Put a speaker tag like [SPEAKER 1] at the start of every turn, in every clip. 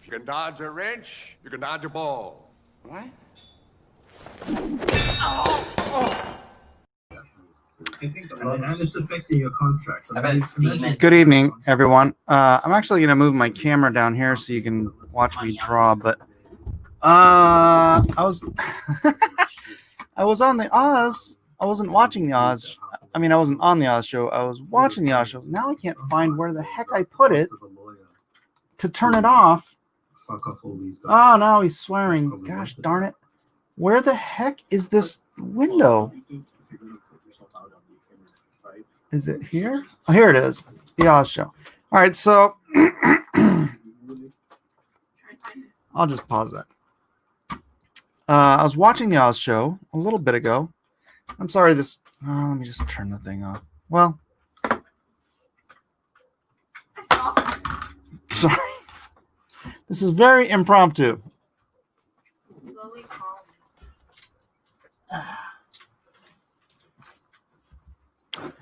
[SPEAKER 1] You can dodge a wrench, you can dodge a ball.
[SPEAKER 2] What?
[SPEAKER 3] And it's affecting your contract.
[SPEAKER 2] Good evening, everyone. I'm actually going to move my camera down here so you can watch me draw, but I was I was on the Oz. I wasn't watching the Oz. I mean, I wasn't on the Oz show. I was watching the Oz show. Now I can't find where the heck I put it to turn it off. Oh, no, he's swearing. Gosh darn it. Where the heck is this window? Is it here? Oh, here it is. The Oz show. All right, so I'll just pause that. I was watching the Oz show a little bit ago. I'm sorry, this... let me just turn the thing off. Well... Sorry. This is very impromptu.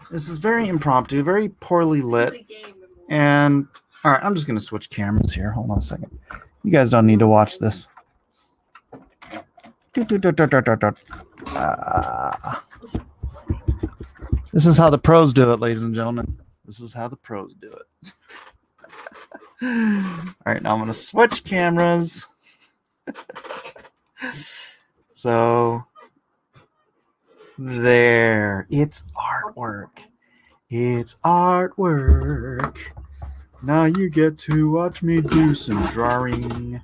[SPEAKER 2] This is very impromptu, very poorly lit. And, all right, I'm just going to switch cameras here. Hold on a second. You guys don't need to watch this. This is how the pros do it, ladies and gentlemen. This is how the pros do it. All right, now I'm going to switch cameras. So, there. It's artwork. It's artwork. Now you get to watch me do some drawing.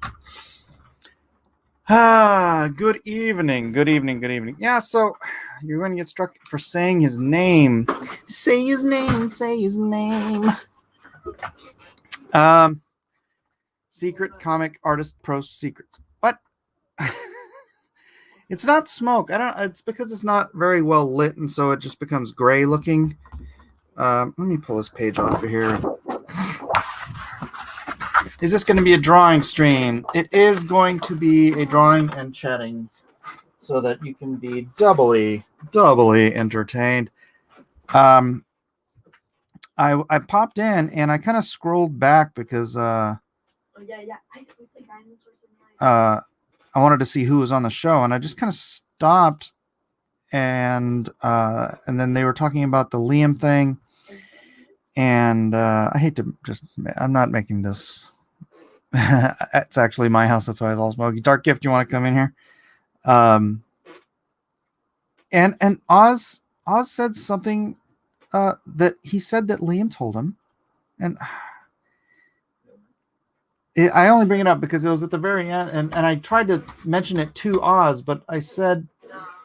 [SPEAKER 2] Good evening. Good evening. Good evening. Yeah, so you're going to get struck for saying his name. Say his name. Say his name. Secret comic artist pro secrets. What? It's not smoke. It's because it's not very well lit, and so it just becomes gray looking. Let me pull this page off of here. Is this going to be a drawing stream? It is going to be a drawing and chatting so that you can be doubly entertained. I popped in and I kind of scrolled back because I wanted to see who was on the show, and I just kind of stopped and then they were talking about the Liam thing, and I hate to I'm not making this. It's actually my house, that's why it's all smoky. Dark Gift, you want to come in here? And Oz said something that he said that Liam told him, and I only bring it up because it was at the very end, and I tried to mention it to Oz, but Oz said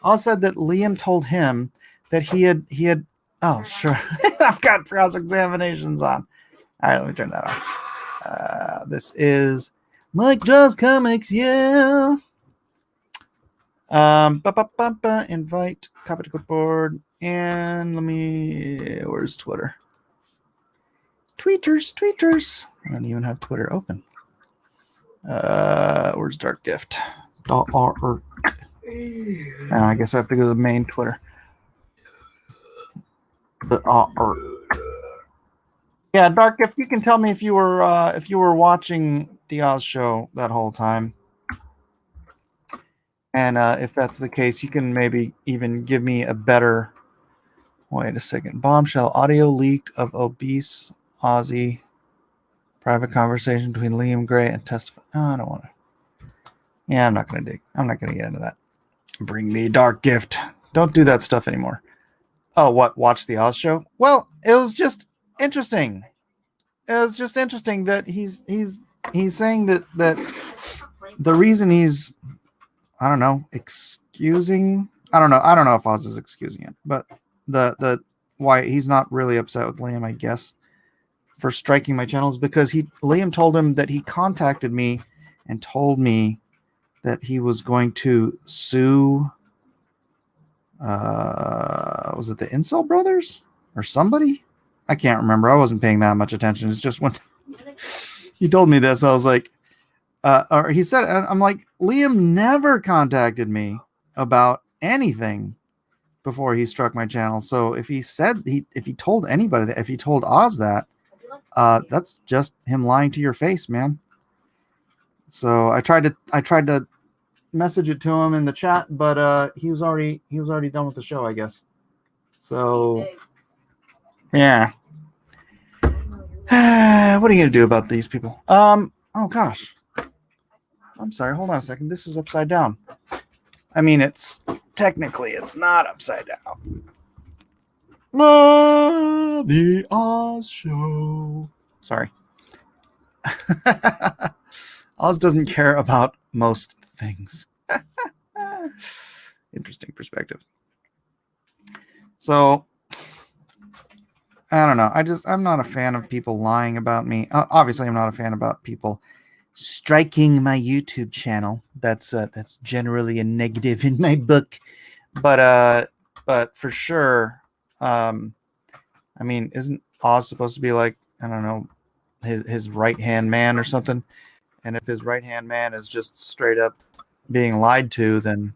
[SPEAKER 2] that Liam told him that he had oh sure. I've got cross-examinations on. All right, let me turn that off. This is Mike Draws Comics, yeah. Invite, copy to clipboard, and where's Twitter? Tweeters. I don't even have Twitter open. Where's Dark Gift? I guess I have to go to the main Twitter. Yeah, Dark Gift, you can tell me if you were watching the Oz show that whole time. And if that's the case, you can maybe even give me a better... Wait a second. Bombshell. Audio leaked of obese Ozzy. Private conversation between Liam Gray and testify. No, I don't want to. Yeah, I'm not going to get into that. Bring me Dark Gift. Don't do that stuff anymore. Oh, what? Watch the Oz show? Well, it was just interesting. It was just interesting that he's saying that the reason he's, I don't know, excusing. I don't know if Oz is excusing it, but the why he's not really upset with Liam, I guess, for striking my channels, because Liam told him that he contacted me and told me that he was going to sue. Was it the Incel Brothers or somebody? I can't remember. I wasn't paying that much attention. It's just when he told me this, I was like, or he said, I'm like, Liam never contacted me about anything before he struck my channel. So if he told anybody that, if he told Oz that, that's just him lying to your face, man. So I tried to message it to him in the chat, but he was already done with the show, I guess. So yeah. What are you gonna do about these people? Oh gosh. I'm sorry, hold on a second. This is upside down. I mean, it's not upside down. The Oz Show. Sorry. Oz doesn't care about most things. Interesting perspective. So, I don't know. I'm not a fan of people lying about me. Obviously, I'm not a fan about people striking my YouTube channel. That's generally a negative in my book. But for sure, I mean, isn't Oz supposed to be like, I don't know, his right hand man or something? And if his right hand man is just straight up being lied to, then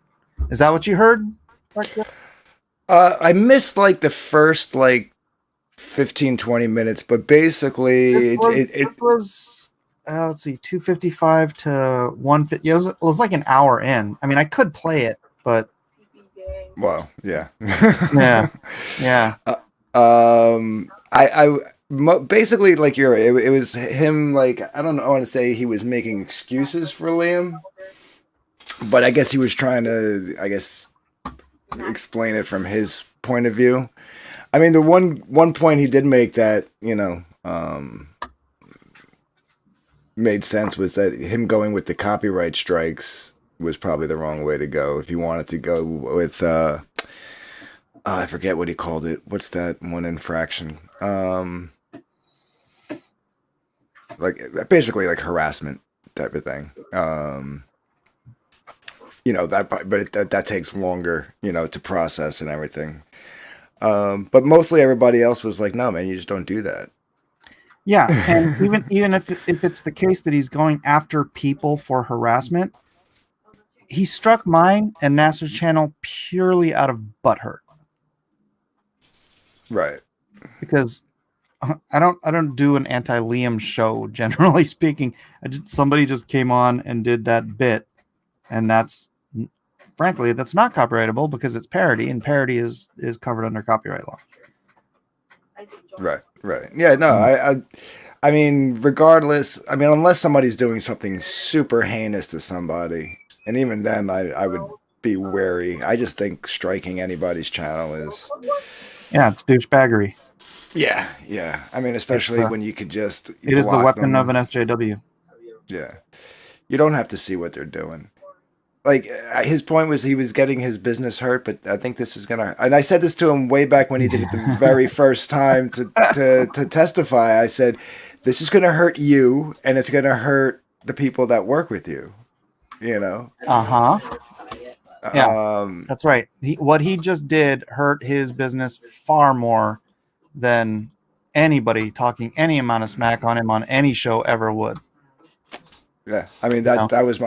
[SPEAKER 2] is that what you heard?
[SPEAKER 4] I missed like the first like 15, 20 minutes, but basically
[SPEAKER 2] It was let's see, 255 to 150. It was like an hour in. I mean, I could play it, but
[SPEAKER 4] well, yeah.
[SPEAKER 2] yeah.
[SPEAKER 4] Basically, like it was him. Like I don't know, I want to say he was making excuses for Liam, but I guess he was trying to, explain it from his point of view. I mean, the one point he did make that made sense was that him going with the copyright strikes was probably the wrong way to go. If you wanted to go with I forget what he called it. What's that one infraction? Like basically like harassment type of thing. That takes longer, to process and everything. But mostly everybody else was like, no, man, you just don't do that.
[SPEAKER 2] Yeah, and even if it's the case that he's going after people for harassment, he struck mine and Nasser's channel purely out of butthurt.
[SPEAKER 4] Right.
[SPEAKER 2] Because I don't do an anti-Liam show, generally speaking. Somebody just came on and did that bit, and frankly that's not copyrightable because it's parody, and parody is covered under copyright law.
[SPEAKER 4] Right. Yeah, no, I mean, regardless, I mean, unless somebody's doing something super heinous to somebody, and even then I would be wary. I just think striking anybody's channel is...
[SPEAKER 2] Yeah, it's douchebaggery.
[SPEAKER 4] Yeah. I mean, especially when you could just...
[SPEAKER 2] It is the weapon of an SJW.
[SPEAKER 4] Yeah. You don't have to see what they're doing. Like, his point was he was getting his business hurt, but I think this is going to... And I said this to him way back when he did it the very first time to testify. I said, this is going to hurt you, and it's going to hurt the people that work with you,
[SPEAKER 2] Uh-huh. Yeah, that's right. What he just did hurt his business far more than anybody talking any amount of smack on him on any show ever would.
[SPEAKER 4] Yeah, I mean that was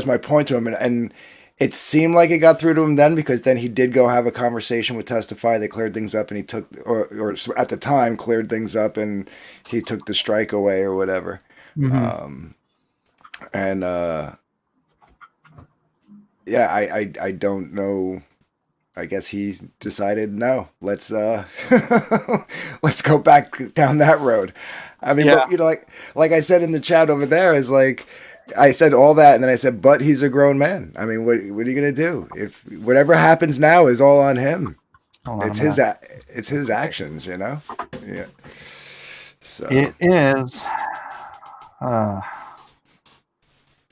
[SPEAKER 4] my point to him, and it seemed like it got through to him then, because then he did go have a conversation with Testify. They cleared things up, and he took or at the time cleared things up, and he took the strike away or whatever.
[SPEAKER 2] Mm-hmm.
[SPEAKER 4] Yeah, I don't know. I guess he decided, no, let's let's go back down that road. I mean,
[SPEAKER 2] Yeah.
[SPEAKER 4] but, like I said in the chat over there, is like, I said all that, and then I said, but he's a grown man. I mean, what are you gonna do? If whatever happens now is all on him, it's his actions, Yeah. So
[SPEAKER 2] It is. I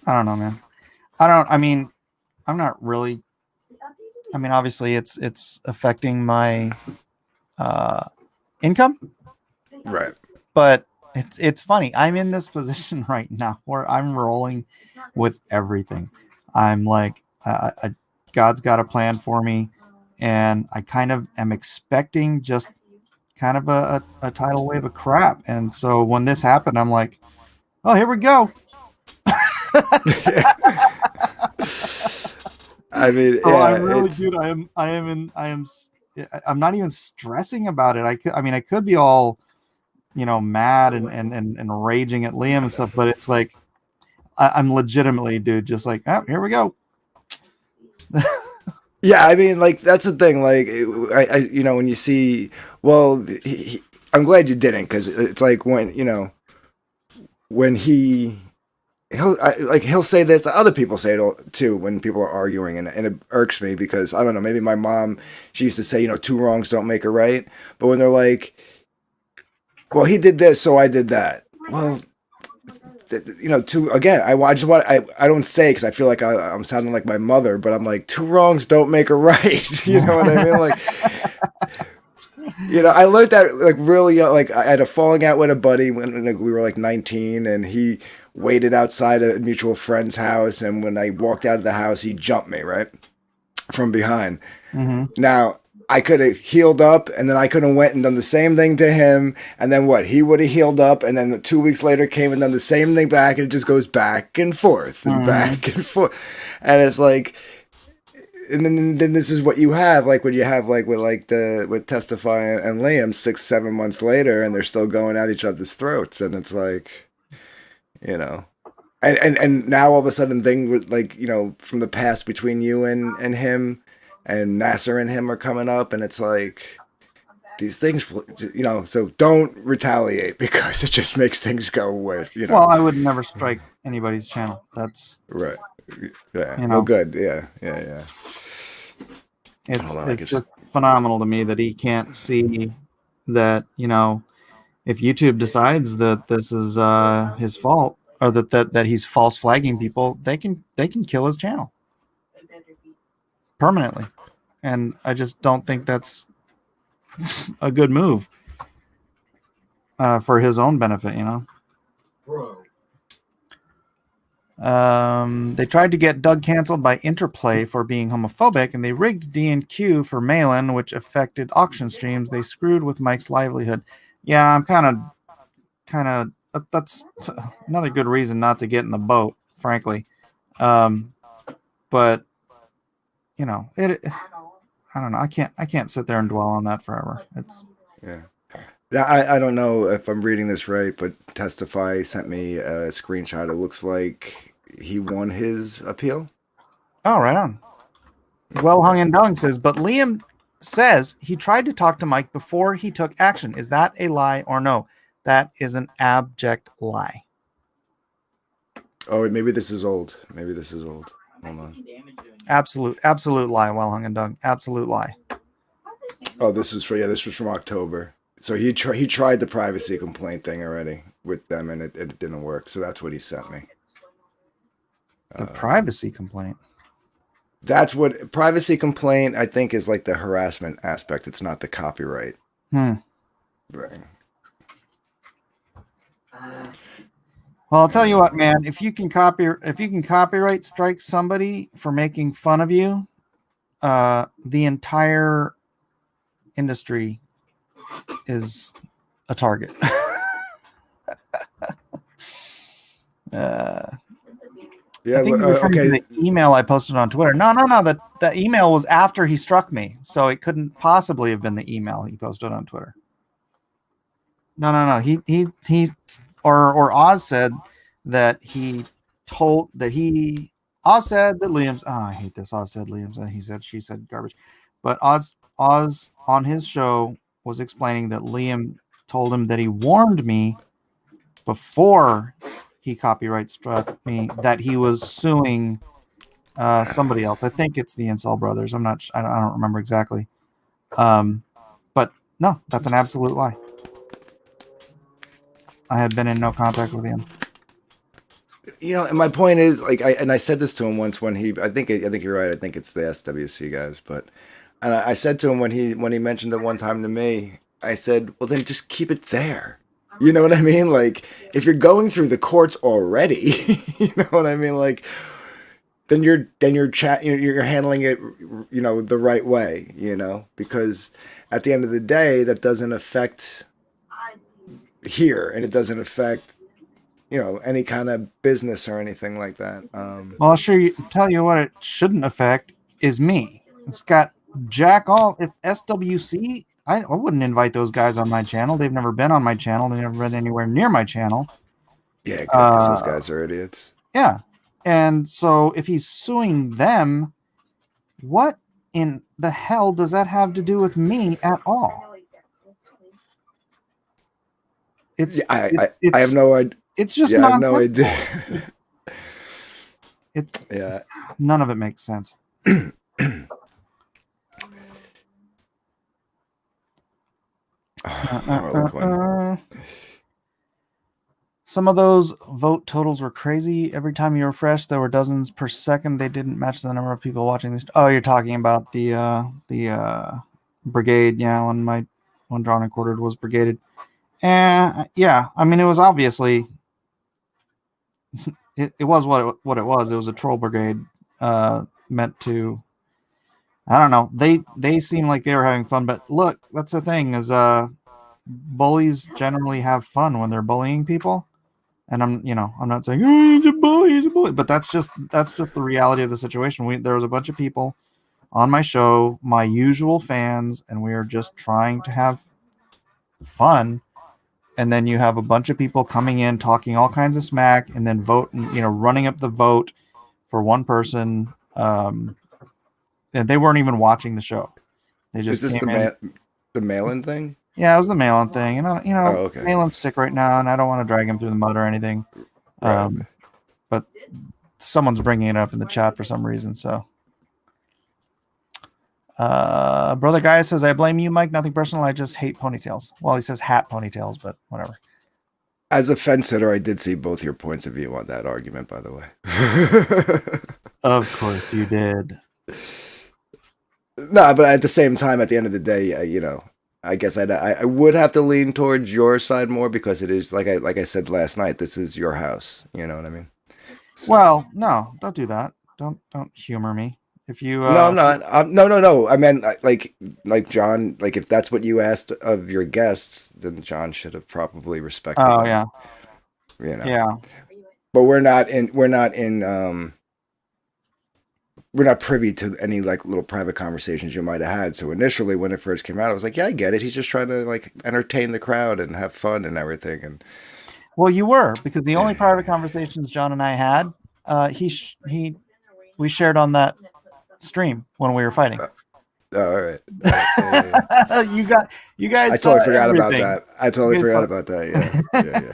[SPEAKER 2] don't know, man. I'm not really. I mean, obviously, it's affecting my income,
[SPEAKER 4] right.
[SPEAKER 2] but it's funny. I'm in this position right now where I'm rolling with everything. I'm like, God's got a plan for me, and I kind of am expecting just kind of a tidal wave of crap. And so when this happened, I'm like, oh, here we go.
[SPEAKER 4] I mean,
[SPEAKER 2] I'm really good. I'm not even stressing about it. I could be all, mad and raging at Liam and stuff, but it's like, I'm legitimately, dude, just like, oh, here we go.
[SPEAKER 4] Yeah, I mean, like that's the thing. Like, when you see, well, I'm glad you didn't, because it's like when he'll say this. Other people say it too when people are arguing, and it irks me because I don't know. Maybe my mom, she used to say, two wrongs don't make a right. But when they're like, well, he did this, so I did that. Well, again, I just want, I don't say, because I feel like I'm sounding like my mother, but I'm like, two wrongs don't make a right. You know what I mean? Like, I learned that like really young. Like I had a falling out with a buddy when we were like 19, and he waited outside a mutual friend's house, and when I walked out of the house, he jumped me right from behind.
[SPEAKER 2] Mm-hmm.
[SPEAKER 4] Now, I could have healed up, and then I could have went and done the same thing to him, and then what? He would have healed up, and then 2 weeks later came and done the same thing back, and it just goes back and forth and back and forth, and it's like, and then this is what you have, like what you have like with Testify and Liam 6-7 months later, and they're still going at each other's throats, and it's like, and now all of a sudden things with like from the past between you and him. And Nasser and him are coming up, and it's like these things, so don't retaliate, because it just makes things go away.
[SPEAKER 2] Well, I would never strike anybody's channel. That's
[SPEAKER 4] right. Yeah. Well, good. Yeah.
[SPEAKER 2] It's just phenomenal to me that he can't see that, if YouTube decides that this is his fault, or that he's false flagging people, they can kill his channel permanently. And I just don't think that's a good move for his own benefit, They tried to get Doug canceled by Interplay for being homophobic, and they rigged DNQ for Malin, which affected auction streams. They screwed with Mike's livelihood. Yeah, I'm kind of that's another good reason not to get in the boat, frankly. But I don't know. I can't sit there and dwell on that forever.
[SPEAKER 4] Yeah. I don't know if I'm reading this right, but Testify sent me a screenshot. It looks like he won his appeal.
[SPEAKER 2] Oh, right on. Well hung and dung says, but Liam says he tried to talk to Mike before he took action. Is that a lie or no? That is an abject lie.
[SPEAKER 4] Oh, maybe this is old. Hold on.
[SPEAKER 2] Absolute lie. Well hung and dung. Absolute lie.
[SPEAKER 4] Oh, this was from October. So he tried the privacy complaint thing already with them, and it didn't work. So that's what he sent me.
[SPEAKER 2] The privacy complaint.
[SPEAKER 4] That's what privacy complaint, I think, is like the harassment aspect. It's not the copyright thing.
[SPEAKER 2] Well, I'll tell you what, man. If you can copyright strike somebody for making fun of you, the entire industry is a target.
[SPEAKER 4] Yeah,
[SPEAKER 2] I think okay. The email I posted on Twitter. No. The email was after he struck me, so it couldn't possibly have been the email he posted on Twitter. No. He or Oz said that Oz said that Liam's. Oh, I hate this. Oz said Liam's. He said she said garbage, but Oz on his show was explaining that Liam told him that he warned me before he copyright struck me that he was suing somebody else. I think it's the Incel Brothers. I don't remember exactly. But no, that's an absolute lie. I had been in no contact with him.
[SPEAKER 4] And my point is, like, I said this to him once when I think you're right. I think it's the SWC guys, but I said to him when he mentioned it one time to me, I said, well, then just keep it there. You know what I mean? Like, if you're going through the courts already, you know what I mean? Like, then you're handling it, the right way, because at the end of the day, that doesn't affect here, and it doesn't affect, any kind of business or anything like that.
[SPEAKER 2] Well, I'll tell you what it shouldn't affect is me. It's got jack all. If SWC, I wouldn't invite those guys on my channel. They've never been on my channel. They've never been anywhere near my channel.
[SPEAKER 4] Yeah, because those guys are idiots.
[SPEAKER 2] Yeah. And so if he's suing them, what in the hell does that have to do with me at all? It's
[SPEAKER 4] Yeah,
[SPEAKER 2] it's
[SPEAKER 4] I have no idea.
[SPEAKER 2] it's just
[SPEAKER 4] Yeah, I have no
[SPEAKER 2] nonsensical.
[SPEAKER 4] idea.
[SPEAKER 2] It's
[SPEAKER 4] Yeah.
[SPEAKER 2] none of it makes sense.
[SPEAKER 4] Harlequin.
[SPEAKER 2] Some of those vote totals were crazy. Every time you refresh, there were dozens per second. They didn't match the number of people watching this. Oh, you're talking about the brigade. Yeah, when Drawn and Quartered was brigaded. And yeah, I mean, it was obviously it was what it was. It was a troll brigade meant to. I don't know. They seem like they were having fun, but look, that's the thing is bullies generally have fun when they're bullying people. And I'm not saying he's a bully, but that's just the reality of the situation. There was a bunch of people on my show, my usual fans, and we are just trying to have fun. And then you have a bunch of people coming in talking all kinds of smack, and then running up the vote for one person. And they weren't even watching the show. They just
[SPEAKER 4] Is this the mail-in thing?
[SPEAKER 2] Yeah, it was the Malin thing, and
[SPEAKER 4] okay.
[SPEAKER 2] Malin's sick right now, and I don't want to drag him through the mud or anything.
[SPEAKER 4] Right.
[SPEAKER 2] But someone's bringing it up in the chat for some reason. So, brother guy says, "I blame you, Mike. Nothing personal. I just hate ponytails." Well, he says hat ponytails, but whatever.
[SPEAKER 4] As a fence sitter, I did see both your points of view on that argument, by the way.
[SPEAKER 2] Of course, you did.
[SPEAKER 4] No, but at the same time, at the end of the day, I guess I would have to lean towards your side more because it is like I said last night. This is your house. You know what I mean? So.
[SPEAKER 2] Well, no, don't do that. Don't humor me. If you
[SPEAKER 4] no, I'm not. No. I meant like John. Like if that's what you asked of your guests, then John should have probably respected.
[SPEAKER 2] Oh
[SPEAKER 4] them,
[SPEAKER 2] yeah. Yeah.
[SPEAKER 4] But we're not privy to any like little private conversations you might have had. So initially when it first came out, I was like, yeah, I get it. He's just trying to like entertain the crowd and have fun and everything. And
[SPEAKER 2] well, you were, because the only private conversations John and I had, we shared on that stream when we were fighting.
[SPEAKER 4] All right.
[SPEAKER 2] You guys.
[SPEAKER 4] I totally forgot
[SPEAKER 2] everything.
[SPEAKER 4] about that. I totally forgot about that. Yeah.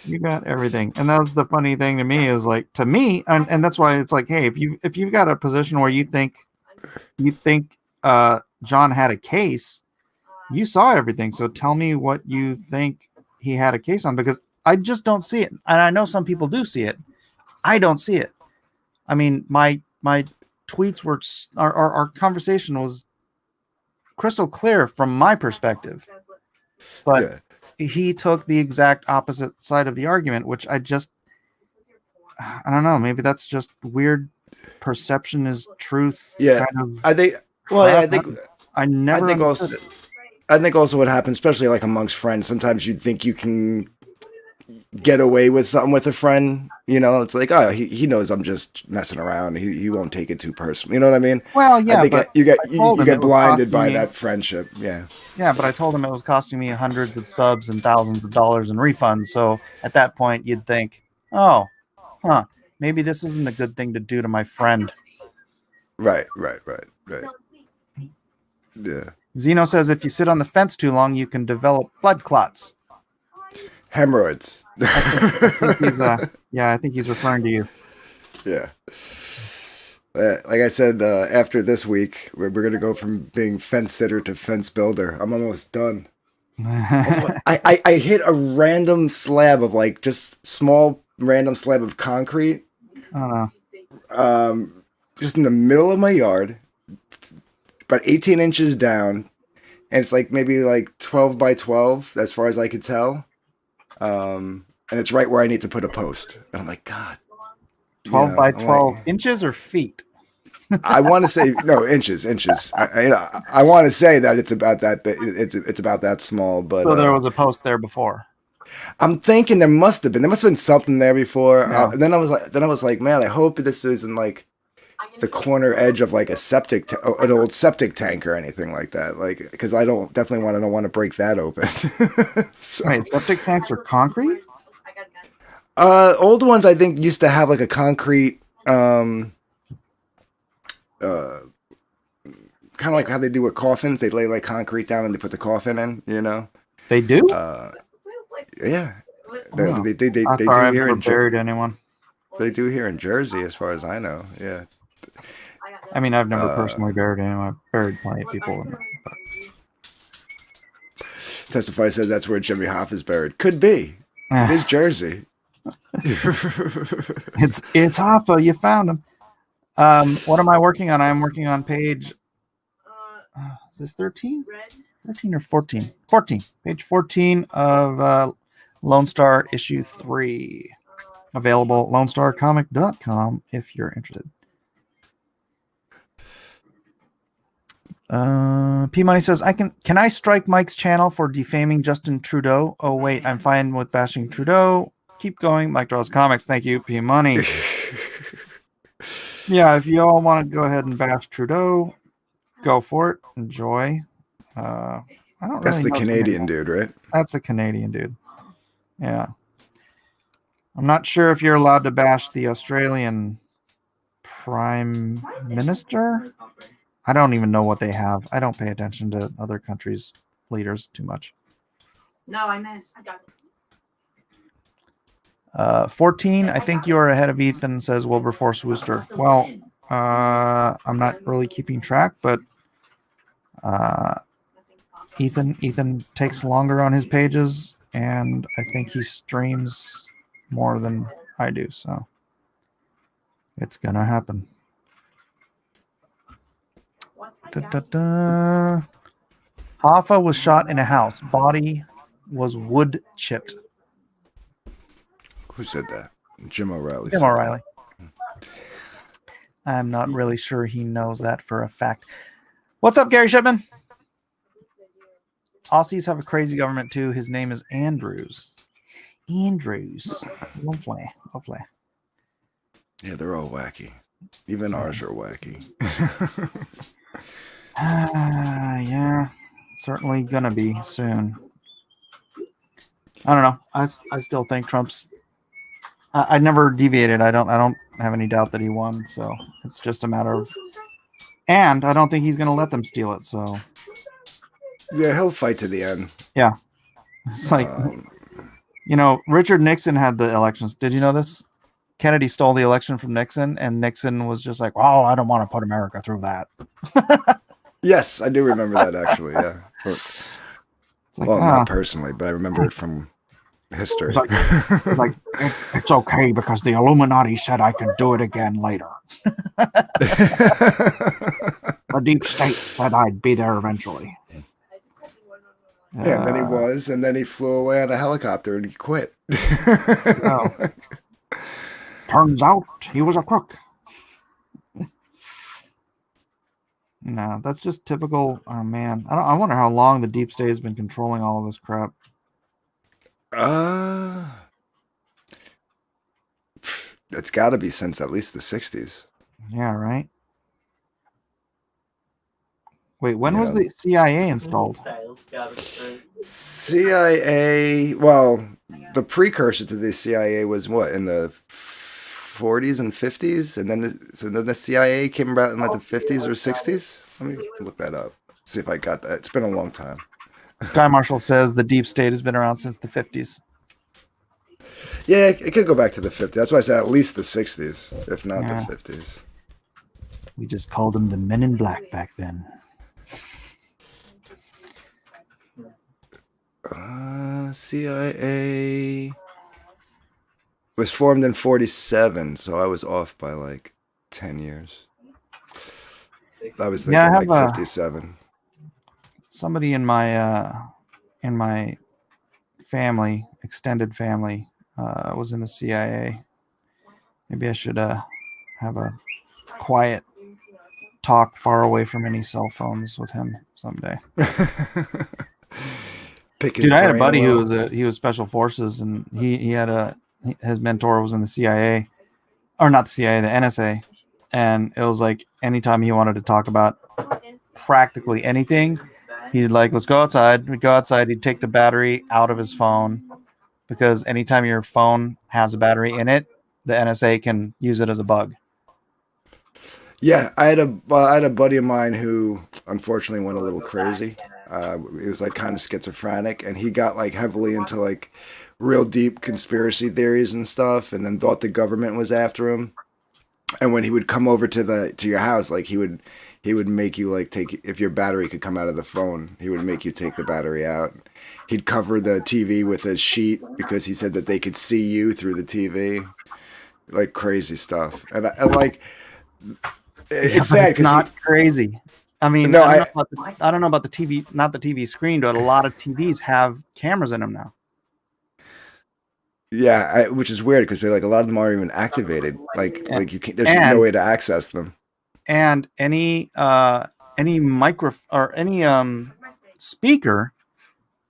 [SPEAKER 2] You got everything. And that was the funny thing to me is like, to me, and that's why it's like, hey, if you've got a position where you think John had a case, you saw everything. So tell me what you think he had a case on, because I just don't see it. And I know some people do see it. I don't see it. I mean, my tweets were, our conversation was crystal clear from my perspective, but yeah. He took the exact opposite side of the argument, which I don't know. Maybe that's just weird perception is truth.
[SPEAKER 4] Yeah,
[SPEAKER 2] kind of
[SPEAKER 4] I think. Well, yeah, I think also what happens, especially like amongst friends, sometimes you think you can get away with something with a friend. It's like, oh, he knows I'm just messing around. He won't take it too personally. You know what I mean?
[SPEAKER 2] Well, yeah.
[SPEAKER 4] I think you get blinded by that friendship. Yeah.
[SPEAKER 2] Yeah, but I told him it was costing me hundreds of subs and thousands of dollars in refunds. So at that point, you'd think, oh, maybe this isn't a good thing to do to my friend.
[SPEAKER 4] Right. Yeah.
[SPEAKER 2] Zeno says if you sit on the fence too long, you can develop blood clots.
[SPEAKER 4] Hemorrhoids.
[SPEAKER 2] I think he's referring to you.
[SPEAKER 4] Yeah. Like I said, after this week, we're going to go from being fence sitter to fence builder. I'm almost done. I hit a random slab of like just small random slab of concrete. Just in the middle of my yard, about 18 inches down. And it's like maybe like 12 by 12 as far as I could tell. And it's right where I need to put a post. And I'm like, God.
[SPEAKER 2] 12 by 12 inches or feet?
[SPEAKER 4] I want to say no inches. I want to say that it's about that, but it's about that small. But
[SPEAKER 2] so there was a post there before.
[SPEAKER 4] I'm thinking there must have been something there before. Yeah. And then I was like, man, I hope this isn't like the corner edge of like an old septic tank or anything like that. Like, because I definitely want to break that open.
[SPEAKER 2] So, wait, septic tanks are concrete?
[SPEAKER 4] Old ones I think used to have like a concrete, kind of like how they do with coffins. They lay like concrete down and they put the coffin in. You know.
[SPEAKER 2] They do?
[SPEAKER 4] Yeah.
[SPEAKER 2] Oh.
[SPEAKER 4] They
[SPEAKER 2] I'm
[SPEAKER 4] do
[SPEAKER 2] sorry, I've
[SPEAKER 4] here
[SPEAKER 2] never
[SPEAKER 4] in
[SPEAKER 2] buried anyone.
[SPEAKER 4] They do here in Jersey, as far as I know. Yeah.
[SPEAKER 2] I mean, I've never personally buried anyone. I've buried plenty of people. But
[SPEAKER 4] Testify says that's where Jimmy Hoffa is buried. Could be. It is Jersey.
[SPEAKER 2] it's Hoffa. You found him. What am I working on? I'm working on page. Is this 13? 13 or 14? 14. Page 14 of Lone Star issue 3. Available at LoneStarComic.com if you're interested. P Money says, can I strike Mike's channel for defaming Justin Trudeau? Oh wait, I'm fine with bashing Trudeau. Keep going, Mike Draws Comics. Thank you, P Money. Yeah, if you all want to go ahead and bash Trudeau, go for it. Enjoy. I don't.
[SPEAKER 4] That's
[SPEAKER 2] really
[SPEAKER 4] the
[SPEAKER 2] know
[SPEAKER 4] Canadian dude, right?
[SPEAKER 2] That's the Canadian dude. Yeah. I'm not sure if you're allowed to bash the Australian Prime Minister. I don't even know what they have. I don't pay attention to other countries' leaders too much.
[SPEAKER 5] No, I missed. I got it.
[SPEAKER 2] 14, I think you're ahead of Ethan, says Wilberforce Wooster. Well, I'm not really keeping track, but Ethan takes longer on his pages, and I think he streams more than I do, so it's gonna happen. Hoffa was shot in a house. Body was wood chipped.
[SPEAKER 4] Who said that? Jim O'Reilly.
[SPEAKER 2] Jim O'Reilly. I'm not really sure he knows that for a fact. What's up, Gary Shipman? Aussies have a crazy government too. His name is Andrews. Andrews. Lovely.
[SPEAKER 4] Yeah, they're all wacky. Even ours are wacky.
[SPEAKER 2] Yeah, certainly gonna be soon. I don't know. I still think Trump's. I never deviated. I don't have any doubt that he won. So it's just a matter of. And I don't think he's gonna let them steal it. So.
[SPEAKER 4] Yeah, he'll fight to the end.
[SPEAKER 2] Yeah, it's like, Richard Nixon had the elections. Did you know this? Kennedy stole the election from Nixon, and Nixon was just like, "Oh, I don't want to put America through that."
[SPEAKER 4] Yes, I do remember that actually. Yeah. Not personally, but I remember it from history.
[SPEAKER 2] It's like it's okay because the Illuminati said I can do it again later. The deep state said I'd be there eventually.
[SPEAKER 4] Yeah, and then he was, and then he flew away on a helicopter and he quit.
[SPEAKER 2] Turns out he was a crook. No, that's just typical. Oh man, I wonder how long the deep state has been controlling all of this crap.
[SPEAKER 4] It's got to be since at least the 60s.
[SPEAKER 2] Yeah, right. Wait, when was the CIA installed?
[SPEAKER 4] CIA, well, the precursor to the CIA was what, in the 40s and 50s, and then the CIA came about in like the 50s or 60s. Let me look that up. See if I got that. It's been a long time.
[SPEAKER 2] Sky Marshall says the deep state has been around since the 50s.
[SPEAKER 4] Yeah, it could go back to the 50s. That's why I said at least the 60s, if not the 50s.
[SPEAKER 2] We just called them the Men in Black back then.
[SPEAKER 4] CIA was formed in 47, so I was off by like 10 years. I was thinking like 57.
[SPEAKER 2] Somebody in my family, extended family, was in the CIA. Maybe I should have a quiet talk far away from any cell phones with him someday. Dude, I had a buddy who was special forces, and he had his mentor was in the CIA, or not the CIA, the NSA, and it was like anytime he wanted to talk about practically anything, he'd like, let's go outside. We'd go outside. He'd take the battery out of his phone, because anytime your phone has a battery in it, the NSA can use it as a bug.
[SPEAKER 4] Yeah, I had a buddy of mine who unfortunately went a little crazy. He was like kind of schizophrenic, and he got like heavily into like real deep conspiracy theories and stuff, and then thought the government was after him. And when he would come over to your house, like he would make you like take, if your battery could come out of the phone, he would make you take the battery out. He'd cover the TV with a sheet because he said that they could see you through the TV, like crazy stuff. And like, it's sad
[SPEAKER 2] It's
[SPEAKER 4] because
[SPEAKER 2] not crazy. I mean,
[SPEAKER 4] No,
[SPEAKER 2] I don't know about the TV, not the TV screen, but a lot of TVs have cameras in them now.
[SPEAKER 4] yeah, which is weird because like a lot of them aren't even activated. Like you can't. There's
[SPEAKER 2] And-
[SPEAKER 4] no way to access them.
[SPEAKER 2] And any micro or any speaker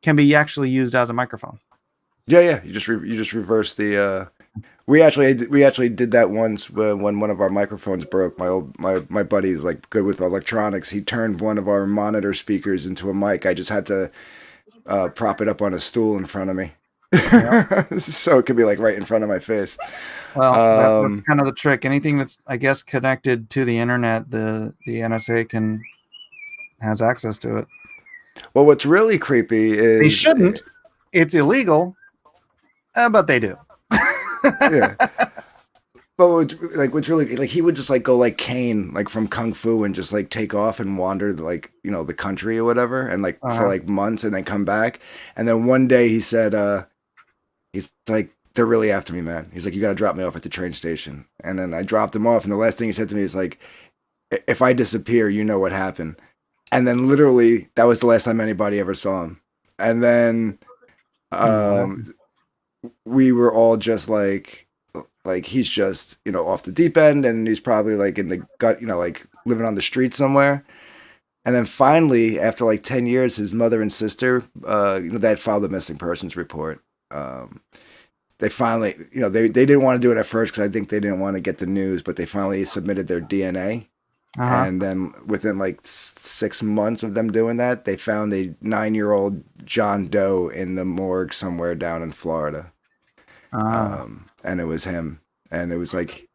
[SPEAKER 2] can be actually used as a microphone.
[SPEAKER 4] Yeah. You just reverse the. We actually did that once when one of our microphones broke. My buddy's like good with electronics. He turned one of our monitor speakers into a mic. I just had to prop it up on a stool in front of me, so it could be like right in front of my face.
[SPEAKER 2] Well, that's kind of the trick. Anything that's, I guess, connected to the internet, the NSA has access to it.
[SPEAKER 4] Well, what's really creepy is
[SPEAKER 2] They shouldn't. It's illegal, but they do.
[SPEAKER 4] Yeah. But what's really like, he would just like go like Kane, like from Kung Fu, and just like take off and wander like, you know, the country or whatever, and like for like months, and then come back. And then one day he said, he's like, they're really after me, man. He's like, you got to drop me off at the train station. And then I dropped him off, and the last thing he said to me is like, if I disappear, you know what happened. And then literally that was the last time anybody ever saw him. And then we were all just like he's just, you know, off the deep end, and he's probably like in the gut, you know, like living on the street somewhere. And then finally, after like 10 years, his mother and sister, you know, they had filed a missing persons report. They finally, you know, they didn't want to do it at first because I think they didn't want to get the news, but they finally submitted their DNA. And then within like 6 months of them doing that, they found a 9-year-old John Doe in the morgue somewhere down in Florida. And it was him. And it was like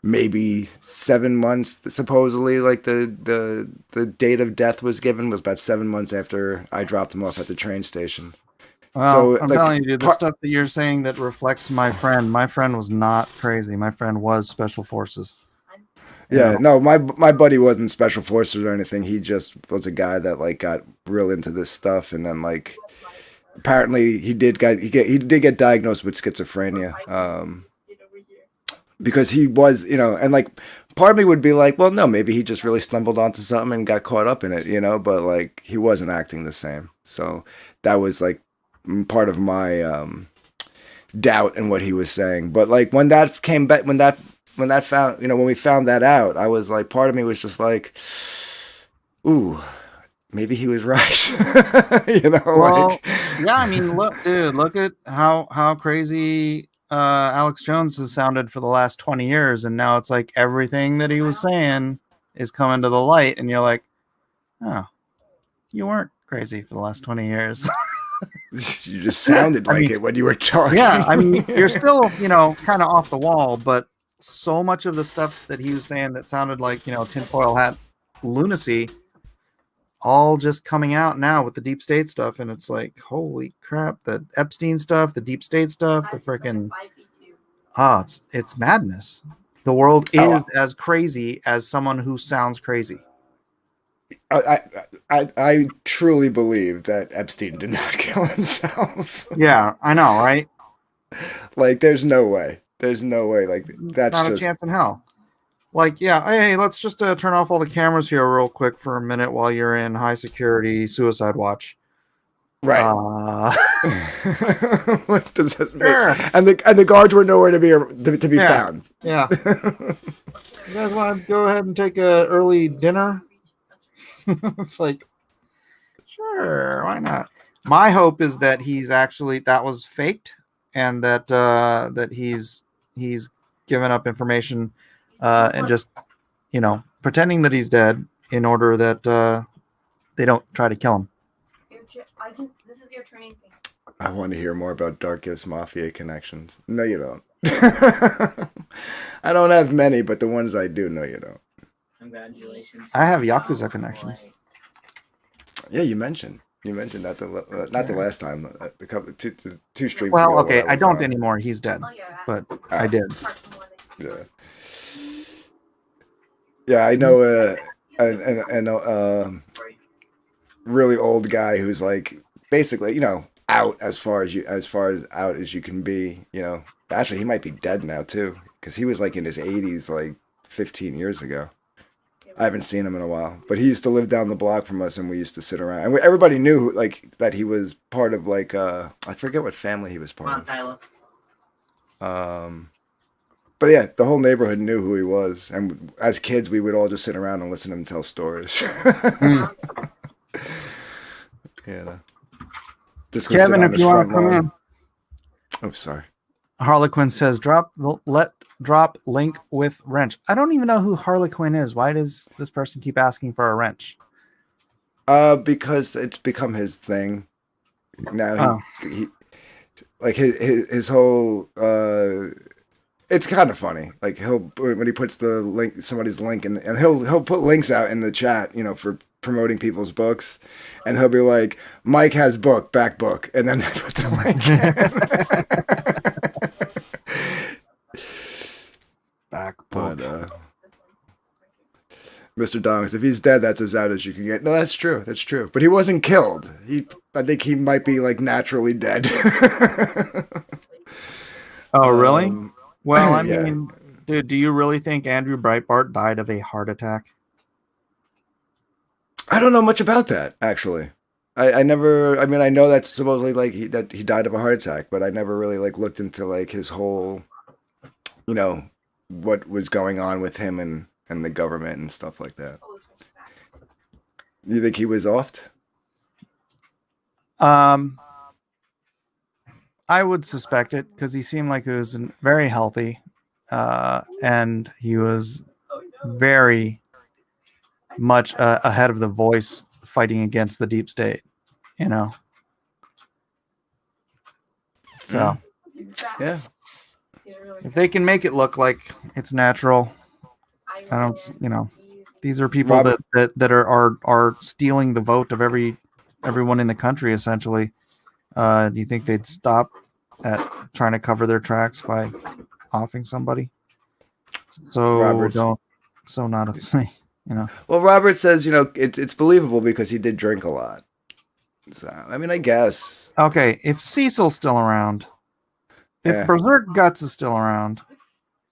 [SPEAKER 4] maybe 7 months, supposedly, like the date of death was given was about 7 months after I dropped him off at the train station.
[SPEAKER 2] Well,
[SPEAKER 4] So,
[SPEAKER 2] I'm
[SPEAKER 4] like,
[SPEAKER 2] telling you, dude, the stuff that you're saying that reflects my friend. My friend was not crazy. My friend was special forces.
[SPEAKER 4] Yeah, no, my buddy wasn't special forces or anything. He just was a guy that like got real into this stuff, and then like apparently he did get diagnosed with schizophrenia. Because he was, you know, and like part of me would be like, well, no, maybe he just really stumbled onto something and got caught up in it, you know, but like he wasn't acting the same. So that was like part of my doubt in what he was saying. But like when that came back, when we found that out, I was like, part of me was just like, ooh, maybe he was right. You know,
[SPEAKER 2] Well,
[SPEAKER 4] like,
[SPEAKER 2] yeah, I mean, look at how crazy Alex Jones has sounded for the last 20 years, and now it's like everything that he was saying is coming to the light, and you're like, oh, you weren't crazy for the last 20 years.
[SPEAKER 4] you just sounded like it when you were talking.
[SPEAKER 2] Yeah, I mean, you're still, you know, kind of off the wall, but so much of the stuff that he was saying that sounded like, you know, tinfoil hat lunacy, all just coming out now with the deep state stuff, and it's like, holy crap, the Epstein stuff, the deep state stuff, the freaking it's madness. The world is as crazy as someone who sounds crazy.
[SPEAKER 4] I truly believe that Epstein did not kill himself.
[SPEAKER 2] Yeah, I know, right?
[SPEAKER 4] Like, there's no way. There's no way. Like, that's
[SPEAKER 2] Not
[SPEAKER 4] just
[SPEAKER 2] a chance in hell. Like, yeah, hey, let's just turn off all the cameras here real quick for a minute while you're in high security suicide watch.
[SPEAKER 4] right. What does that mean?
[SPEAKER 2] Sure.
[SPEAKER 4] And the guards were nowhere to be
[SPEAKER 2] Yeah.
[SPEAKER 4] found.
[SPEAKER 2] Yeah. You guys want to go ahead and take a early dinner? It's like, sure, why not? My hope is that that was faked, and that he's given up information and just, you know, pretending that he's dead in order that they don't try to kill him.
[SPEAKER 5] This is your training thing.
[SPEAKER 4] I want to hear more about Dark Gifts Mafia connections. No, you don't. I don't have many, but the ones I do, no, you don't.
[SPEAKER 5] Congratulations.
[SPEAKER 2] I have Yakuza connections.
[SPEAKER 4] Yeah, you mentioned that not the last time, the couple two streams.
[SPEAKER 2] Well,
[SPEAKER 4] ago
[SPEAKER 2] okay,
[SPEAKER 4] when
[SPEAKER 2] I
[SPEAKER 4] was
[SPEAKER 2] don't
[SPEAKER 4] on.
[SPEAKER 2] anymore. He's dead, but I did.
[SPEAKER 4] Yeah. Yeah, I know really old guy who's like basically, out as far as out as you can be, Actually, he might be dead now too, because he was like in his 80s, like 15 years ago. I haven't seen him in a while, but he used to live down the block from us, and we used to sit around. And everybody knew like that he was part of like I forget what family he was
[SPEAKER 5] Come on,
[SPEAKER 4] part
[SPEAKER 5] Silas.
[SPEAKER 4] of. But yeah, the whole neighborhood knew who he was, and as kids, we would all just sit around and listen to him tell stories. Yeah. Just go sit
[SPEAKER 2] Kevin,
[SPEAKER 4] on
[SPEAKER 2] if
[SPEAKER 4] his
[SPEAKER 2] you want
[SPEAKER 4] front
[SPEAKER 2] to come
[SPEAKER 4] lawn.
[SPEAKER 2] in,
[SPEAKER 4] Oh, sorry.
[SPEAKER 2] Harlequin says drop link with wrench. I don't even know who Harlequin is. Why does this person keep asking for a wrench?
[SPEAKER 4] Because it's become his thing. Now he like his whole it's kind of funny. Like when he puts the link, somebody's link in, and he'll put links out in the chat, for promoting people's books, and he'll be like, Mike has book, back book, and then put the link in.
[SPEAKER 2] Back
[SPEAKER 4] But
[SPEAKER 2] book.
[SPEAKER 4] Mr. Dongs, if he's dead, that's as out as you can get. No, that's true. That's true. But he wasn't killed. I think he might be like naturally dead.
[SPEAKER 2] Oh, really? Well, I
[SPEAKER 4] yeah.
[SPEAKER 2] mean, dude, do you really think Andrew Breitbart died of a heart attack?
[SPEAKER 4] I don't know much about that, actually. I never. I mean, I know that's supposedly like that he died of a heart attack, but I never really like looked into like his whole, what was going on with him and the government and stuff like that. You think he was offed?
[SPEAKER 2] I would suspect it because he seemed like he was very healthy, and he was very much ahead of the voice fighting against the deep state, So,
[SPEAKER 4] Yeah.
[SPEAKER 2] if they can make it look like it's natural, I don't, these are people
[SPEAKER 4] Robert-
[SPEAKER 2] that are stealing the vote of everyone in the country, essentially. Do you think they'd stop at trying to cover their tracks by offing somebody? So not a thing,
[SPEAKER 4] Well, Robert says, it's believable because he did drink a lot. So, I mean, I guess.
[SPEAKER 2] Okay, if Cecil's still around, if
[SPEAKER 4] Yeah.
[SPEAKER 2] Berserk Guts is still around,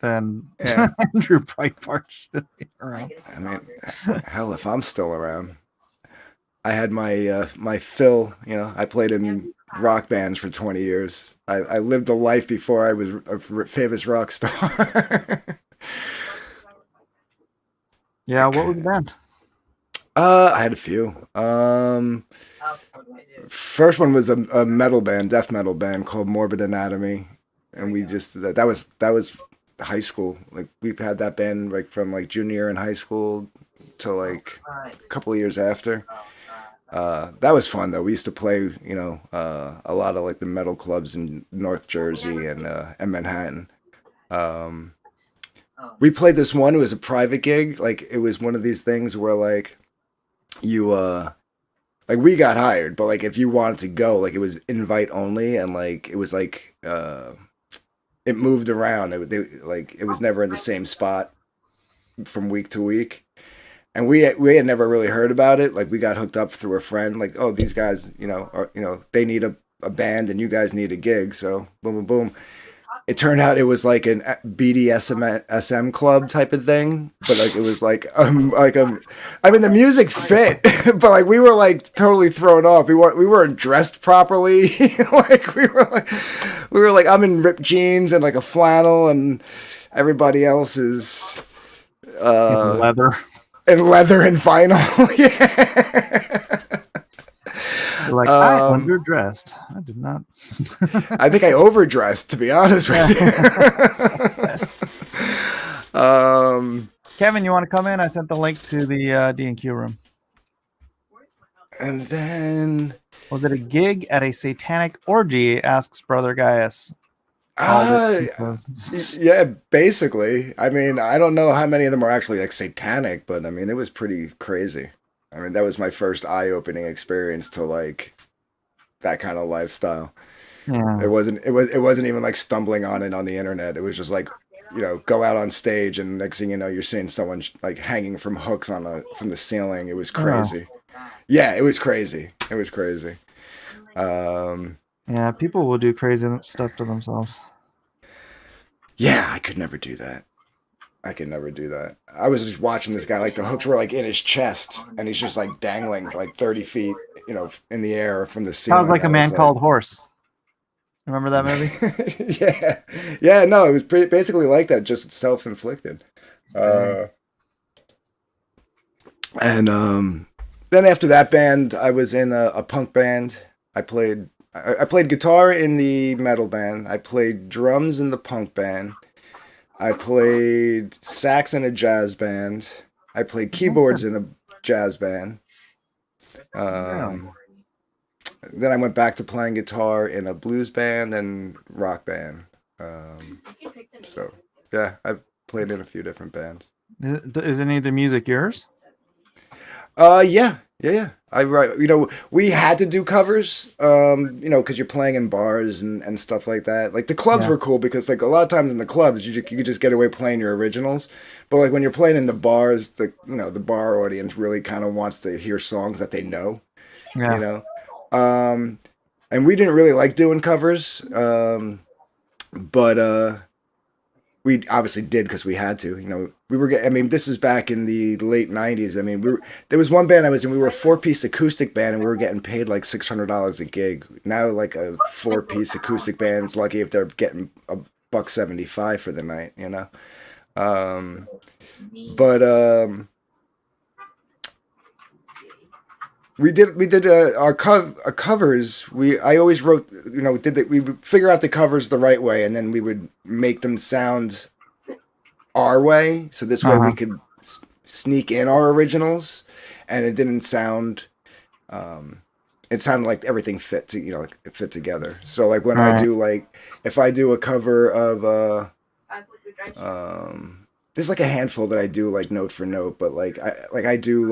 [SPEAKER 2] then
[SPEAKER 4] Yeah.
[SPEAKER 2] Andrew Breitbart should be around.
[SPEAKER 4] I mean, hell, if I'm still around. I had my fill, I played in rock bands for 20 years. I lived a life before I was a famous rock star.
[SPEAKER 2] Yeah, what was the band?
[SPEAKER 4] I had a few. First one was a metal band, death metal band called Morbid Anatomy, and we just that was high school. Like we had that band like from like junior year in high school to like a couple of years after. That was fun though. We used to play, a lot of like the metal clubs in North Jersey and Manhattan. We played this one. It was a private gig. Like it was one of these things where like you like we got hired, but like if you wanted to go, like it was invite only, and like it was like it moved around. It was never in the same spot from week to week. And we had never really heard about it. Like we got hooked up through a friend. Like, oh, these guys, they need a band, and you guys need a gig. So boom, boom, boom. It turned out it was like an BDSM club type of thing, but like it was I mean, the music fit, but like we were like totally thrown off. We weren't dressed properly. Like we were like I'm in ripped jeans and like a flannel, and everybody else is
[SPEAKER 2] Leather.
[SPEAKER 4] and leather and vinyl. Yeah.
[SPEAKER 2] You're like, I underdressed. I did not.
[SPEAKER 4] I think I overdressed, to be honest with you.
[SPEAKER 2] Kevin, you want to come in? I sent the link to the D&Q room.
[SPEAKER 4] And then
[SPEAKER 2] Was it a gig at a satanic orgy? Asks Brother Gaius.
[SPEAKER 4] uh, yeah, basically. I mean, I don't know how many of them are actually like satanic, but I mean, it was pretty crazy. I mean, that was my first eye-opening experience to like that kind of lifestyle.
[SPEAKER 2] Yeah.
[SPEAKER 4] It wasn't even like stumbling on it on the internet. It was just like, go out on stage and next thing you know, you're seeing someone like hanging from hooks from the ceiling. It was crazy. Yeah, it was crazy. It was crazy.
[SPEAKER 2] Yeah, people will do crazy stuff to themselves.
[SPEAKER 4] Yeah, I could never do that. I could never do that. I was just watching this guy, like the hooks were like in his chest, and he's just like dangling like 30 feet, in the air from the ceiling.
[SPEAKER 2] Sounds like A Man Called Horse. Remember that movie?
[SPEAKER 4] Yeah, yeah. No, it was basically like that, just self-inflicted. And then after that band, I was in a punk band. I played guitar in the metal band. I played drums in the punk band. I played sax in a jazz band. I played keyboards in a jazz band. Then I went back to playing guitar in a blues band and rock band. So yeah, I've played in a few different bands.
[SPEAKER 2] Is any of the music yours?
[SPEAKER 4] Yeah. I write. We had to do covers. Because you're playing in bars and stuff like that. Like the clubs were cool because like a lot of times in the clubs you could just get away playing your originals. But like when you're playing in the bars, the bar audience really kind of wants to hear songs that they know.
[SPEAKER 2] Yeah.
[SPEAKER 4] And we didn't really like doing covers. But we obviously did because we had to. This is back in the late '90s. I mean, there was one band I was in. We were a 4-piece acoustic band, and we were getting paid like $600 a gig. Now, like a 4-piece acoustic band's lucky if they're getting $1.75 for the night. We did our covers. I always wrote, we would figure out the covers the right way, and then we would make them sound our way. So this way we could sneak in our originals, and it didn't sound. It sounded like everything fit together. So like when I do if I do a cover of there's like a handful that I do like note for note, but I do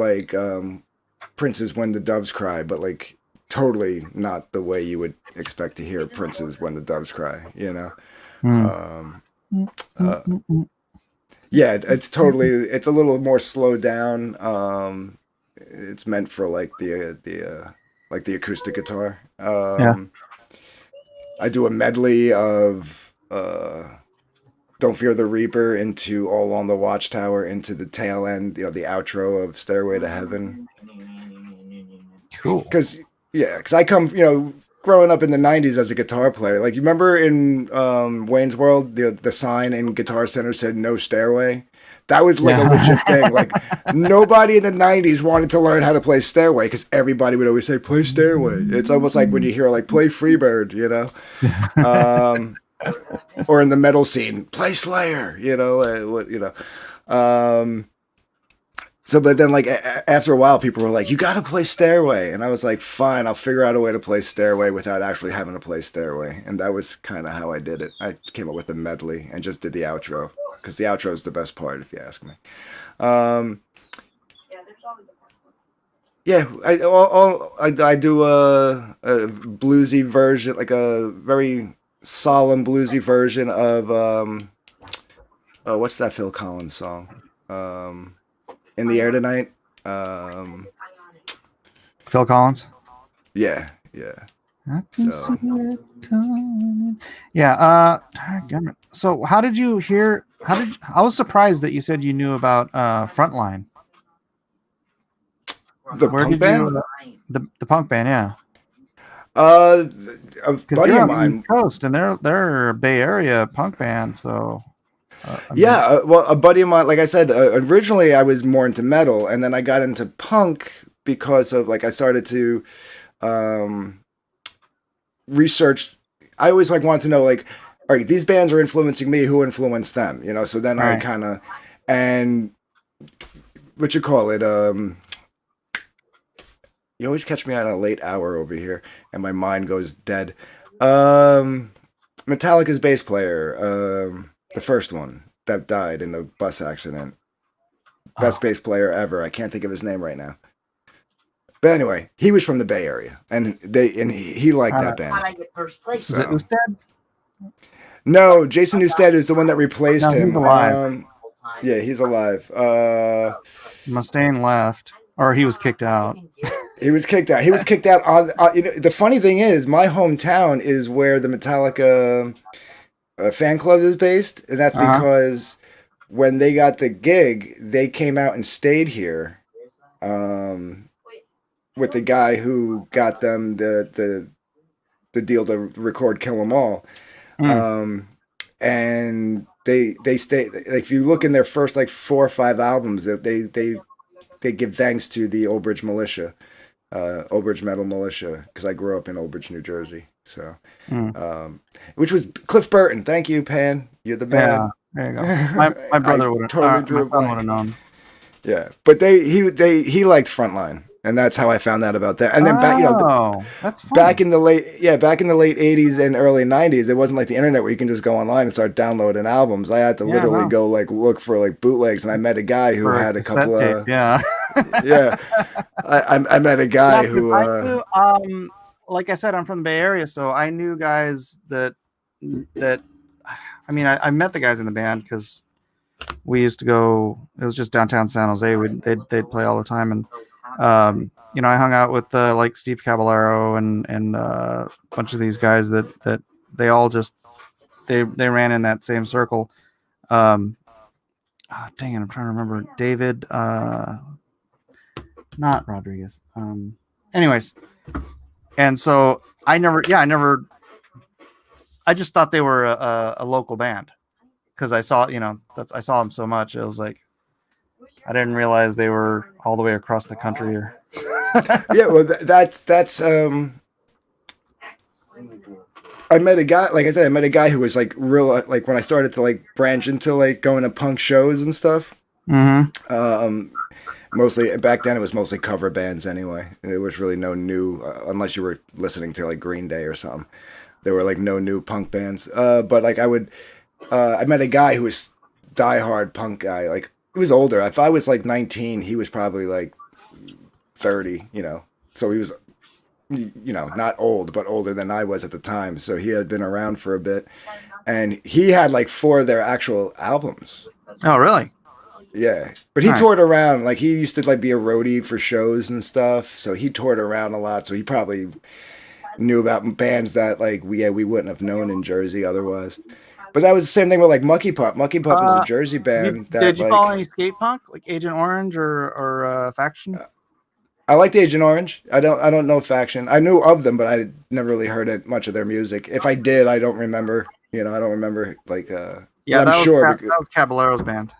[SPEAKER 4] Prince's When the Doves Cry, but like totally not the way you would expect to hear Prince's When the Doves Cry, it's a little more slowed down. It's meant for like the acoustic guitar. I do a medley of Don't Fear the Reaper into All on the Watchtower into the tail end, the outro of Stairway to Heaven.
[SPEAKER 2] Cool.
[SPEAKER 4] Because I come, growing up in the '90s as a guitar player. Like you remember in Wayne's World, the sign in Guitar Center said "No Stairway." That was like a legit thing. Like nobody in the '90s wanted to learn how to play Stairway because everybody would always say "Play Stairway." It's almost like when you hear like "Play Freebird," or in the metal scene, "Play Slayer." So, but then like after a while, people were like, "You got to play Stairway," and I was like, "Fine, I'll figure out a way to play Stairway without actually having to play Stairway." And that was kind of how I did it. I came up with a medley and just did the outro because the outro is the best part, if you ask me. Yeah, I do a bluesy version, like a very solemn bluesy version of what's that Phil Collins song? In the Air Tonight.
[SPEAKER 2] Phil Collins.
[SPEAKER 4] Yeah. So.
[SPEAKER 2] Yeah. So how did you hear? I was surprised that you said you knew about Frontline.
[SPEAKER 4] The punk band.
[SPEAKER 2] The punk band, yeah.
[SPEAKER 4] A buddy of mine.
[SPEAKER 2] East Coast, and they're a Bay Area punk band, so.
[SPEAKER 4] A buddy of mine, like I said, originally I was more into metal, and then I got into punk because of I started to research. I always wanted to know all right, these bands are influencing me. Who influenced them? So then I kind of and what you call it You always catch me on a late hour over here, and my mind goes dead. Metallica's bass player, the first one that died in the bus accident. Best bass player ever. I can't think of his name right now. But anyway, he was from the Bay Area, and he liked that band.
[SPEAKER 5] How'd I get first place?
[SPEAKER 2] Is it Usted?
[SPEAKER 4] No, Jason Newsted is the one that replaced
[SPEAKER 2] No, he's
[SPEAKER 4] him.
[SPEAKER 2] alive.
[SPEAKER 4] Yeah, he's alive.
[SPEAKER 2] Mustaine left, or he was kicked out.
[SPEAKER 4] He was kicked out. He was kicked out on. The funny thing is, my hometown is where the Metallica fan club is based, and that's because when they got the gig, they came out and stayed here with the guy who got them the deal to record Kill 'Em All. And they stay, like, if you look in their first like 4 or 5 albums, they give thanks to the Old Bridge Militia, Old Bridge Metal Militia, because I grew up in Old Bridge, New Jersey. So, which was Cliff Burton. Thank you, Pan. You're the man.
[SPEAKER 2] Yeah, there you go. My brother would have
[SPEAKER 4] totally
[SPEAKER 2] known.
[SPEAKER 4] Yeah, but he liked Frontline, and that's how I found out about that. And then
[SPEAKER 2] That's funny.
[SPEAKER 4] back in the late 80s and early 90s, it wasn't like the internet where you can just go online and start downloading albums. I had to literally go like look for like bootlegs, and I met a guy who had a couple
[SPEAKER 2] tape,
[SPEAKER 4] of
[SPEAKER 2] yeah.
[SPEAKER 4] yeah. I met a guy who
[SPEAKER 2] I knew, like I said, I'm from the Bay Area, so I knew guys that I mean, I met the guys in the band because we used to go. It was just downtown San Jose. They'd play all the time, and I hung out with like Steve Caballero and a bunch of these guys that they all just they ran in that same circle. Dang it, I'm trying to remember David. Not Rodriguez. Anyways, and so I just thought they were a local band because I saw them so much. It was like I didn't realize they were all the way across the country.
[SPEAKER 4] yeah, well, that's I met a guy, like I said, who was like real, like when I started to like branch into like going to punk shows and stuff. Mostly back then it was mostly cover bands anyway. There was really no new, unless you were listening to like Green Day or something. There were like no new punk bands. But like I met a guy who was diehard punk guy. Like he was older. If I was like 19, he was probably like 30, So he was, not old, but older than I was at the time. So he had been around for a bit. And he had like 4 of their actual albums.
[SPEAKER 2] Oh, really?
[SPEAKER 4] Yeah. But he toured around. Like he used to like be a roadie for shows and stuff. So he toured around a lot. So he probably knew about bands that like we wouldn't have known in Jersey otherwise. But that was the same thing with like Mucky Pup. Mucky Pup was a Jersey band.
[SPEAKER 2] Did you follow any skate punk like Agent Orange or Faction?
[SPEAKER 4] I liked Agent Orange. I don't know Faction. I knew of them, but I never really heard much of their music. If I did, I don't remember. I don't remember like.
[SPEAKER 2] Yeah,
[SPEAKER 4] that
[SPEAKER 2] was Caballero's band.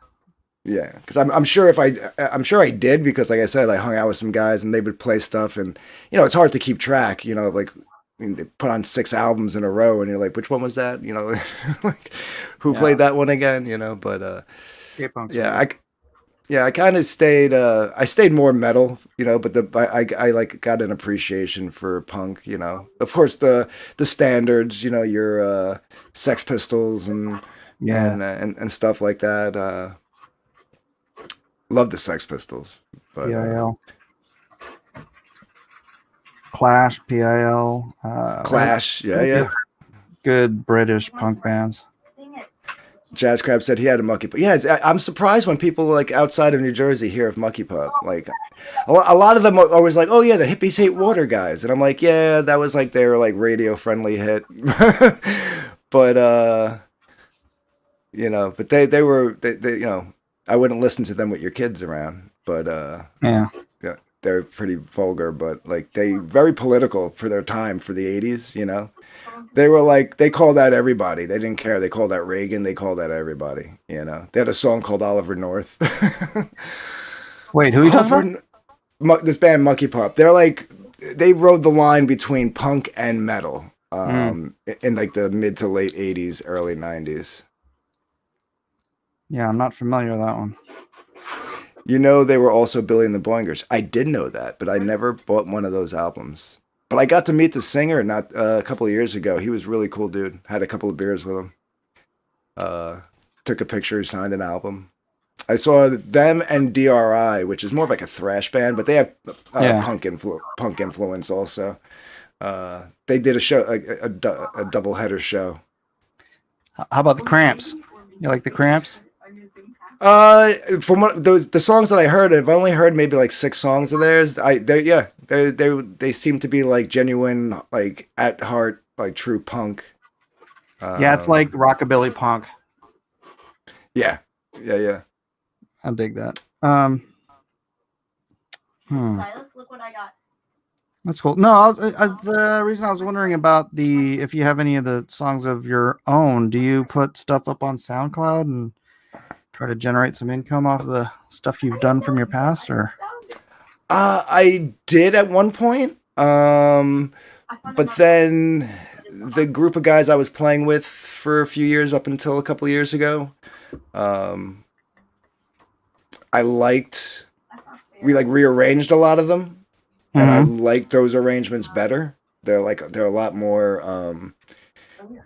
[SPEAKER 4] Yeah, because I'm sure I'm sure I did because like I said, I hung out with some guys and they would play stuff and it's hard to keep track. Like they put on 6 albums in a row and you're like, which one was that? Like who played that one again? But I kind of stayed. I stayed more metal, but I like got an appreciation for punk. Of course the standards. Your Sex Pistols and stuff like that. Love the Sex Pistols. But,
[SPEAKER 2] PIL. Clash, PIL.
[SPEAKER 4] Clash, yeah.
[SPEAKER 2] Good British punk bands.
[SPEAKER 4] Jazz Crab said he had a Mucky Pup. Yeah, I'm surprised when people like outside of New Jersey hear of Mucky Pup. Like, a lot of them are always like, "Oh yeah, the Hippies Hate Water guys," and I'm like, "Yeah, that was like their like radio friendly hit." But but they were I wouldn't listen to them with your kids around. But yeah, they're pretty vulgar, but like they very political for their time for the '80s. They were like, they called out everybody. They didn't care. They called out Reagan. They called out everybody. They had a song called Oliver North.
[SPEAKER 2] Wait, who are you talking about?
[SPEAKER 4] This band Mucky Pup. They're like, they rode the line between punk and metal in like the mid to late 80s, early 90s.
[SPEAKER 2] Yeah, I'm not familiar with that one.
[SPEAKER 4] You know, they were also Billy and the Boingers. I did know that, but I never bought one of those albums. But I got to meet the singer not a couple of years ago. He was a really cool dude. Had a couple of beers with him. Took a picture, signed an album. I saw them and DRI, which is more of like a thrash band, but they have punk influence also. They did a show, a double header show.
[SPEAKER 2] How about the Cramps? You like the Cramps?
[SPEAKER 4] From what the songs that I heard, I've only heard maybe like 6 songs of theirs. They seem to be like genuine, like at heart, like true punk.
[SPEAKER 2] Yeah, it's like rockabilly punk.
[SPEAKER 4] Yeah.
[SPEAKER 2] I dig that.
[SPEAKER 6] Silas, look what I got.
[SPEAKER 2] That's cool. No, the reason I was wondering about if you have any of the songs of your own, do you put stuff up on SoundCloud and try to generate some income off of the stuff you've done from your past, or?
[SPEAKER 4] I did at one point, but then the group of guys I was playing with for a few years, up until a couple of years ago, we rearranged a lot of them. And I like those arrangements better. They're a lot more, I don't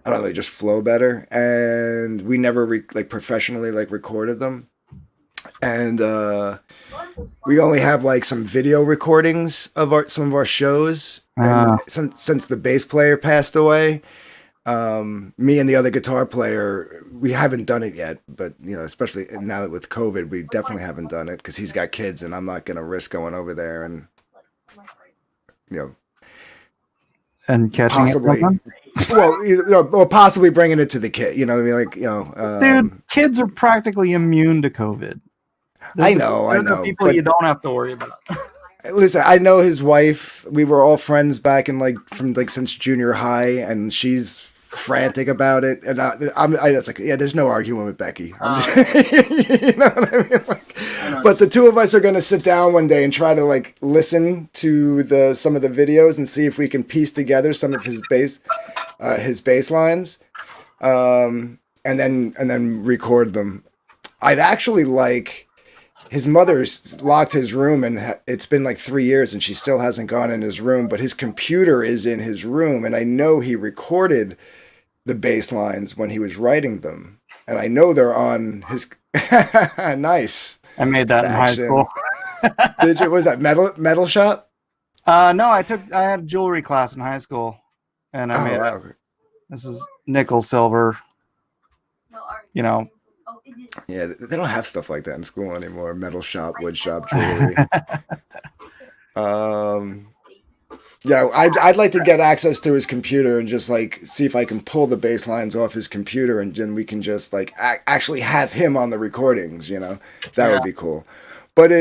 [SPEAKER 4] know, they just flow better. And we never professionally recorded them. And we only have like some video recordings of some of our shows. And since the bass player passed away, me and the other guitar player, we haven't done it yet. But especially now that with COVID, we definitely haven't done it because he's got kids, and I'm not going to risk going over there and.
[SPEAKER 2] And catching
[SPEAKER 4] possibly,
[SPEAKER 2] it
[SPEAKER 4] or possibly bringing it to the kid.
[SPEAKER 2] Dude, kids are practically immune to COVID.
[SPEAKER 4] I know.
[SPEAKER 2] The people you don't have to worry about.
[SPEAKER 4] Listen, I know his wife. We were all friends back in since junior high, and she's frantic about it. And it's like, yeah, there's no arguing with Becky. I'm just, you know what I mean? But the two of us are going to sit down one day and try to listen to some of the videos and see if we can piece together some of his bass lines, and then record them. I'd actually his mother's locked his room, and it's been 3 years, and she still hasn't gone in his room. But his computer is in his room, and I know he recorded the bass lines when he was writing them, and I know they're on his. Nice.
[SPEAKER 2] I made that in high school.
[SPEAKER 4] Did you? Was that metal shop?
[SPEAKER 2] No, I had jewelry class in high school, and I made it. This is nickel, silver.
[SPEAKER 4] Yeah, they don't have stuff like that in school anymore. Metal shop, wood shop, jewelry. Yeah, I'd like to get access to his computer and just see if I can pull the bass lines off his computer, and then we can just actually have him on the recordings. That would be cool. But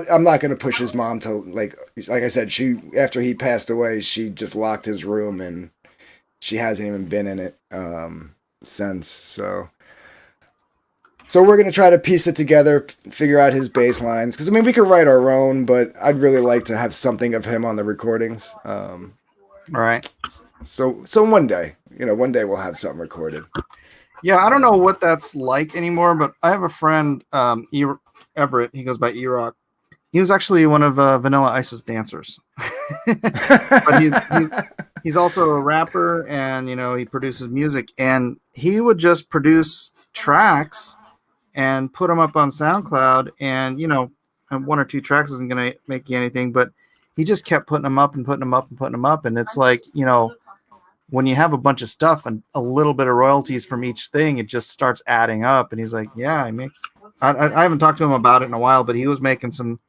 [SPEAKER 4] I'm not going to push his mom to like I said, after he passed away, she just locked his room, and she hasn't even been in it since. So we're going to try to piece it together, figure out his bass lines. Because, we could write our own, but I'd really like to have something of him on the recordings.
[SPEAKER 2] Right.
[SPEAKER 4] So one day we'll have something recorded.
[SPEAKER 2] Yeah, I don't know what that's like anymore, but I have a friend, Everett. He goes by E-Rock. He was actually one of Vanilla Ice's dancers. But he's also a rapper, and, he produces music. And he would just produce tracks and put them up on SoundCloud, and one or two tracks isn't going to make you anything, but he just kept putting them up and putting them up and putting them up, and it's when you have a bunch of stuff and a little bit of royalties from each thing, it just starts adding up. And he's like, yeah, he makes. I haven't talked to him about it in a while, but he was making some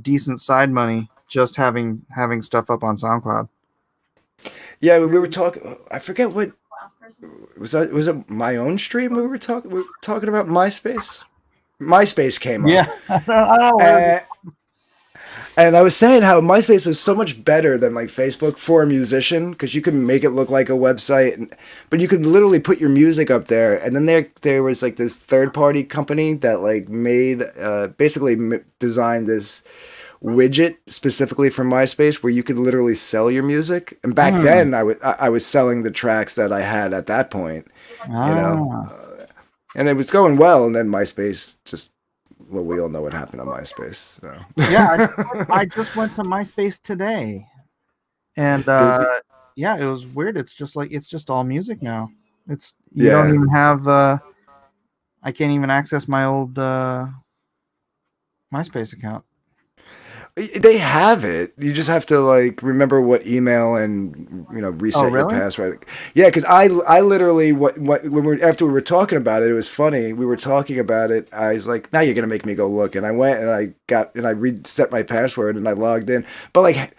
[SPEAKER 2] decent side money just having stuff up on SoundCloud.
[SPEAKER 4] Yeah, we were talking. I forget what. Was it my own stream we were talking about MySpace? MySpace came up.
[SPEAKER 2] Yeah, I don't know.
[SPEAKER 4] And I was saying how MySpace was so much better than Facebook for a musician, because you could make it look like a website, but you could literally put your music up there. And then there was this third party company that made basically designed this widget specifically for MySpace where you could literally sell your music. And back then I was selling the tracks that I had at that point, and it was going well. And then MySpace just well, we all know what happened on MySpace. So.
[SPEAKER 2] Yeah, I just went to MySpace today, and yeah, it was weird. It's just all music now. It's you don't
[SPEAKER 4] Yeah.
[SPEAKER 2] even have. I can't even access my old MySpace account.
[SPEAKER 4] They have it. You just have to like remember what email and reset your
[SPEAKER 2] really?
[SPEAKER 4] password. Yeah, because I literally after we were talking about it, it was funny. We were talking about it. I was like, now you're gonna make me go look, and I went and I reset my password and I logged in. But like,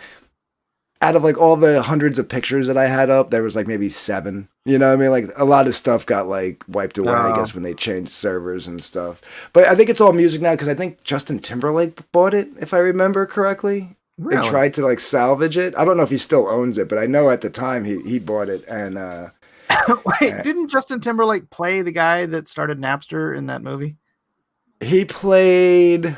[SPEAKER 4] out of like all the hundreds of pictures that I had up, there was like maybe 7. You know what I mean? Like a lot of stuff got like wiped away, I guess, when they changed servers and stuff. But I think it's all music now because I think Justin Timberlake bought it, if I remember correctly.
[SPEAKER 2] Really?
[SPEAKER 4] And tried to like salvage it. I don't know if he still owns it, but I know at the time he bought it. And
[SPEAKER 2] Wait, didn't Justin Timberlake play the guy that started Napster in that movie?
[SPEAKER 4] he played.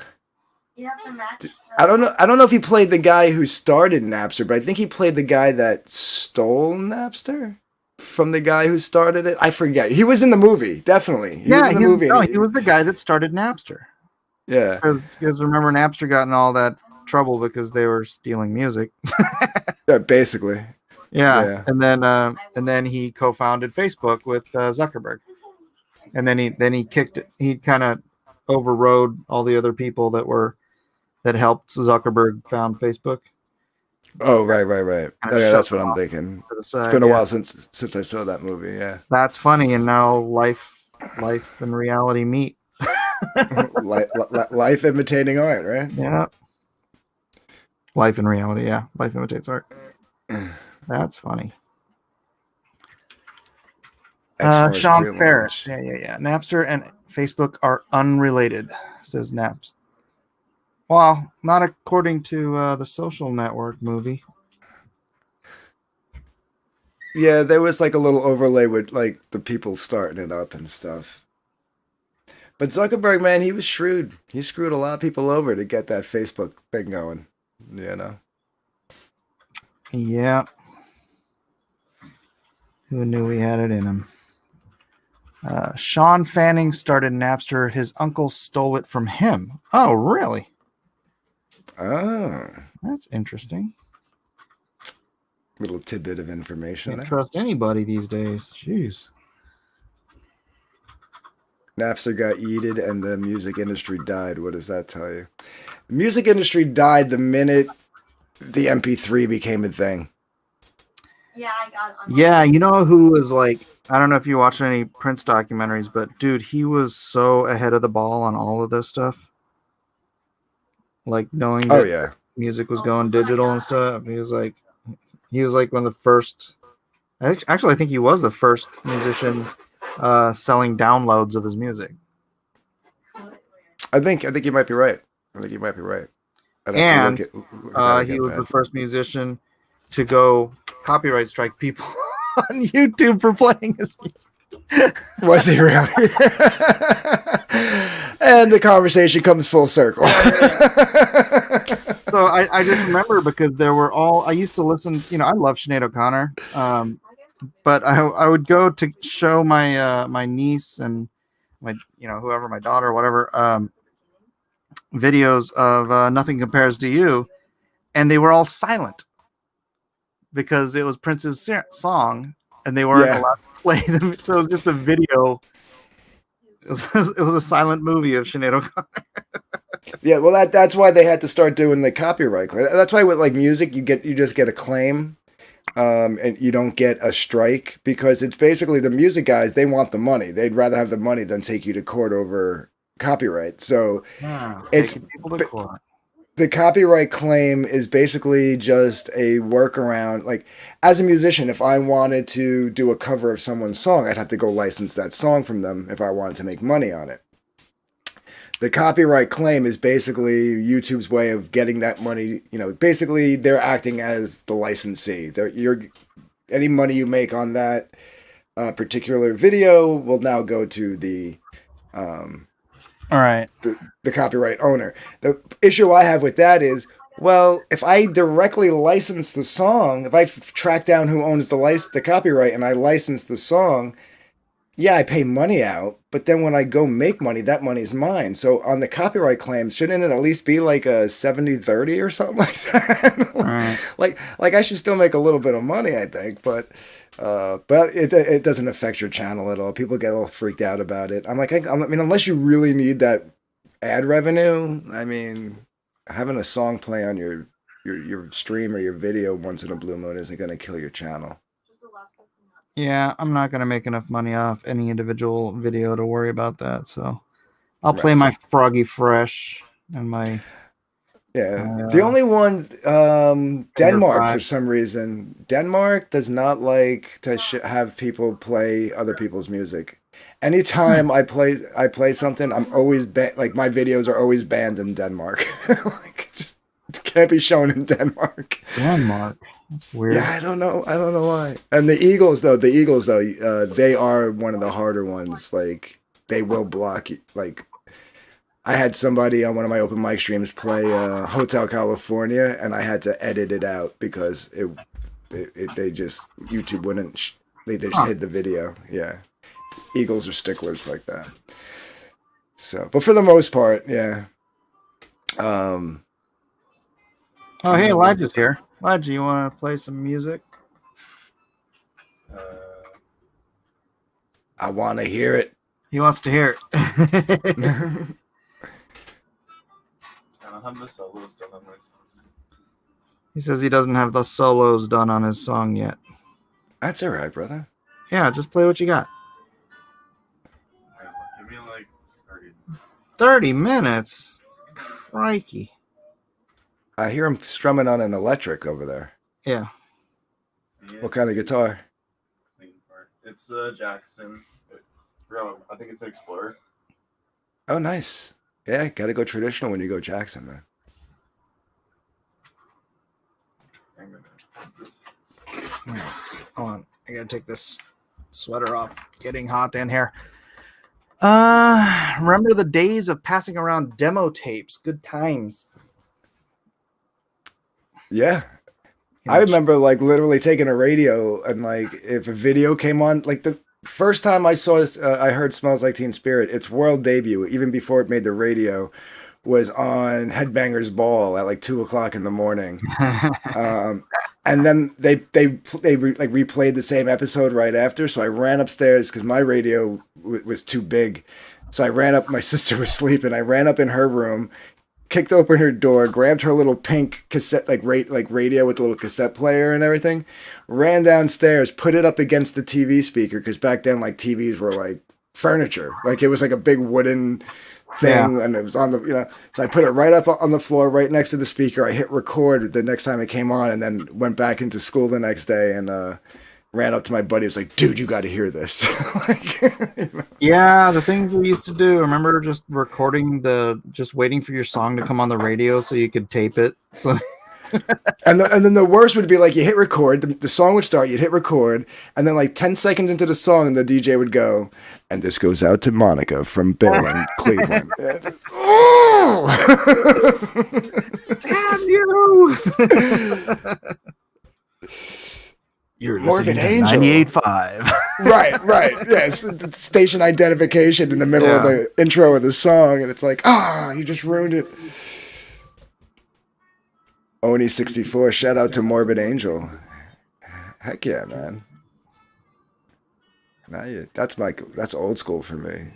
[SPEAKER 6] You have to match.
[SPEAKER 4] I don't know if he played the guy who started Napster, but I think he played the guy that stole Napster from the guy who started it. I forget. He was in the movie, definitely. He was in the movie.
[SPEAKER 2] No, he was the guy that started Napster.
[SPEAKER 4] Yeah.
[SPEAKER 2] Because remember, Napster got in all that trouble because they were stealing music.
[SPEAKER 4] Yeah, basically.
[SPEAKER 2] Yeah. And then he co-founded Facebook with Zuckerberg. And then he kicked it. He kind of overrode all the other people that helped Zuckerberg found Facebook.
[SPEAKER 4] Oh, right. Oh, yeah, that's what I'm thinking.
[SPEAKER 2] To the side,
[SPEAKER 4] It's been a while since I saw that movie. Yeah.
[SPEAKER 2] That's funny. And now life and reality meet.
[SPEAKER 4] Life imitating art, right?
[SPEAKER 2] Yeah. Life and reality. Yeah. Life imitates art. That's funny.
[SPEAKER 4] As far as
[SPEAKER 2] Sean Ferris.
[SPEAKER 4] relaunch.
[SPEAKER 2] Yeah. Napster and Facebook are unrelated, says Naps. Well, not according to the Social Network movie.
[SPEAKER 4] Yeah, there was like a little overlay with like the people starting it up and stuff. But Zuckerberg, man, he was shrewd. He screwed a lot of people over to get that Facebook thing going. You know.
[SPEAKER 2] Yeah. Who knew he had it in him? Sean Fanning started Napster. His uncle stole it from him. Oh, really?
[SPEAKER 4] Oh,
[SPEAKER 2] That's interesting.
[SPEAKER 4] little tidbit of information
[SPEAKER 2] Can't
[SPEAKER 4] there.
[SPEAKER 2] trust anybody these days. Jeez.
[SPEAKER 4] Napster got yeeted and the music industry died. What does that tell you? The music industry died the minute the MP3 became a thing.
[SPEAKER 6] Yeah, I got it. On
[SPEAKER 2] Yeah, you know who was like, I don't know if you watched any Prince documentaries, but dude, he was so ahead of the ball on all of this stuff. Like knowing that
[SPEAKER 4] Oh yeah.
[SPEAKER 2] music was
[SPEAKER 6] Oh
[SPEAKER 2] going
[SPEAKER 6] my
[SPEAKER 2] digital and
[SPEAKER 6] God.
[SPEAKER 2] stuff. He was like one of the first. Actually, I think he was the first musician selling downloads of his music.
[SPEAKER 4] I think you might be right. I'd have to
[SPEAKER 2] And
[SPEAKER 4] look that
[SPEAKER 2] he
[SPEAKER 4] again,
[SPEAKER 2] was
[SPEAKER 4] man.
[SPEAKER 2] the first musician to go copyright strike people on YouTube for playing his music.
[SPEAKER 4] Was he really? And the conversation comes full circle.
[SPEAKER 2] So I just remember because I used to listen, I love Sinead O'Connor. But I would go to show my my niece and my whoever, my daughter, whatever, videos of Nothing Compares to You, and they were all silent because it was Prince's song and they weren't
[SPEAKER 4] Yeah.
[SPEAKER 2] allowed to play them. So it was just a video. It was a silent movie of Sinead O'Connor.
[SPEAKER 4] Yeah, well, that's why they had to start doing the copyright claim. That's why with like music, you just get a claim, and you don't get a strike because it's basically the music guys. They want the money. They'd rather have the money than take you to court over copyright. So It's-
[SPEAKER 2] Taking people to court.
[SPEAKER 4] the copyright claim is basically just a workaround. Like, as a musician, if I wanted to do a cover of someone's song, I'd have to go license that song from them if I wanted to make money on it. The copyright claim is basically YouTube's way of getting that money. Basically, they're acting as the licensee. Any money you make on that particular video will now go to the
[SPEAKER 2] All right.
[SPEAKER 4] the copyright owner. The issue I have with that is, well, if I directly license the song, if I track down who owns the copyright and I license the song, yeah, I pay money out, but then when I go make money, that money's mine. So on the copyright claims, shouldn't it at least be like a 70-30 or something like that?
[SPEAKER 2] Right.
[SPEAKER 4] Like I should still make a little bit of money, I think, but it doesn't affect your channel at all. People get all freaked out about it. I'm like, I mean, unless you really need that ad revenue, I mean, having a song play on your stream or your video once in a blue moon isn't going to kill your channel.
[SPEAKER 2] Yeah, I'm not gonna make enough money off any individual video to worry about that. So I'll play
[SPEAKER 4] Right.
[SPEAKER 2] my Froggy Fresh and my
[SPEAKER 4] Yeah. The only one, Denmark, for
[SPEAKER 2] Five.
[SPEAKER 4] some reason, Denmark does not like to have people play other people's music. Anytime I play something, I'm always like my videos are always banned in Denmark. Like, just can't be shown in Denmark.
[SPEAKER 2] Denmark. That's weird.
[SPEAKER 4] Yeah, I don't know why. And the Eagles, though, they are one of the harder ones. Like, they will block you. Like, I had somebody on one of my open mic streams play Hotel California, and I had to edit it out because they just YouTube wouldn't. They just hid the video. Yeah, Eagles are sticklers like that. So, but for the most part, yeah.
[SPEAKER 2] Oh, hey, Elijah's here. Elijah, you want to play some music?
[SPEAKER 4] I want to hear it.
[SPEAKER 2] He wants to hear it.
[SPEAKER 7] Have the solos done on my song.
[SPEAKER 2] He says he doesn't have the solos done on his song yet.
[SPEAKER 4] That's all right, brother.
[SPEAKER 2] Yeah, just play what you got.
[SPEAKER 7] Give me like 30.
[SPEAKER 2] 30 minutes? Crikey.
[SPEAKER 4] I hear him strumming on an electric over there.
[SPEAKER 2] Yeah.
[SPEAKER 7] Yeah,
[SPEAKER 4] What kind of guitar?
[SPEAKER 7] it's Jackson. I think it's an Explorer.
[SPEAKER 4] Oh, nice. Yeah, gotta go traditional when you go Jackson, man.
[SPEAKER 2] Hold on. I gotta take this sweater off. Getting hot in here. Remember the days of passing around demo tapes? Good times.
[SPEAKER 4] Yeah. I remember like literally taking a radio and like if a video came on, like the first time I saw this, I heard "Smells Like Teen Spirit." Its world debut, even before it made the radio, was on Headbangers Ball at like 2:00 in the morning. And then they replayed the same episode right after. So I ran upstairs because my radio was too big. So I ran up. My sister was sleeping. I ran up in her room, kicked open her door, grabbed her little pink cassette radio with the little cassette player and everything, ran downstairs, put it up against the TV speaker because back then like TVs were like furniture, like it was like a big wooden thing, and it was on the so I put it right up on the floor right next to the speaker. I hit record the next time it came on, and then went back into school the next day and ran up to my buddy. I was like, dude, you got to hear this.
[SPEAKER 2] Yeah, the things we used to do. Remember just recording just waiting for your song to come on the radio so you could tape it. So
[SPEAKER 4] And then the worst would be like you hit record, the song would start, you'd hit record, and then like 10 seconds into the song, the DJ would go, and this goes out to Monica from Bill in Cleveland. Oh!
[SPEAKER 2] damn you! You're
[SPEAKER 4] Morbid
[SPEAKER 2] listening to
[SPEAKER 4] Angel.
[SPEAKER 2] 98.5.
[SPEAKER 4] Right. Yes, station identification in the middle of the intro of the song, and it's like, you just ruined it. Oni64, shout out to Morbid Angel. Heck yeah, man. That's old school for me.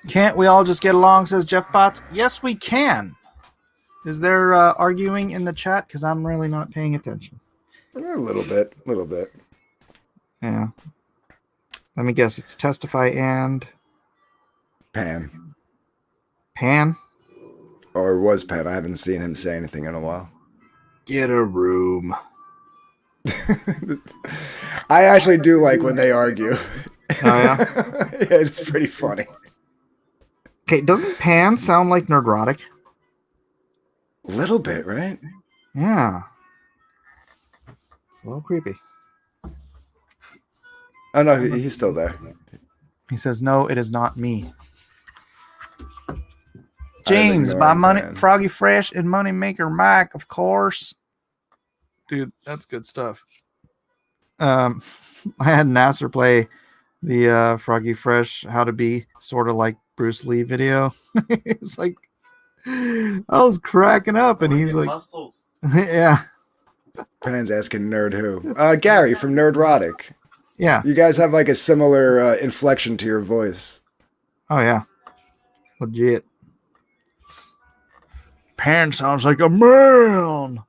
[SPEAKER 2] Can't we all just get along, says Jeff Potts. Yes, we can. Is there arguing in the chat? Because I'm really not paying attention.
[SPEAKER 4] A little bit.
[SPEAKER 2] Yeah. Let me guess. It's Testify and
[SPEAKER 4] Pan.
[SPEAKER 2] Pan.
[SPEAKER 4] Or was Pan. I haven't seen him say anything in a while.
[SPEAKER 2] Get a room.
[SPEAKER 4] I actually do like when they argue.
[SPEAKER 2] Oh, yeah?
[SPEAKER 4] Yeah, it's pretty funny.
[SPEAKER 2] Okay, doesn't Pan sound like Nerdrotic?
[SPEAKER 4] A little bit, right?
[SPEAKER 2] Yeah. It's a little creepy.
[SPEAKER 4] Oh, no, he's still there.
[SPEAKER 2] He says, no, it is not me.
[SPEAKER 4] I'm
[SPEAKER 2] James, by
[SPEAKER 4] ignoring
[SPEAKER 2] Money
[SPEAKER 4] Pan.
[SPEAKER 2] Froggy Fresh and Moneymaker Mike, of course. Dude, that's good stuff. I had Nasser play the Froggy Fresh How to Be sort of like Bruce Lee video. It's like I was cracking up, and he's like,
[SPEAKER 7] muscles.
[SPEAKER 2] yeah,
[SPEAKER 4] Pan's asking nerd who? Gary from Nerdrotic.
[SPEAKER 2] yeah,
[SPEAKER 4] You guys have like a similar inflection to your voice.
[SPEAKER 2] oh yeah, legit. Pan sounds like a man.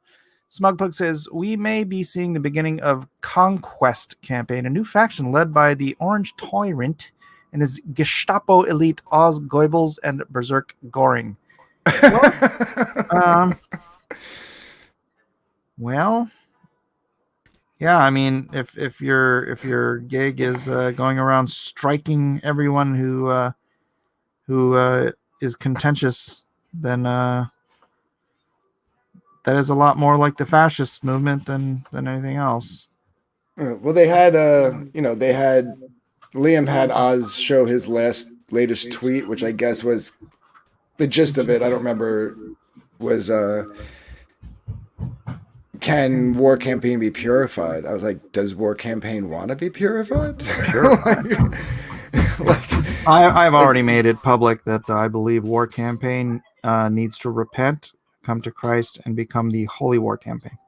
[SPEAKER 2] Smugpug says, we may be seeing the beginning of Conquest campaign, a new faction led by the Orange Tyrant and his Gestapo elite Oz Goebbels and Berserk Goring. Well, yeah, I mean, if your gig is going around striking everyone who is contentious, then that is a lot more like the fascist movement than anything else.
[SPEAKER 4] Well, they had Liam had Oz show his latest tweet, which I guess was the gist of it. I don't remember. Was can War Campaign be purified? I was like, does War Campaign want to be purified?
[SPEAKER 2] I've already made it public that I believe War Campaign needs to repent, come to Christ, and become the Holy War Campaign.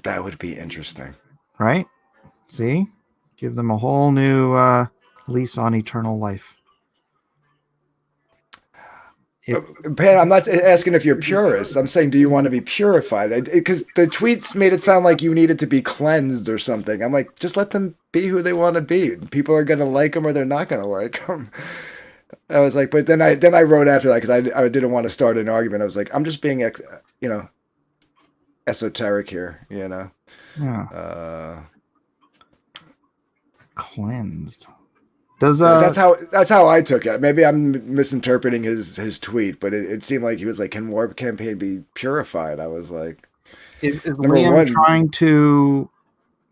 [SPEAKER 4] That would be interesting.
[SPEAKER 2] Right? See? Give them a whole new lease on eternal life.
[SPEAKER 4] Pan, I'm not asking if you're purist. I'm saying, do you want to be purified? Because the tweets made it sound like you needed to be cleansed or something. I'm like, just let them be who they want to be. People are going to like them or they're not going to like them. I was like, but then I wrote after that because I didn't want to start an argument. I was like, I'm just being, esoteric here,
[SPEAKER 2] Yeah. Cleansed. Does
[SPEAKER 4] that's how I took it. Maybe I'm misinterpreting his tweet, but it seemed like he was like, "Can War Campaign be purified?" I was like,
[SPEAKER 2] is
[SPEAKER 4] number
[SPEAKER 2] Liam
[SPEAKER 4] one,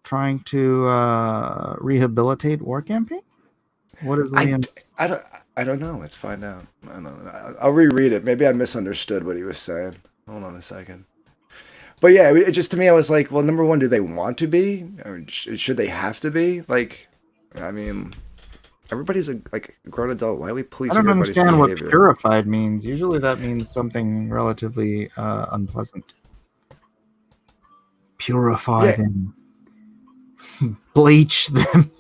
[SPEAKER 2] trying to rehabilitate War Campaign? What is Liam?
[SPEAKER 4] I don't know. Let's find out. I don't know. I'll reread it. Maybe I misunderstood what he was saying. Hold on a second. But yeah, it just to me, I was like, well, number one, do they want to be, or should they have to be? Like, I mean, everybody's a grown adult. Why are we policing?
[SPEAKER 2] I don't
[SPEAKER 4] everybody's
[SPEAKER 2] understand
[SPEAKER 4] behavior?
[SPEAKER 2] what purified means. Usually that means something relatively unpleasant. Purify them. Bleach them.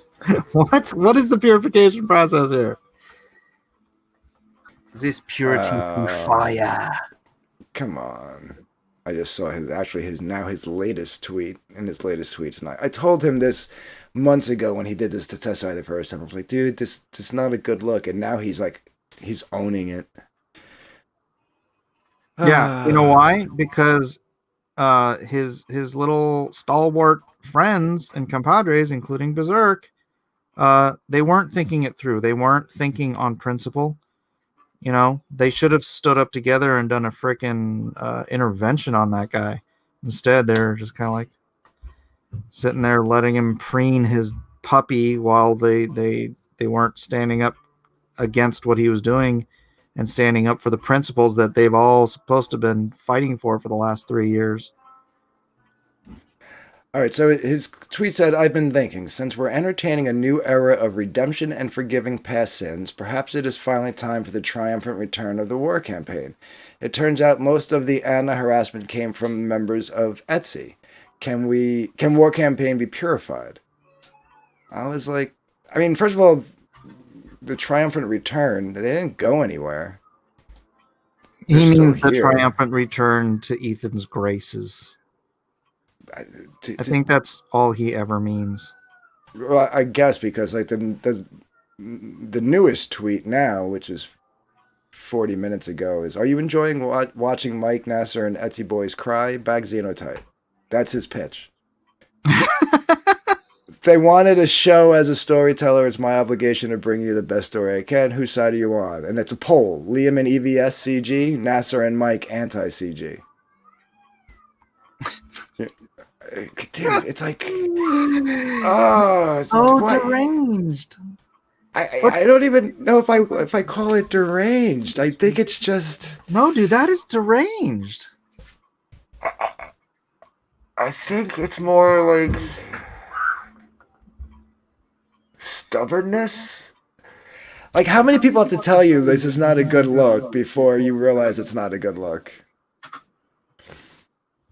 [SPEAKER 2] What is the purification process here? This purity through fire.
[SPEAKER 4] Come on. I just saw his latest tweet, and his latest tweet's not. I told him this months ago when he did this to Testify the first time. I was like, dude, this is not a good look. And now he's owning it.
[SPEAKER 2] Yeah, you know why? Because his little stalwart friends and compadres, including Berserk, they weren't thinking it through. They weren't thinking on principle. They should have stood up together and done a freaking intervention on that guy. Instead, they're just kind of like sitting there letting him preen his puppy while they weren't standing up against what he was doing and standing up for the principles that they've all supposed to have been fighting for the last 3 years.
[SPEAKER 4] All right, so his tweet said, I've been thinking, since we're entertaining a new era of redemption and forgiving past sins, perhaps it is finally time for the triumphant return of the War Campaign. It turns out most of the Anna harassment came from members of Etsy. Can War Campaign be purified? I was like, I mean, first of all, the triumphant return, they didn't go anywhere.
[SPEAKER 2] He
[SPEAKER 4] They're
[SPEAKER 2] means
[SPEAKER 4] still
[SPEAKER 2] the
[SPEAKER 4] here.
[SPEAKER 2] triumphant return to Ethan's graces. I think that's all he ever means.
[SPEAKER 4] Well, I guess because like the newest tweet now, which is 40 minutes ago, is, are you enjoying watching Mike Nasser and Etsy Boys cry? Bag Xenotype. That's his pitch. They wanted a show as a storyteller. It's my obligation to bring you the best story I can. Whose side are you on? And it's a poll. Liam and EVS CG, Nasser and Mike anti-CG. Dude, it's like,
[SPEAKER 2] deranged.
[SPEAKER 4] I don't even know if I call it deranged. I think it's just
[SPEAKER 2] No, dude, that is deranged.
[SPEAKER 4] I think it's more like stubbornness. Like, how many people have to tell you this is not a good look before you realize it's not a good look?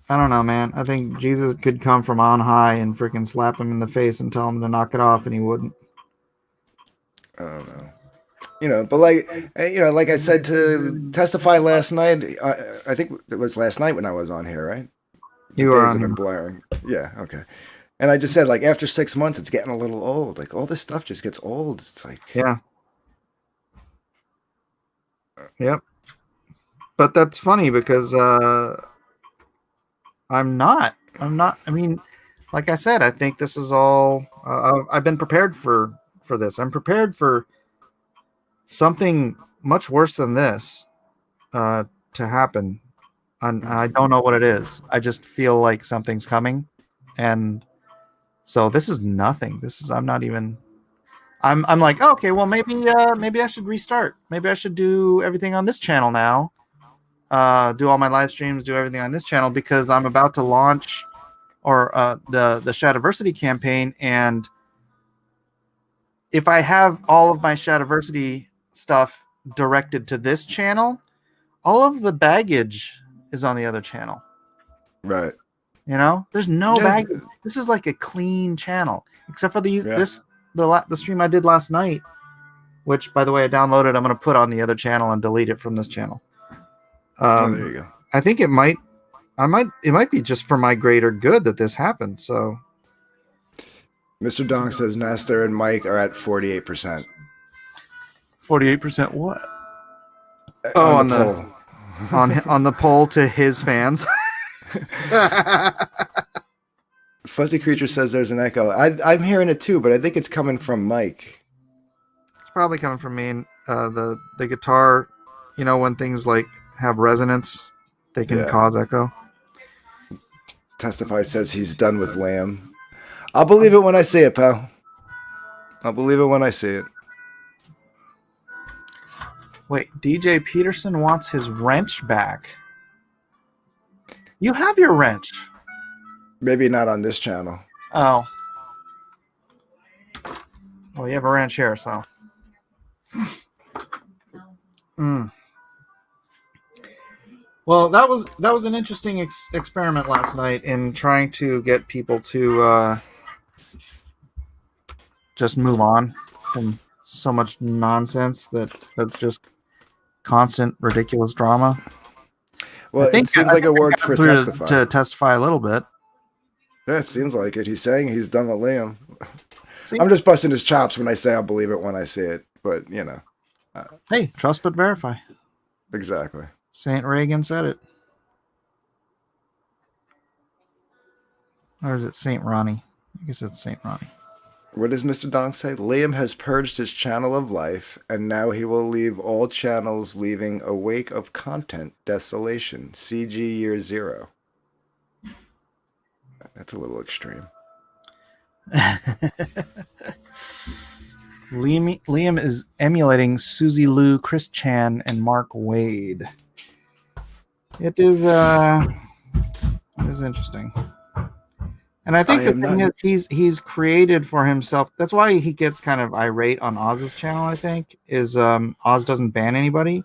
[SPEAKER 2] I don't know, man. I think Jesus could come from on high and freaking slap him in the face and tell him to knock it off, and he wouldn't.
[SPEAKER 4] I don't know. But like I said to testify last night, I think it was last night when I was on here, right?
[SPEAKER 2] You
[SPEAKER 4] Days
[SPEAKER 2] are
[SPEAKER 4] have
[SPEAKER 2] on
[SPEAKER 4] been blaring. Yeah, okay. And I just said, like, after 6 months, it's getting a little old. Like, all this stuff just gets old. It's like,
[SPEAKER 2] Yeah. Yep. But that's funny because I'm not. I mean, like I said, I think this is all. I've been prepared for this. I'm prepared for something much worse than this to happen. And I don't know what it is. I just feel like something's coming, and so this is nothing. I'm not even. I'm like, okay, well, maybe I should restart. Maybe I should do everything on this channel now. Do all my live streams, do everything on this channel because I'm about to launch the Shadiversity campaign, and if I have all of my Shadiversity stuff directed to this channel, all of the baggage is on the other channel.
[SPEAKER 4] right.
[SPEAKER 2] There's no
[SPEAKER 4] Yeah.
[SPEAKER 2] baggage. This is like a clean channel, except for these
[SPEAKER 4] Yeah.
[SPEAKER 2] the stream I did last night, which, by the way, I downloaded. I'm going to put on the other channel and delete it from this channel.
[SPEAKER 4] Oh, there you go.
[SPEAKER 2] I think it might be just for my greater good that this happened. So
[SPEAKER 4] Mr. Dong says Nestor and Mike are at 48%.
[SPEAKER 2] 48% what? Oh, on the
[SPEAKER 4] poll.
[SPEAKER 2] on the poll to his fans.
[SPEAKER 4] Fuzzy Creature says there's an echo. I'm hearing it too, but I think it's coming from Mike.
[SPEAKER 2] It's probably coming from me. And, the guitar, when things like have resonance, they can cause echo.
[SPEAKER 4] Testify says he's done with Lamb. I'll believe it when I see it, pal. I'll believe it when I see it.
[SPEAKER 2] Wait, DJ Peterson wants his wrench back. You have your wrench.
[SPEAKER 4] Maybe not on this channel.
[SPEAKER 2] Oh. Well, you have a wrench here, so. Well, that was an interesting experiment last night in trying to get people to just move on from so much nonsense that's just constant ridiculous drama.
[SPEAKER 4] Well, it seems like it worked for Testify.
[SPEAKER 2] To testify a little bit.
[SPEAKER 4] Yeah, it seems like it. He's saying he's done with Liam.
[SPEAKER 2] See?
[SPEAKER 4] I'm just busting his chops when I say I'll believe it when I see it. But,
[SPEAKER 2] Hey, trust but verify.
[SPEAKER 4] exactly.
[SPEAKER 2] Saint Reagan said it. Or is it Saint Ronnie? I guess it's Saint Ronnie.
[SPEAKER 4] What does Mr. Donk say? Liam has purged his channel of life, and now he will leave all channels, leaving a wake of content desolation. CG year 0. That's a little extreme.
[SPEAKER 2] Liam is emulating Suzy Liu, Chris Chan, and Mark Wade. It is interesting. And I think the thing is he's created for himself. That's why he gets kind of irate on Oz's channel, I think, is Oz doesn't ban anybody,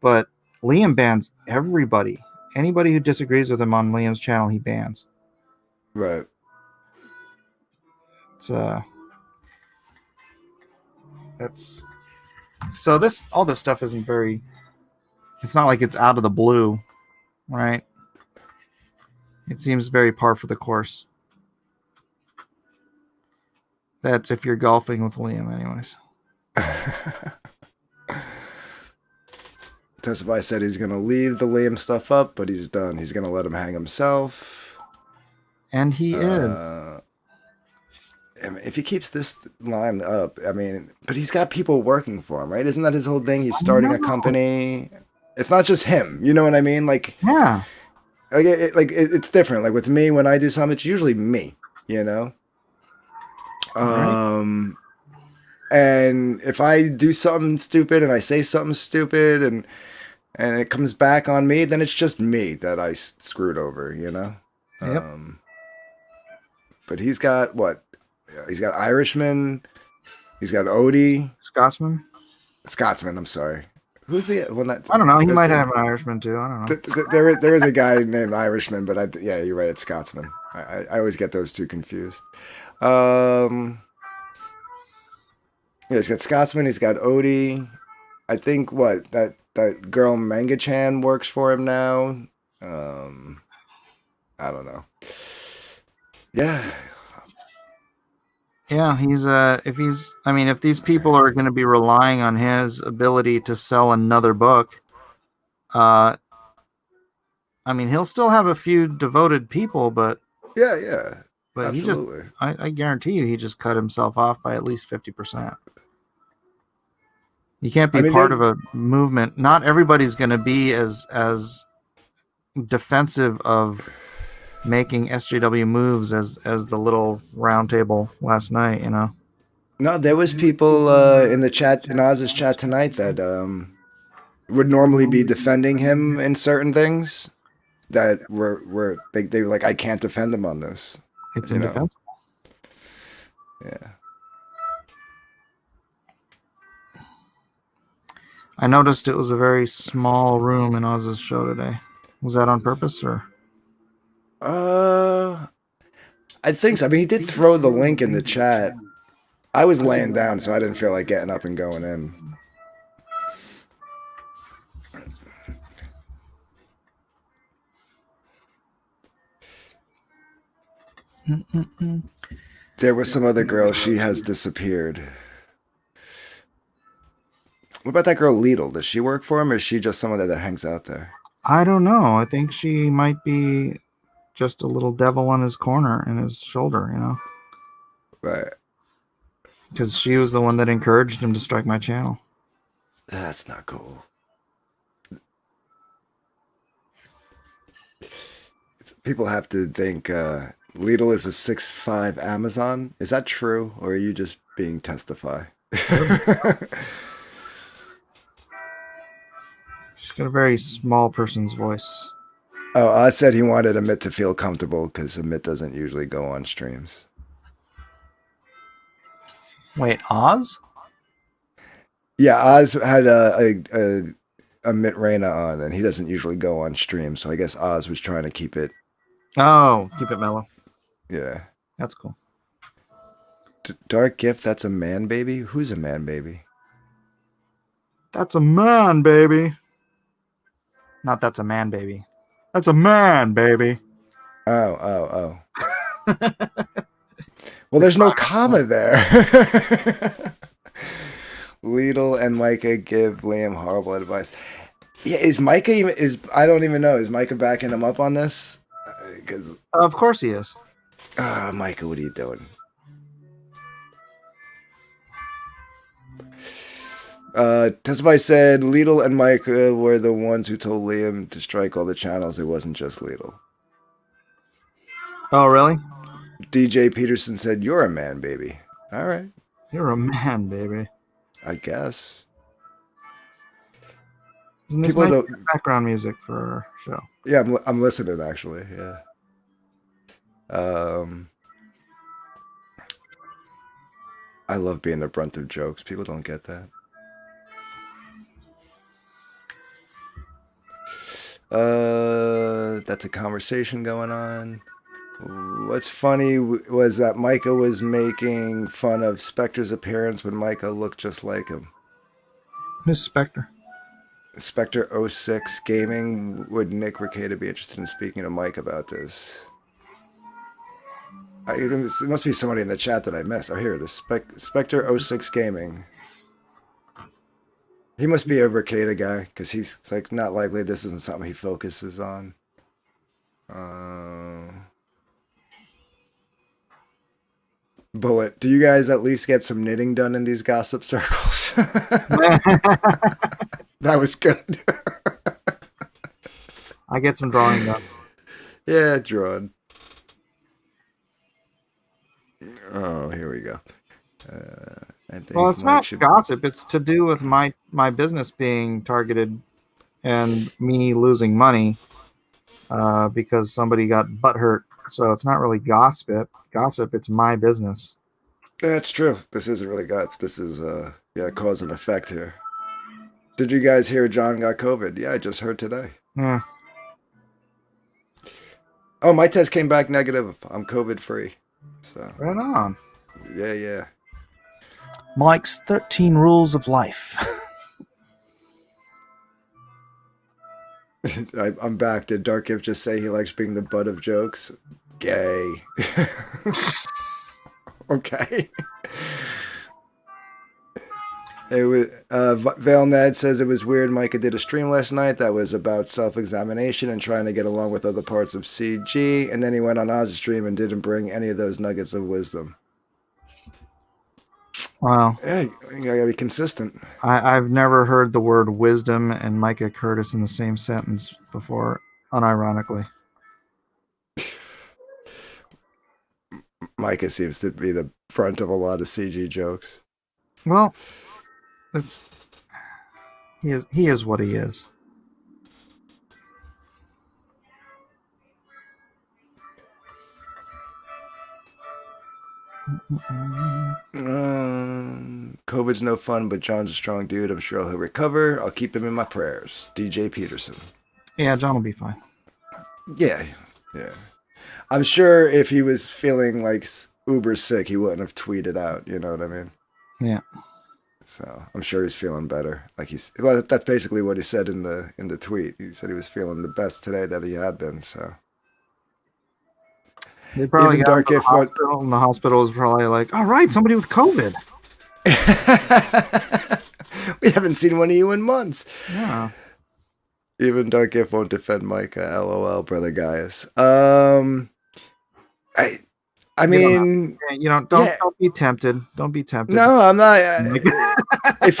[SPEAKER 2] but Liam bans everybody. Anybody who disagrees with him on Liam's channel, he bans.
[SPEAKER 4] Right.
[SPEAKER 2] That's so all this stuff isn't very, it's not like it's out of the blue, right? It seems very par for the course. That's if you're golfing with Liam, anyways.
[SPEAKER 4] Testify said he's going to leave the Liam stuff up, but he's done. He's going to let him hang himself.
[SPEAKER 2] And he is.
[SPEAKER 4] If he keeps this line up, but he's got people working for him, right? Isn't that his whole thing? He's starting a company. It's not just him. You know what I mean? Like,
[SPEAKER 2] yeah.
[SPEAKER 4] It's different. Like with me, when I do something, it's usually me,
[SPEAKER 2] Right.
[SPEAKER 4] And if I do something stupid and I say something stupid and it comes back on me, then it's just me that I screwed over,
[SPEAKER 2] Yep.
[SPEAKER 4] But he's got what? He's got Irishman. He's got Odie.
[SPEAKER 2] Scotsman.
[SPEAKER 4] Scotsman. I'm sorry. Who's the one that?
[SPEAKER 2] I don't know. He
[SPEAKER 4] that's
[SPEAKER 2] might
[SPEAKER 4] the-
[SPEAKER 2] have an Irishman too. I don't know.
[SPEAKER 4] There is a guy named Irishman, but yeah, you're right. It's Scotsman. I always get those two confused. Yeah, he's got Scotsman. He's got Odie. I think what that girl Manga Chan works for him now. I don't know. Yeah,
[SPEAKER 2] Yeah, if these people are going to be relying on his ability to sell another book, he'll still have a few devoted people, but
[SPEAKER 4] yeah,
[SPEAKER 2] he just,
[SPEAKER 4] absolutely.
[SPEAKER 2] I guarantee you, he just cut himself off by at least 50%. You can't be part of a movement. Not everybody's going to be as defensive of making SJW moves as the little round table last night, you know.
[SPEAKER 4] No, there was people in the chat, in Oz's chat tonight, that would normally be defending him in certain things that were they were like, I can't defend him on this.
[SPEAKER 2] It's
[SPEAKER 4] You know.
[SPEAKER 2] indefensible.
[SPEAKER 4] Yeah.
[SPEAKER 2] I noticed it was a very small room in Oz's show today. Was that on purpose or?
[SPEAKER 4] I think so. I mean, he did throw the link in the chat. I was laying down, so I didn't feel like getting up and going in. There was some other girl. She has disappeared. What about that girl Lidl? Does she work for him, or is she just someone that hangs out there?
[SPEAKER 2] I don't know. I think she might be just a little devil on his corner and his shoulder, you know,
[SPEAKER 4] Right.
[SPEAKER 2] because she was the one that encouraged him to strike my channel.
[SPEAKER 4] That's not cool. People have to think Lidl is a 6'5" Amazon. Is that true, or are you just being testify?
[SPEAKER 2] She's got a very small person's voice.
[SPEAKER 4] Oh, I said he wanted Amit to feel comfortable because Amit doesn't usually go on streams.
[SPEAKER 2] Wait, Oz?
[SPEAKER 4] Yeah, Oz had a Amit Reyna on, and he doesn't usually go on stream, so I guess Oz was trying to keep it.
[SPEAKER 2] Oh, keep it mellow.
[SPEAKER 4] Yeah.
[SPEAKER 2] That's cool.
[SPEAKER 4] Dark Gift, that's a man baby? Who's a man baby?
[SPEAKER 2] That's a man, baby. Not that's a man, baby. That's a man, baby.
[SPEAKER 4] Oh. Well, there's no comma there. Lidl and Micah give Liam horrible advice. Yeah, is Micah even, I don't even know. Is Micah backing him up on this? Because
[SPEAKER 2] Of course he is.
[SPEAKER 4] Micah, what are you doing? Testify said Lidl and Micah were the ones who told Liam to strike all the channels. It wasn't just Lidl.
[SPEAKER 2] Oh, really?
[SPEAKER 4] DJ Peterson said, "You're a man, baby." All right,
[SPEAKER 2] You're a man, baby.
[SPEAKER 4] I guess.
[SPEAKER 2] Isn't this
[SPEAKER 4] People
[SPEAKER 2] nice
[SPEAKER 4] don't-
[SPEAKER 2] background music for our show?
[SPEAKER 4] Yeah, I'm listening actually. Yeah. I love being the brunt of jokes. People don't get that. That's a conversation going on. What's funny was that Micah was making fun of Spectre's appearance when Micah looked just like him.
[SPEAKER 2] Miss Spectre.
[SPEAKER 4] Spectre 06 Gaming, would Nick Ricada be interested in speaking to Mike about this? It must be somebody in the chat that I missed. Oh, here it is. Spectre 06 Gaming. He must be a Ricada guy, because he's like, not likely this isn't something he focuses on. Bullet, do you guys at least get some knitting done in these gossip circles? That was good.
[SPEAKER 2] I get some drawing done.
[SPEAKER 4] Yeah, drawn. Oh, here we go. I think
[SPEAKER 2] Well, it's
[SPEAKER 4] Mike
[SPEAKER 2] not
[SPEAKER 4] should-
[SPEAKER 2] gossip. It's to do with my business being targeted and me losing money because somebody got butthurt so it's not really gossip. It's my business.
[SPEAKER 4] That's true. This isn't really this is cause and effect here. Did you guys hear John got COVID? Yeah, I just heard today.
[SPEAKER 2] Yeah.
[SPEAKER 4] Oh, my test came back negative. I'm COVID free. So
[SPEAKER 2] Right on.
[SPEAKER 4] yeah.
[SPEAKER 2] Mike's 13 rules of life.
[SPEAKER 4] I'm back. Did Dark Gift just say he likes being the butt of jokes? Gay. Okay. It was, Vale Ned says it was weird. Micah did a stream last night that was about self-examination and trying to get along with other parts of CG, and then he went on Oz's stream and didn't bring any of those nuggets of wisdom.
[SPEAKER 2] Wow.
[SPEAKER 4] Yeah, you gotta be consistent.
[SPEAKER 2] I've never heard the word wisdom and Micah Curtis in the same sentence before, unironically.
[SPEAKER 4] Micah seems to be the front of a lot of CG jokes.
[SPEAKER 2] Well, he is what he is.
[SPEAKER 4] COVID's no fun, but John's a strong dude. I'm sure he'll recover. I'll keep him in my prayers. DJ Peterson.
[SPEAKER 2] Yeah, John will be fine.
[SPEAKER 4] Yeah. I'm sure if he was feeling like uber sick, he wouldn't have tweeted out. You know what I mean?
[SPEAKER 2] Yeah.
[SPEAKER 4] So I'm sure he's feeling better. Well, that's basically what he said in the tweet. He said he was feeling the best today that he had been. So
[SPEAKER 2] They probably
[SPEAKER 4] Even
[SPEAKER 2] got
[SPEAKER 4] Dark
[SPEAKER 2] to the
[SPEAKER 4] Gift what-
[SPEAKER 2] hospital, and the hospital was probably like, all right, somebody with COVID.
[SPEAKER 4] We haven't seen one of you in months.
[SPEAKER 2] Yeah.
[SPEAKER 4] Even Dark Gift won't defend Micah. LOL, brother Gaius. I mean,
[SPEAKER 2] Don't be tempted. Don't be tempted.
[SPEAKER 4] no, I'm not. If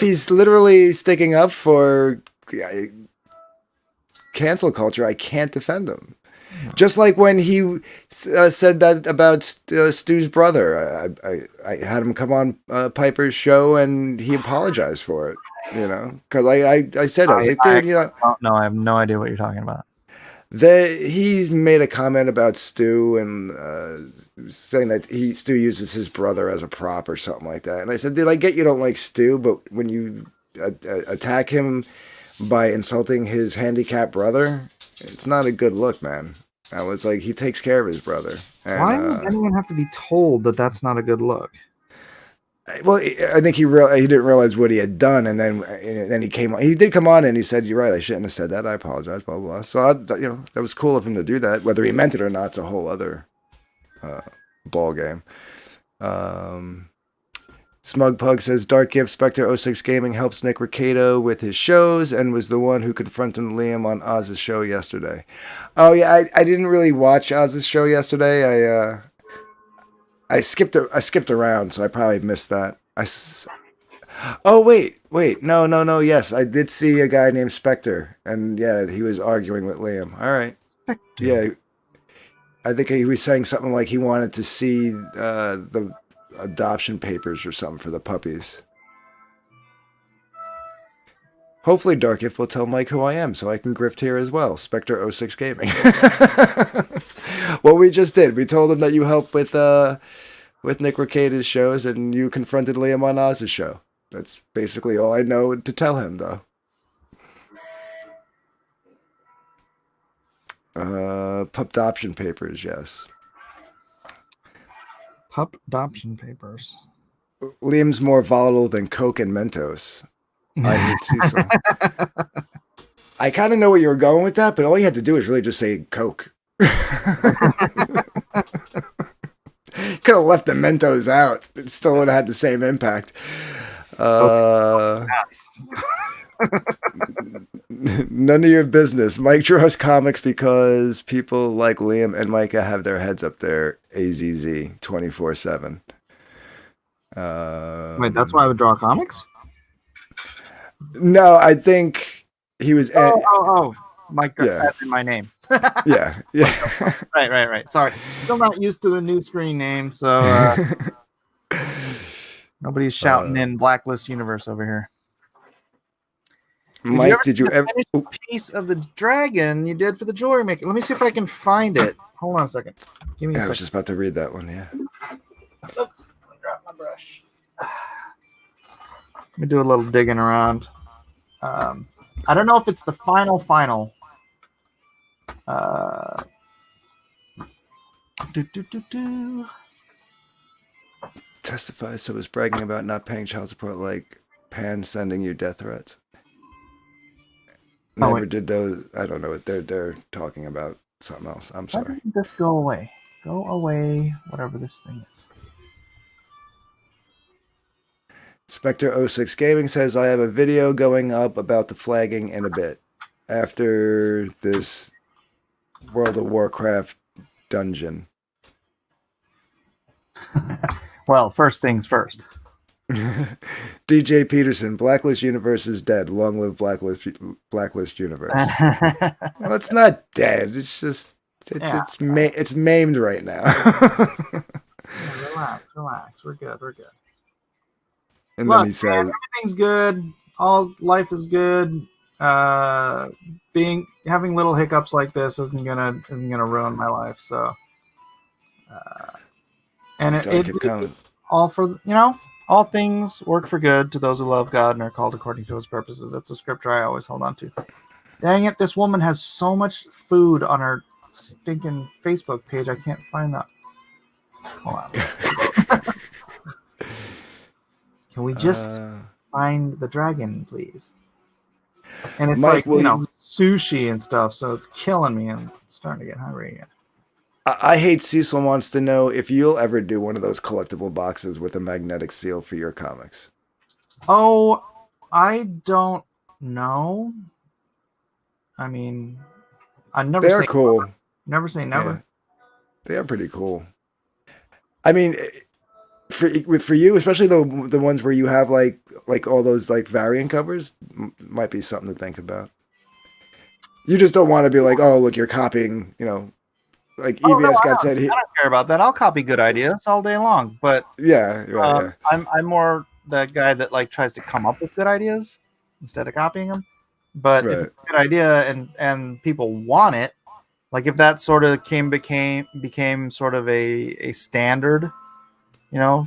[SPEAKER 4] he's literally sticking up for cancel culture, I can't defend him. Just like when he said that about Stu's brother, I had him come on Piper's show and he apologized for it. Because I said I was like, dude,
[SPEAKER 2] No, I have no idea what you're talking about.
[SPEAKER 4] He made a comment about Stu and saying that Stu uses his brother as a prop or something like that. And I said, dude, I get you don't like Stu, but when you attack him by insulting his handicapped brother, it's not a good look, man. I was like, he takes care of his brother. And,
[SPEAKER 2] Why would anyone have to be told that that's not a good look?
[SPEAKER 4] Well, I think he didn't realize what he had done, and then he came on. He did come on and he said, "You're right. I shouldn't have said that. I apologize." Blah blah blah. So that was cool of him to do that. Whether he meant it or not, it's a whole other ball game. Smug Pug says Dark Gift Spectre 06 Gaming helps Nick Ricato with his shows and was the one who confronted Liam on Oz's show yesterday. Oh yeah, I didn't really watch Oz's show yesterday. I skipped around, so I probably missed that. Oh wait, no. Yes, I did see a guy named Spectre, and yeah, he was arguing with Liam. All right, yeah, I think he was saying something like he wanted to see the adoption papers or something for the puppies. Hopefully Darkiff will tell Mike who I am so I can grift here as well. Spectre 06 Gaming. Well, we just did. We told him that you helped with Nick Ricada's shows and you confronted Liam on Oz's show. That's basically all I know to tell him, though. Pup adoption papers, yes.
[SPEAKER 2] Pup adoption papers.
[SPEAKER 4] Liam's more volatile than Coke and Mentos. I hate Cecil. I kind of know where you were going with that, but all you had to do is really just say Coke. Could have left the Mentos out. It still would have had the same impact. None of your business. Mike draws comics because people like Liam and Micah have their heads up there. AZZ 24/7.
[SPEAKER 2] Wait, that's why I would draw comics?
[SPEAKER 4] No, I think he was.
[SPEAKER 2] Mike,
[SPEAKER 4] Yeah.
[SPEAKER 2] that's in my name.
[SPEAKER 4] Yeah.
[SPEAKER 2] Right. Sorry, still not used to the new screen name, so nobody's shouting in Blacklist Universe over here.
[SPEAKER 4] Mike, did you ever?
[SPEAKER 2] finish the piece of the dragon you did for the jewelry maker? Let me see if I can find it. Hold on a second. Give me a
[SPEAKER 4] Yeah, I was
[SPEAKER 2] second.
[SPEAKER 4] just about to read that one. Yeah.
[SPEAKER 2] Oops, I dropped my brush. Let me do a little digging around. I don't know if it's the final. Do, do, do, do.
[SPEAKER 4] Testifies so was bragging about not paying child support like Pan sending you death threats.
[SPEAKER 2] Oh,
[SPEAKER 4] Never
[SPEAKER 2] wait.
[SPEAKER 4] did those. I don't know what they're talking about. Something else. I'm
[SPEAKER 2] Why
[SPEAKER 4] sorry.
[SPEAKER 2] didn't this go away? Go away, whatever this thing is.
[SPEAKER 4] Spectre06 Gaming says I have a video going up about the flagging in a bit after this World of Warcraft dungeon.
[SPEAKER 2] Well, first things first.
[SPEAKER 4] DJ Peterson, Blacklist Universe is dead. Long live Blacklist Universe. Well, it's not dead. It's just it's maimed right now.
[SPEAKER 2] Relax. We're good.
[SPEAKER 4] And
[SPEAKER 2] Look,
[SPEAKER 4] then he says,
[SPEAKER 2] everything's good. All life is good. Having little hiccups like this isn't gonna ruin my life. So, and it
[SPEAKER 4] keep coming.
[SPEAKER 2] all for all things work for good to those who love God and are called according to His purposes. That's a scripture I always hold on to. Dang it! This woman has so much food on her stinking Facebook page. I can't find that. Hold on. Can we just find the dragon, please? And it's
[SPEAKER 4] Mike,
[SPEAKER 2] sushi and stuff, so it's killing me. I'm starting to get hungry again.
[SPEAKER 4] I hate Cecil wants to know if you'll ever do one of those collectible boxes with a magnetic seal for your comics.
[SPEAKER 2] Oh, I don't know. I mean, I never.
[SPEAKER 4] They're cool.
[SPEAKER 2] Never say never.
[SPEAKER 4] Yeah. They are pretty cool. I mean, for you, especially the ones where you have like all those like variant covers, might be something to think about. You just don't want to be like, oh, look, you're copying, like EBS God said.
[SPEAKER 2] I don't care about that. I'll copy good ideas all day long, but
[SPEAKER 4] yeah, right.
[SPEAKER 2] I'm more the guy that like tries to come up with good ideas instead of copying them. But if it's a good idea and people want it, like if that sort of became sort of a standard,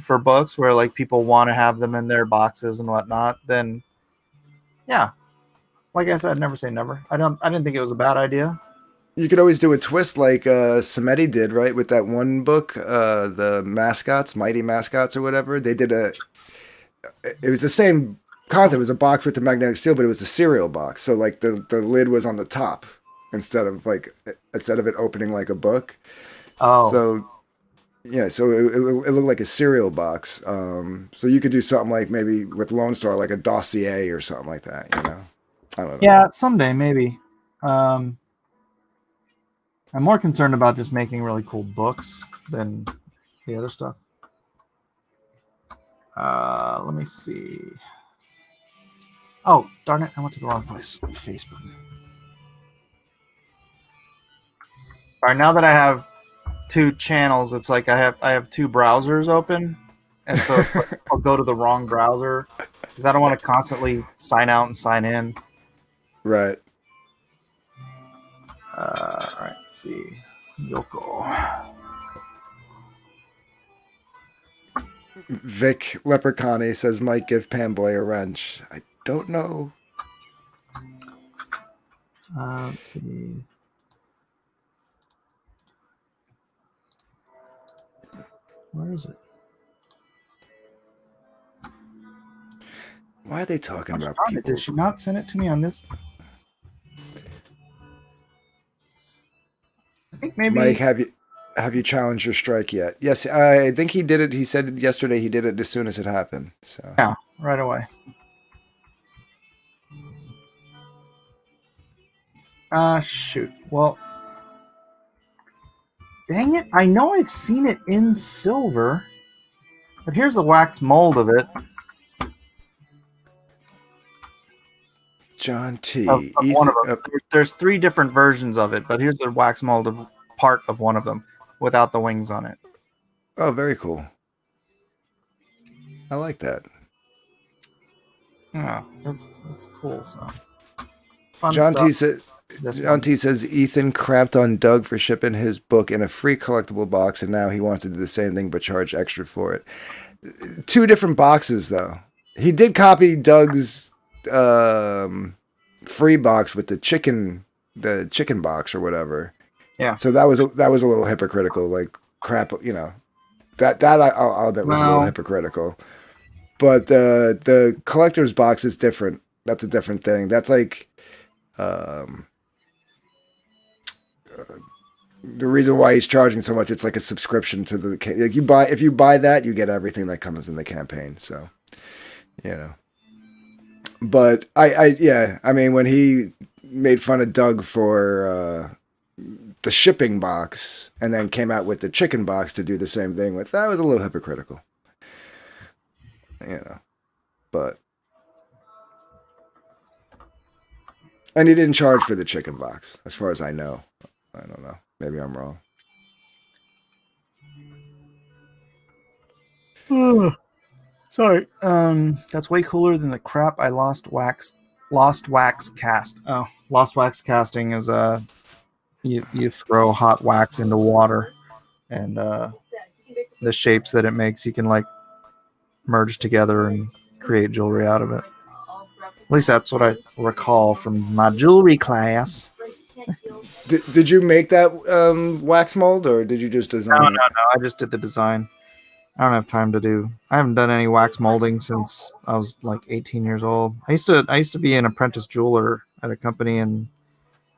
[SPEAKER 2] for books where like people want to have them in their boxes and whatnot, then yeah, like I said, never say never. I didn't think it was a bad idea.
[SPEAKER 4] You could always do a twist like Samedi did, right? With that one book, the mascots, Mighty Mascots or whatever. They did it was the same concept. It was a box with the magnetic seal, but it was a cereal box. So like the lid was on the top instead of it opening like a book.
[SPEAKER 2] Oh.
[SPEAKER 4] So yeah, so it looked like a cereal box. So you could do something like maybe with Lone Star, like a dossier or something like that, I don't know.
[SPEAKER 2] Yeah, someday maybe. I'm more concerned about just making really cool books than the other stuff. Let me see. Oh, darn it. I went to the wrong place. Facebook. All right, now that I have two channels, it's like I have two browsers open. And so I'll go to the wrong browser because I don't want to constantly sign out and sign in.
[SPEAKER 4] Right.
[SPEAKER 2] All right, let's see. Yoko.
[SPEAKER 4] Vic Leprechauni says, Mike, give Panboy a wrench. I don't know.
[SPEAKER 2] Let's see. Where is it?
[SPEAKER 4] Why are they talking about people?
[SPEAKER 2] Did she not send it to me on this? I think maybe.
[SPEAKER 4] Mike, have you challenged your strike yet? Yes, I think he did it. He said yesterday he did it as soon as it happened. So
[SPEAKER 2] yeah, right away. Shoot. Well, dang it. I know I've seen it in silver, but here's a wax mold of it.
[SPEAKER 4] John T.
[SPEAKER 2] Of one of them. There's three different versions of it, but here's the wax mold of part of one of them without the wings on it.
[SPEAKER 4] Oh, very cool. I like that.
[SPEAKER 2] Yeah, that's cool. So fun
[SPEAKER 4] John
[SPEAKER 2] stuff.
[SPEAKER 4] T. said
[SPEAKER 2] this
[SPEAKER 4] John
[SPEAKER 2] one.
[SPEAKER 4] T says Ethan crapped on Doug for shipping his book in a free collectible box, and now he wants to do the same thing but charge extra for it. Two different boxes, though. He did copy Doug's free box with the chicken box or whatever.
[SPEAKER 2] Yeah.
[SPEAKER 4] So that was a little hypocritical. Like crap, you know. That I'll admit was a little hypocritical. But the collector's box is different. That's a different thing. That's like the reason why he's charging so much. It's like a subscription to the like if you buy that, you get everything that comes in the campaign. So, you know. But I mean, when he made fun of Doug for the shipping box and then came out with the chicken box to do the same thing with, that was a little hypocritical. You know, but and he didn't charge for the chicken box, as far as I know. I don't know. Maybe I'm wrong.
[SPEAKER 2] Sorry. That's way cooler than the crap I Lost Wax cast. Oh, Lost Wax casting is you throw hot wax into water, and the shapes that it makes you can like merge together and create jewelry out of it. At least that's what I recall from my jewelry class.
[SPEAKER 4] Did you make that wax mold, or did you just design
[SPEAKER 2] No. I just did the design. I don't have time to do. I haven't done any wax molding since I was like 18 years old. I used to be an apprentice jeweler at a company in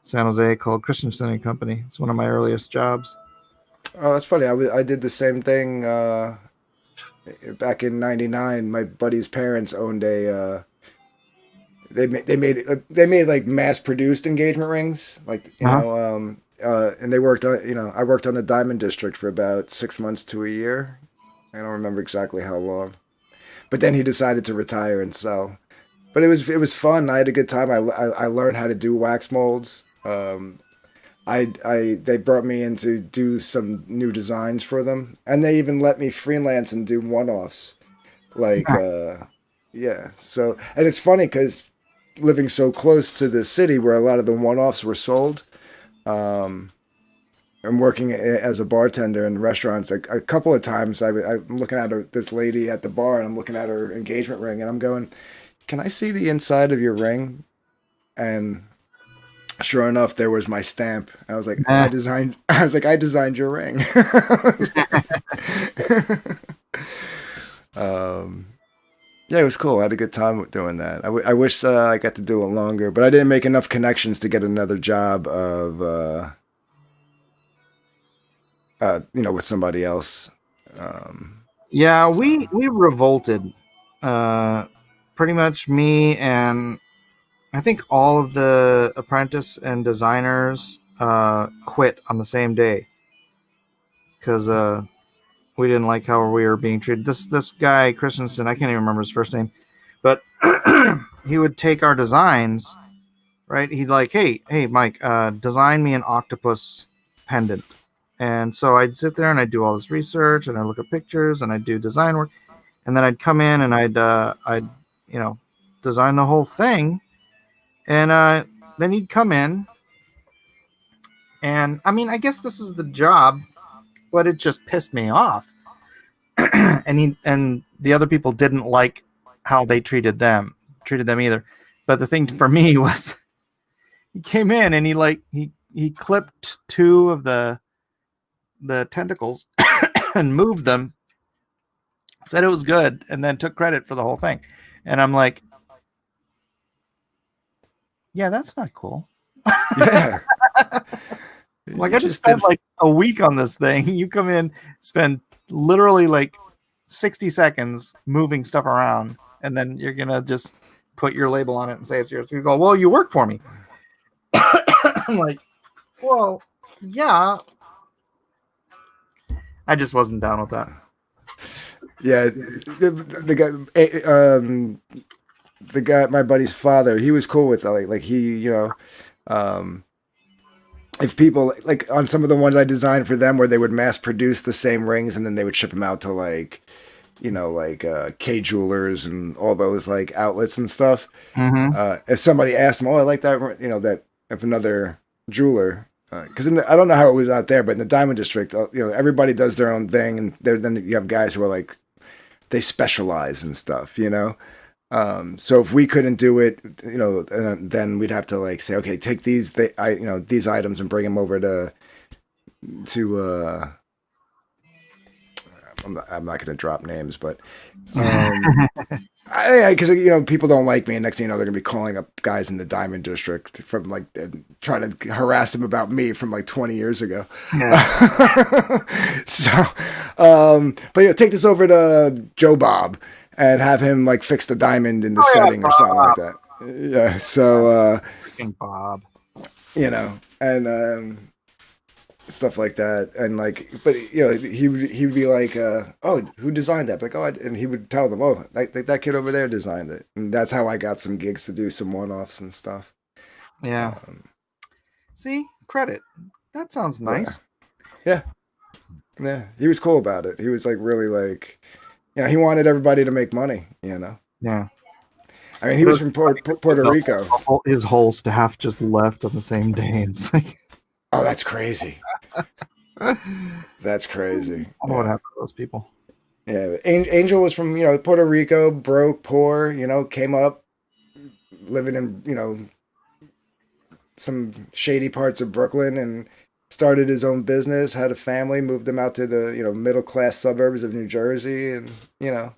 [SPEAKER 2] San Jose called Christensen and Company. It's one of my earliest jobs.
[SPEAKER 4] Oh, that's funny. I did the same thing back in '99. My buddy's parents owned a. They made like mass produced engagement rings, like you know, and they worked on I worked on the Diamond District for about 6 months to a year. I don't remember exactly how long, but then he decided to retire and sell. But it was fun. I had a good time. I learned how to do wax molds. They brought me in to do some new designs for them, and they even let me freelance and do one-offs. Like yeah. So, and it's funny because living so close to the city where a lot of the one-offs were sold. I'm working as a bartender in restaurants. A couple of times I'm looking at this lady at the bar, and I'm looking at her engagement ring, and I'm going, "Can I see the inside of your ring?" And sure enough, there was my stamp. I was like, I designed your ring. Yeah, it was cool. I had a good time doing that. I wish I got to do it longer, but I didn't make enough connections to get another job of, with somebody else.
[SPEAKER 2] Yeah, we revolted. Pretty much me and I think all of the apprentice and designers quit on the same day because we didn't like how we were being treated. This guy Christensen, I can't even remember his first name, but he would take our designs, right? He'd like, hey Mike, design me an octopus pendant. And so I'd sit there and I'd do all this research and I'd look at pictures and I'd do design work, and then I'd come in and I'd design the whole thing, and then he'd come in, and I mean, I guess this is the job, but it just pissed me off. and the other people didn't like how they treated them either. But the thing for me was he came in and he clipped two of the tentacles and moved them, said it was good, and then took credit for the whole thing. And I'm like, yeah, that's not cool.
[SPEAKER 4] Yeah.
[SPEAKER 2] Like, I just spent like a week on this thing. You come in, spend literally like 60 seconds moving stuff around, and then you're gonna just put your label on it and say it's yours. He's all, well, you work for me. I'm like, well, yeah. I just wasn't down with that.
[SPEAKER 4] Yeah, the guy, my buddy's father, he was cool with that. Like he, if people like on some of the ones I designed for them, where they would mass produce the same rings and then they would ship them out to like K Jewelers and all those like outlets and stuff.
[SPEAKER 2] Mm-hmm.
[SPEAKER 4] If somebody asked them, "Oh, I like that," if another jeweler, because I don't know how it was out there, but in the Diamond District, everybody does their own thing, and then you have guys who are like they specialize in stuff, So if we couldn't do it, then we'd have to like say, okay, take these these items and bring them over to I'm not going to drop names, but because people don't like me, and next thing you know, they're going to be calling up guys in the Diamond District from like trying to harass them about me from like 20 years ago.
[SPEAKER 2] Yeah.
[SPEAKER 4] So, but take this over to Joe Bob and have him like fix the diamond in the setting or something like that. Yeah. So,
[SPEAKER 2] Freaking Bob.
[SPEAKER 4] And stuff like that, and like, but he would be like, oh, who designed that? Like, and he would tell them, oh, that kid over there designed it, and that's how I got some gigs to do some one-offs and stuff.
[SPEAKER 2] Yeah. See, credit. That sounds nice.
[SPEAKER 4] Yeah. He was cool about it. He was like really like, he wanted everybody to make money.
[SPEAKER 2] Yeah.
[SPEAKER 4] I mean, he was from Puerto Rico.
[SPEAKER 2] His whole staff just left on the same day. It's like,
[SPEAKER 4] oh, that's crazy. That's crazy.
[SPEAKER 2] I don't know what happened to those people.
[SPEAKER 4] Yeah, Angel was from Puerto Rico, broke, poor. Came up, living in some shady parts of Brooklyn, and started his own business. Had a family, moved him out to the middle class suburbs of New Jersey, and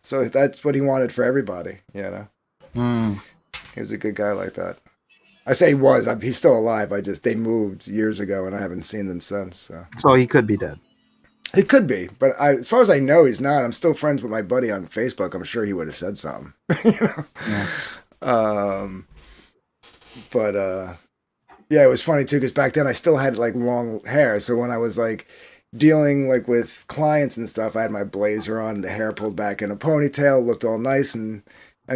[SPEAKER 4] so that's what he wanted for everybody. He was a good guy like that. I say he was. He's still alive. They moved years ago, and I haven't seen them since.
[SPEAKER 2] So he could be dead.
[SPEAKER 4] He could be, but as far as I know, he's not. I'm still friends with my buddy on Facebook. I'm sure he would have said something.
[SPEAKER 2] Yeah.
[SPEAKER 4] But yeah, it was funny too because back then I still had like long hair. So when I was like dealing like with clients and stuff, I had my blazer on, the hair pulled back in a ponytail, looked all nice and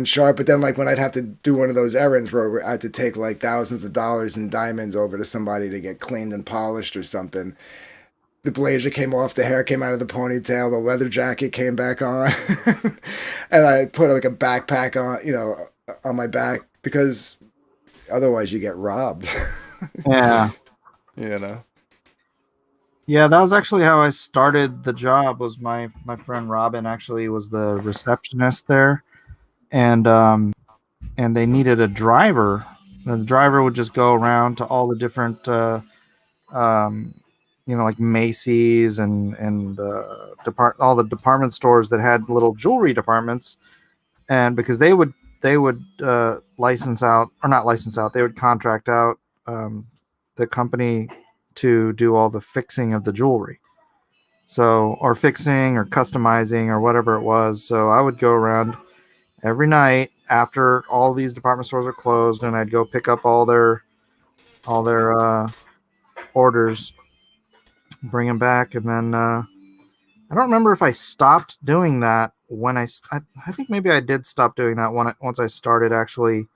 [SPEAKER 4] sharp. But then like when I'd have to do one of those errands where I had to take like thousands of dollars in diamonds over to somebody to get cleaned and polished or something, the blazer came off, the hair came out of the ponytail, the leather jacket came back on, and I put like a backpack on, on my back because otherwise you get robbed.
[SPEAKER 2] Yeah. Yeah, that was actually how I started the job. Was my friend Robin actually was the receptionist there. And they needed a driver. The driver would just go around to all the different, like Macy's and all the department stores that had little jewelry departments, and because they would license out or not license out, they would contract out the company to do all the fixing of the jewelry. So, or fixing or customizing or whatever it was. So I would go around every night after all these department stores are closed, and I'd go pick up all their orders, bring them back, and then I don't remember if I stopped doing that when I think maybe I did stop doing that once I started actually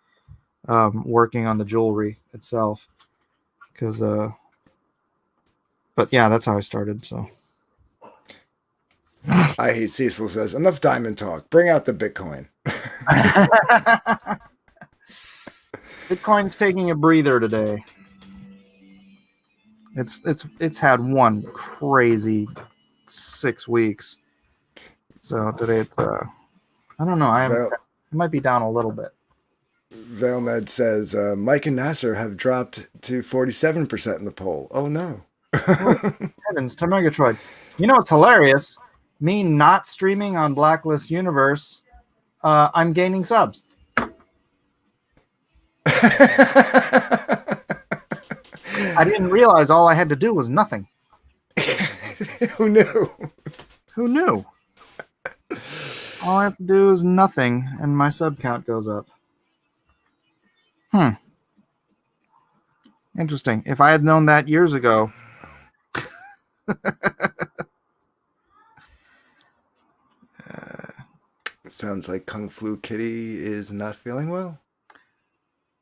[SPEAKER 2] working on the jewelry itself, because but yeah, that's how I started. So
[SPEAKER 4] I hate Cecil says enough diamond talk. Bring out the Bitcoin.
[SPEAKER 2] Bitcoin's taking a breather today. It's had one crazy 6 weeks. So today it's I don't know. It might be down a little bit.
[SPEAKER 4] Velmed says Mike and Nasser have dropped to 47% in the poll. Oh no.
[SPEAKER 2] Heavens to Megatroid. You know what's hilarious? Me not streaming on Blacklist Universe, I'm gaining subs. I didn't realize all I had to do was nothing.
[SPEAKER 4] Who knew?
[SPEAKER 2] Who knew? All I have to do is nothing, and my sub count goes up. Interesting. If I had known that years ago.
[SPEAKER 4] Sounds like Kung Flu Kitty is not feeling well.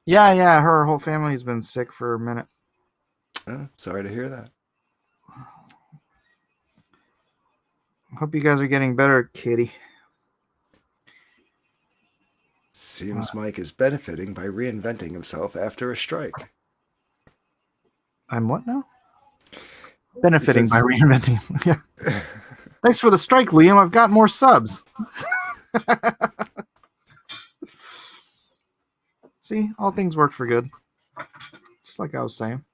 [SPEAKER 2] Yeah. Her whole family's been sick for a minute.
[SPEAKER 4] Oh, sorry to hear that.
[SPEAKER 2] Hope you guys are getting better, Kitty.
[SPEAKER 4] Seems Mike is benefiting by reinventing himself after a strike.
[SPEAKER 2] I'm what now? Benefiting by
[SPEAKER 4] Since-
[SPEAKER 2] reinventing. Yeah. Thanks for the strike, Liam. I've got more subs. See, all things work for good. Just like I was saying.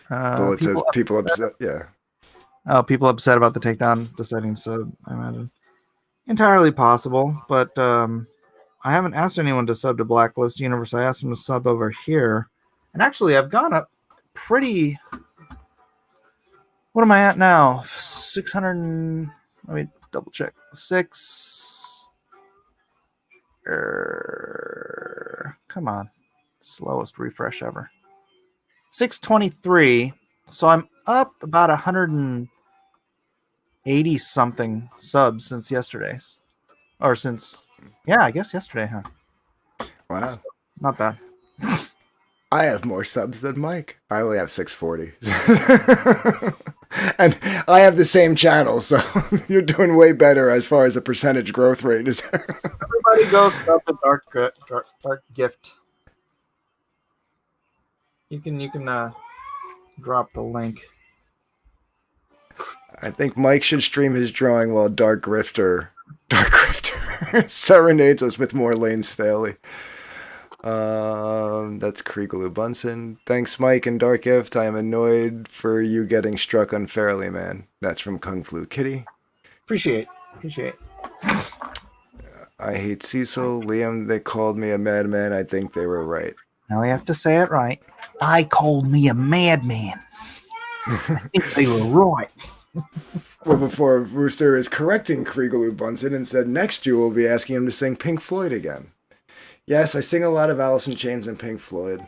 [SPEAKER 4] Bullet says people upset. Yeah.
[SPEAKER 2] Oh, people upset about the takedown deciding sub, I imagine. Entirely possible, but I haven't asked anyone to sub to Blacklist Universe. I asked them to sub over here. And actually, I've gone up pretty... What am I at now? 600... Let me double check. 6... Come on. Slowest refresh ever. 623. So I'm up about 180 something subs since yesterday's. Or since... Yeah, I guess yesterday, huh?
[SPEAKER 4] Wow.
[SPEAKER 2] Not bad.
[SPEAKER 4] I have more subs than Mike. I only have 640. And I have the same channel, so you're doing way better as far as the percentage growth rate is.
[SPEAKER 2] Everybody go sub to Dark Gift. You can drop the link.
[SPEAKER 4] I think Mike should stream his drawing while Dark Grifter serenades us with more Lane Staley. That's Kriegaloo Bunsen. Thanks, Mike and Dark Gift. I am annoyed for you getting struck unfairly, man. That's from Kung Flu Kitty.
[SPEAKER 2] Appreciate.
[SPEAKER 4] I hate Cecil. Liam, they called me a madman. I think they were right.
[SPEAKER 2] Now you have to say it right. They called me a madman. I think they were right.
[SPEAKER 4] Well, before Rooster is correcting Kriegaloo Bunsen and said next you will be asking him to sing Pink Floyd again. Yes, I sing a lot of Alice in Chains and Pink Floyd.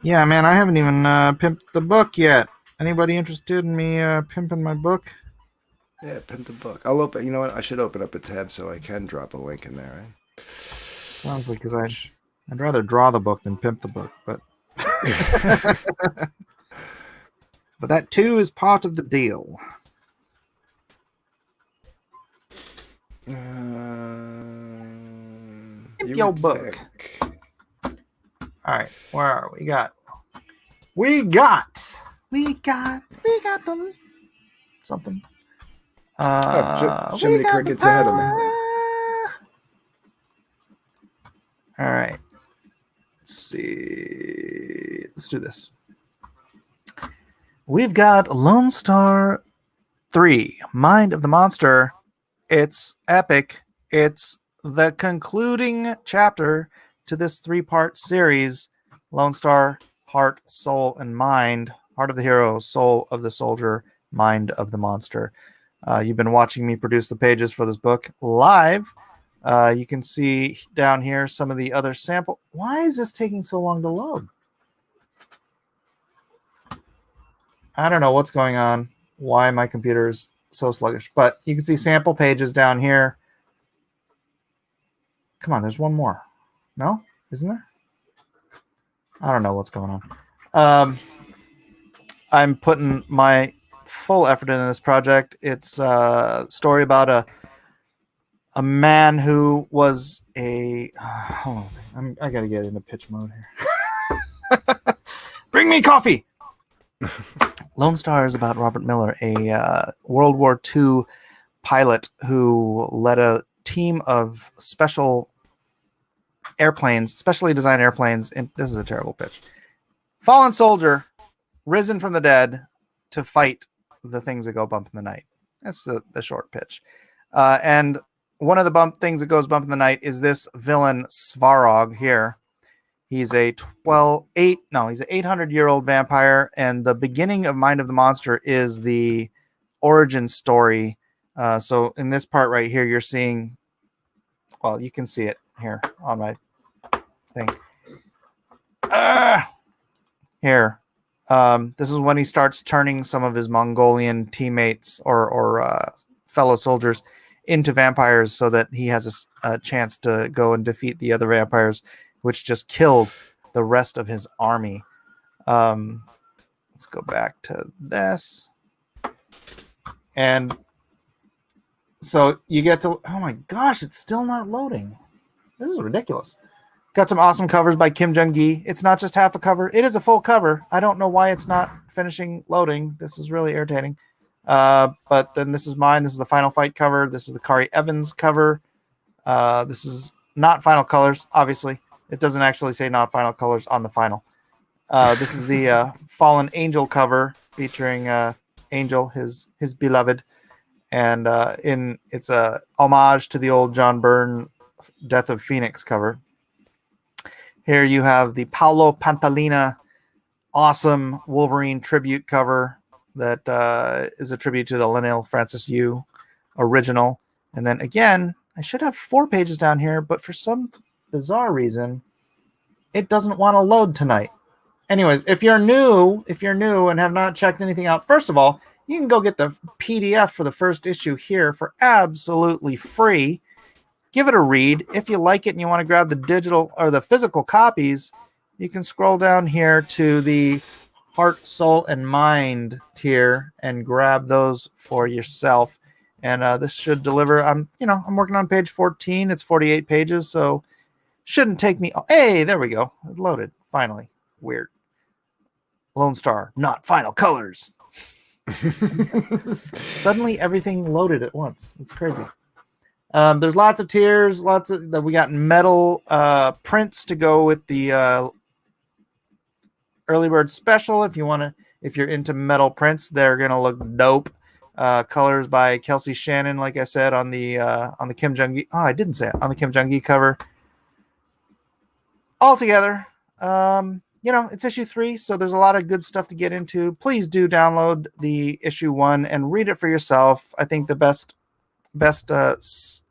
[SPEAKER 2] Yeah, man, I haven't even pimped the book yet. Anybody interested in me pimping my book?
[SPEAKER 4] Yeah, pimp the book. I'll open. You know what? I should open up a tab so I can drop a link in there. Right?
[SPEAKER 2] Sounds like because I'd rather draw the book than pimp the book, but but that too is part of the deal. Your book. All right, where are we? We got the something.
[SPEAKER 4] Jiminy Cricket's ahead of me.
[SPEAKER 2] All right. Let's see. Let's do this. We've got Lone Star 3, Mind of the Monster. It's epic. It's the concluding chapter to this 3-part series. Lone Star, Heart, Soul, and Mind. Heart of the hero, soul of the soldier, mind of the monster. You've been watching me produce the pages for this book live. You can see down here some of the other sample. Why is this taking so long to load? I don't know what's going on. Why my computer is so sluggish. But you can see sample pages down here. Come on, there's one more. No? Isn't there? I don't know what's going on. I'm putting my full effort into this project. It's a story about a man who was hold on a second. I gotta get into pitch mode here. Bring me coffee. Lone Star is about Robert Miller, a World War II pilot who led a team of specially designed airplanes. And this is a terrible pitch. Fallen soldier, risen from the dead to fight the things that go bump in the night. That's the short pitch. And one of the things that goes bump in the night is this villain Svarog here. He's a 800-year-old vampire, and the beginning of Mind of the Monster is the origin story. So in this part right here, you're seeing, well, you can see it here on my thing. Here. This is when he starts turning some of his Mongolian teammates or fellow soldiers into vampires so that he has a chance to go and defeat the other vampires, which just killed the rest of his army. Let's go back to this. And so you get to, oh my gosh, it's still not loading. This is ridiculous. Got some awesome covers by Kim Jung-gi. It's not just half a cover. It is a full cover. I don't know why it's not finishing loading. This is really irritating. But then this is mine. This is the Final Fight cover. This is the Kari Evans cover. This is not Final Colors, obviously. It doesn't actually say not Final Colors on the final. This is the Fallen Angel cover featuring Angel, his beloved. And it's a homage to the old John Byrne Death of Phoenix cover. Here you have the Paolo Pantalina awesome Wolverine tribute cover that is a tribute to the Lionel Francis Yu original. And then again, I should have 4 pages down here, but for some bizarre reason, it doesn't want to load tonight. Anyways, if you're new and have not checked anything out, first of all, you can go get the PDF for the first issue here for absolutely free. Give it a read. If you like it and you want to grab the digital or the physical copies, you can scroll down here to the Heart, Soul, and Mind tier and grab those for yourself. And this should deliver. I'm working on page 14. It's 48 pages, so shouldn't take me. Hey, there we go. It loaded finally. Weird. Lone Star, not Final Colors. Suddenly everything loaded at once. It's crazy. There's lots of tiers, we got metal prints to go with the early bird special. If you're into metal prints, they're gonna look dope. Colors by Kelsey Shannon, like I said, on the Kim Jung-gi. Oh, I didn't say it, on the Kim Jung-gi cover. All together, it's issue 3, so there's a lot of good stuff to get into. Please do download the issue 1 and read it for yourself. I think the best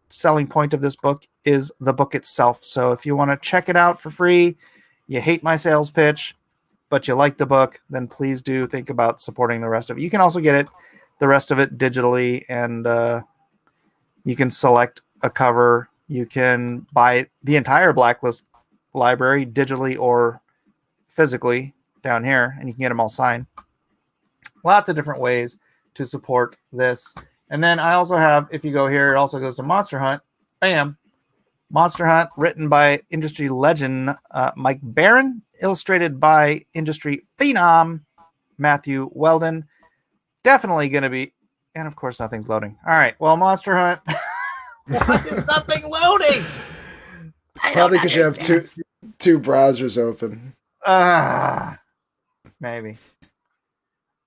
[SPEAKER 2] selling point of this book is the book itself. So if you want to check it out for free, you hate my sales pitch, but you like the book, then please do think about supporting the rest of it. You can also get the rest of it digitally, and you can select a cover. You can buy the entire Blacklist library digitally or physically down here, and you can get them all signed. Lots of different ways to support this. And then I also have, if you go here, it also goes to Monster Hunt. Bam. Monster Hunt, written by industry legend Mike Barron, illustrated by industry phenom Matthew Weldon. Definitely going to be, and of course, nothing's loading. All right. Well, Monster Hunt. Why is nothing loading?
[SPEAKER 4] Probably because you have two browsers open.
[SPEAKER 2] Maybe.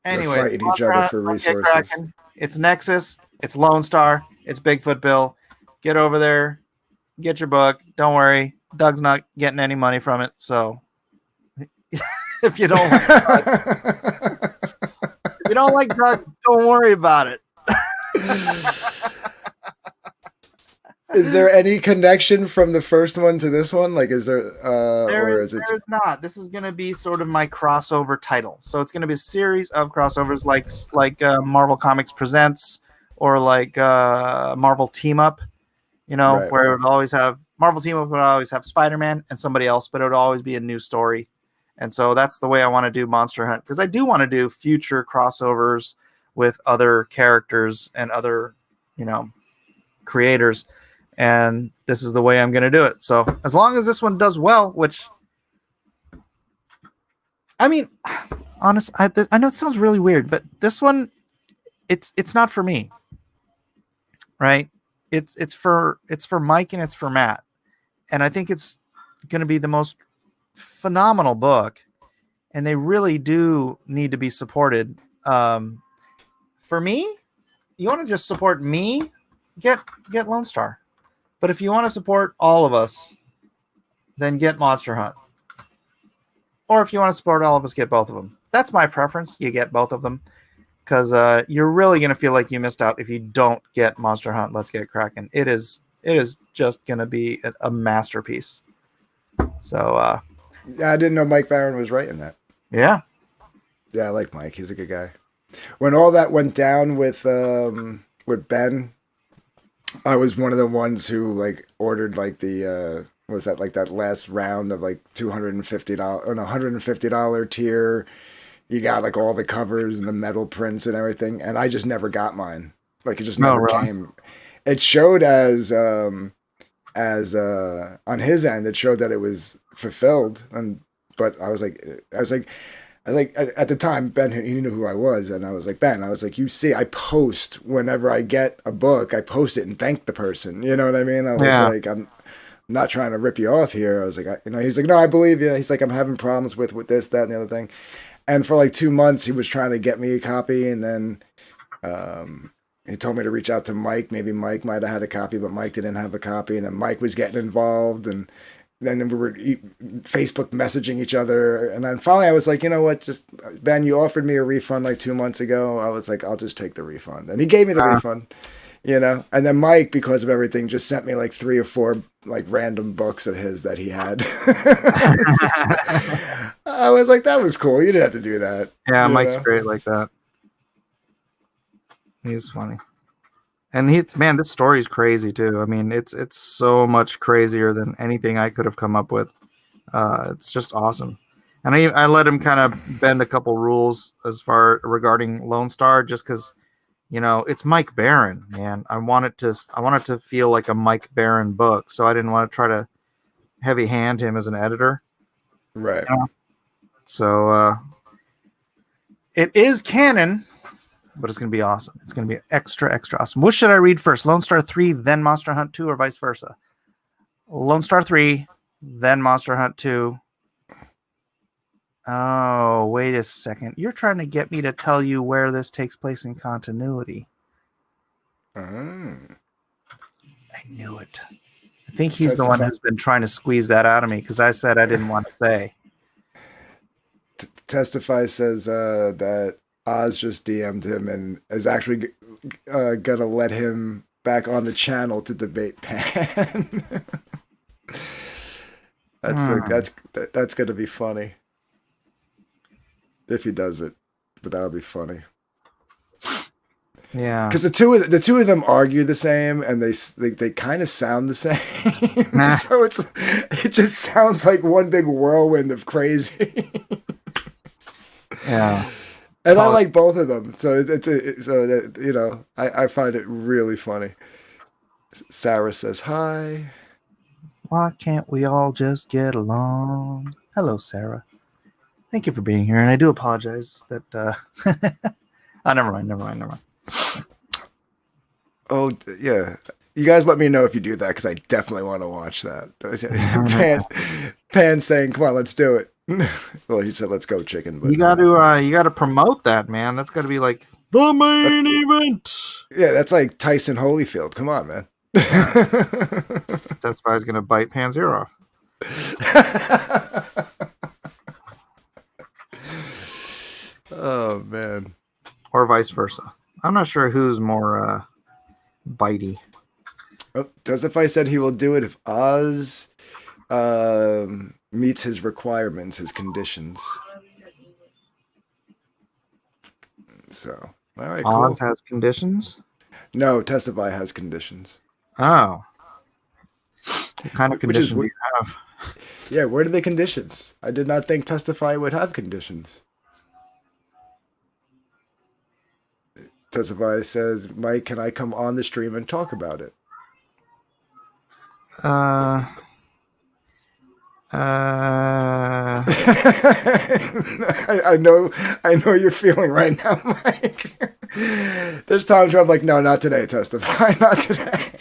[SPEAKER 4] They're
[SPEAKER 2] Anyway,
[SPEAKER 4] fighting each other for resources.
[SPEAKER 2] It's Nexus. It's Lone Star. It's Bigfoot Bill. Get over there. Get your book. Don't worry. Doug's not getting any money from it. So if you don't like Doug, don't worry about it.
[SPEAKER 4] Is there any connection from the first one to this one? Like, is there,
[SPEAKER 2] There is not. This is going to be sort of my crossover title. So it's going to be a series of crossovers like Marvel Comics Presents or like Marvel Team Up,
[SPEAKER 4] Right.
[SPEAKER 2] where it would always have Marvel Team Up would always have Spider-Man and somebody else, but it would always be a new story. And so that's the way I want to do Monster Hunt, because I do want to do future crossovers with other characters and other, creators. And this is the way I'm going to do it. So as long as this one does well, which, I mean, honest, I know it sounds really weird, but this one, it's not for me, right? It's for Mike and it's for Matt. And I think it's going to be the most phenomenal book, and they really do need to be supported. For me, you want to just support me, get Lone Star. But if you want to support all of us, then get Monster Hunt. Or if you want to support all of us, get both of them. That's my preference. You get both of them, because you're really going to feel like you missed out if you don't get Monster Hunt. Let's Get Kraken. It is just going to be a masterpiece. So I
[SPEAKER 4] didn't know Mike Barron was writing that.
[SPEAKER 2] Yeah.
[SPEAKER 4] Yeah, I like Mike. He's a good guy. When all that went down with Ben, I was one of the ones who ordered the was that that last round of $250 on $150 tier, you got like all the covers and the metal prints and everything, and I just never got mine. Like it just
[SPEAKER 2] No,
[SPEAKER 4] never
[SPEAKER 2] really?
[SPEAKER 4] came. It showed as on his end, it showed that it was fulfilled, but I was like at the time, Ben, he knew who I was, and I was like, Ben, I was like, you see, I post whenever I get a book, I post it and thank the person. You know what I mean? I was
[SPEAKER 2] Yeah.
[SPEAKER 4] like, I'm not trying to rip you off here. I was like, he's like, no, I believe you. He's like, I'm having problems with this, that, and the other thing. And for like 2 months, he was trying to get me a copy, and then he told me to reach out to Mike. Maybe Mike might have had a copy, but Mike didn't have a copy, and then Mike was getting involved, and then we were Facebook messaging each other. And then finally I was like, you know what, just Ben, you offered me a refund like 2 months ago. I was like, I'll just take the refund. And he gave me the refund, you know? And then Mike, because of everything, just sent me like 3 or 4 like random books of his that he had. I was like, that was cool. You didn't have to do that.
[SPEAKER 2] Yeah,
[SPEAKER 4] you
[SPEAKER 2] Mike's
[SPEAKER 4] know?
[SPEAKER 2] great like that. He's funny. And this story's crazy too. I mean, it's so much crazier than anything I could have come up with. It's just awesome. And I let him kind of bend a couple rules as far regarding Lone Star, just because, you know, it's Mike Barron, man. I want it to feel like a Mike Barron book, so I didn't want to try to heavy hand him as an editor.
[SPEAKER 4] Right.
[SPEAKER 2] So it is canon. But it's going to be awesome. It's going to be extra, extra awesome. What should I read first? Lone Star 3, then Monster Hunt 2, or vice versa? Lone Star 3, then Monster Hunt 2. Oh, wait a second. You're trying to get me to tell you where this takes place in continuity. I knew it. I think he's the one who's been trying to squeeze that out of me because I said I didn't want to say.
[SPEAKER 4] Testify says that Oz just DM'd him and is actually gonna let him back on the channel to debate Pan. That's gonna be funny if he does it, but that'll be funny.
[SPEAKER 2] Yeah,
[SPEAKER 4] because the two of them argue the same and they kind of sound the same. So it just sounds like one big whirlwind of crazy.
[SPEAKER 2] yeah.
[SPEAKER 4] And I like both of them, so you know, I find it really funny. Sarah says hi.
[SPEAKER 2] Why can't we all just get along? Hello, Sarah. Thank you for being here, and I do apologize that. Oh, never mind.
[SPEAKER 4] Oh yeah, you guys let me know if you do that because I definitely want to watch that. Pan saying, "Come on, let's do it." Well, he said, "Let's go, chicken." But
[SPEAKER 2] you got to promote that, man. That's got to be like the main event.
[SPEAKER 4] Yeah, that's like Tyson Holyfield. Come on, man.
[SPEAKER 2] That's why I was gonna bite Pan's ear off.
[SPEAKER 4] Oh man.
[SPEAKER 2] Or vice versa. I'm not sure who's more bitey.
[SPEAKER 4] Oh, Testify said he will do it if Oz meets his requirements, his conditions. So, all right, cool.
[SPEAKER 2] Oz has conditions?
[SPEAKER 4] No, Testify has conditions.
[SPEAKER 2] Oh. What kind of
[SPEAKER 4] Which is
[SPEAKER 2] conditions do you have?
[SPEAKER 4] Yeah, where are the conditions? I did not think Testify would have conditions. Testify says, Mike, can I come on the stream and talk about it? I know you're feeling right now, Mike. There's times where I'm like, no, not today, Testify, not today.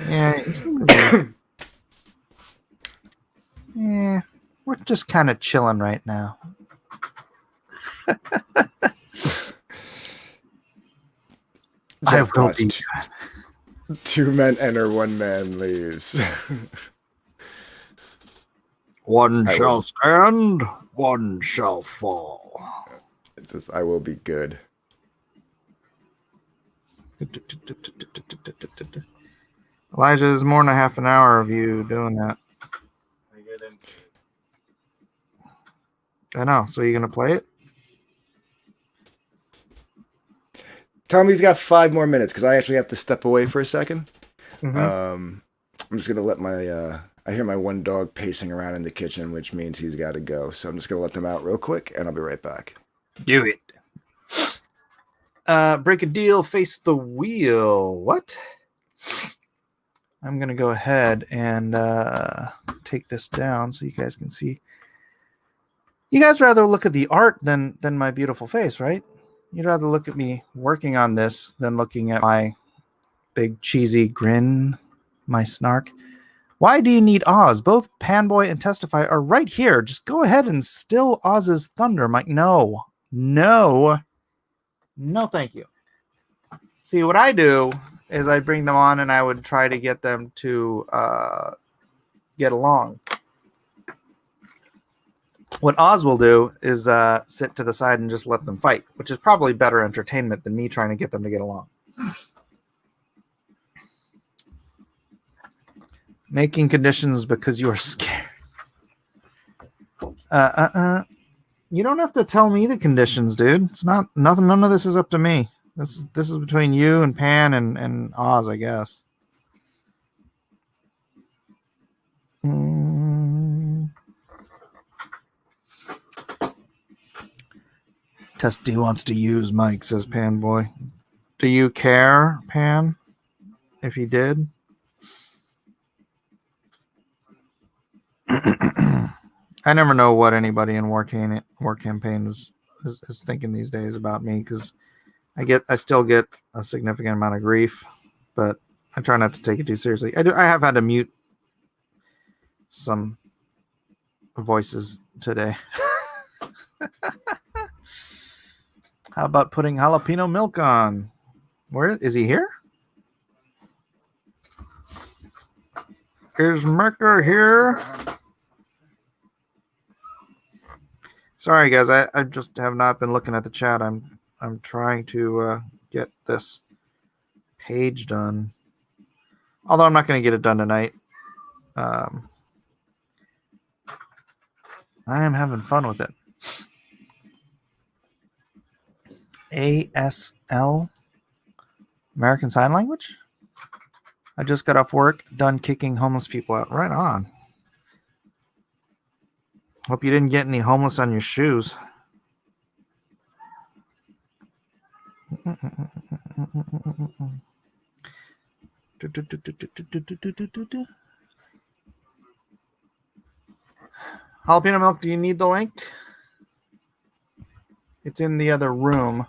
[SPEAKER 2] Yeah, yeah, we're just kind of chilling right now. I will be.
[SPEAKER 4] Two men enter, one man leaves.
[SPEAKER 2] One shall stand, one shall fall.
[SPEAKER 4] It says, I will be good.
[SPEAKER 2] Elijah, is more than a half an hour of you doing that. I know. So you're going to play it?
[SPEAKER 4] Tell me he's got 5 more minutes because I actually have to step away for a second.
[SPEAKER 2] Mm-hmm.
[SPEAKER 4] I'm just going to let my I hear my one dog pacing around in the kitchen, which means he's got to go. So I'm just going to let them out real quick, and I'll be right back.
[SPEAKER 2] Do it. Break a deal, face the wheel. What? I'm going to go ahead and take this down so you guys can see. You guys rather look at the art than my beautiful face, right? You'd rather look at me working on this than looking at my big cheesy grin, my snark. Why do you need Oz? Both Panboy and Testify are right here. Just go ahead and still Oz's thunder, Mike. No, thank you. See, what I do is I bring them on and I would try to get them to get along. What Oz will do is sit to the side and just let them fight, which is probably better entertainment than me trying to get them to get along. Making conditions because you are scared. You don't have to tell me the conditions, dude. It's not nothing. None of this is up to me. This is between you and Pan and Oz, I guess. Test D wants to use Mike, says Pan Boy. Do you care, Pan? If he did? I never know what anybody in War Campaign is thinking these days about me, because I still get a significant amount of grief, but I try not to take it too seriously. I have had to mute some voices today. How about putting jalapeno milk on? Where is he here? Is Merker here? Sorry, guys. I just have not been looking at the chat. I'm trying to get this page done. Although I'm not going to get it done tonight. I am having fun with it. ASL, American Sign Language? I just got off work, done kicking homeless people out. Right on. Hope you didn't get any homeless on your shoes. Jalapeno milk, do you need the link? It's in the other room.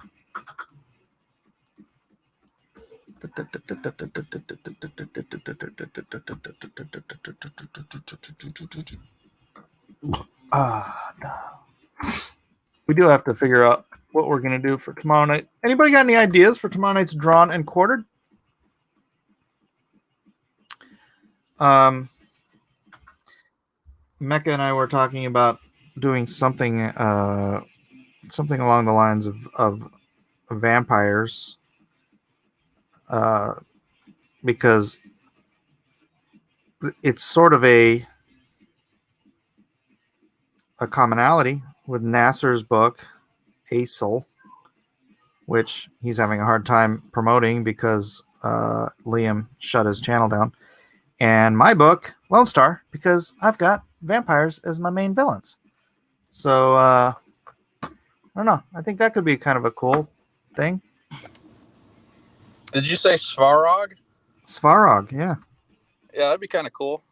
[SPEAKER 2] No. We do have to figure out what we're going to do for tomorrow night. Anybody got any ideas for tomorrow night's Drawn and Quartered? Mecca and I were talking about doing something along the lines of vampires, because it's sort of a commonality with Nasser's book, Aesel, which he's having a hard time promoting because Liam shut his channel down, and my book, Lone Star, because I've got vampires as my main villains. So I don't know. I think that could be kind of a cool thing.
[SPEAKER 8] Did you say Svarog?
[SPEAKER 2] Svarog, yeah.
[SPEAKER 8] Yeah, that'd be kind of cool.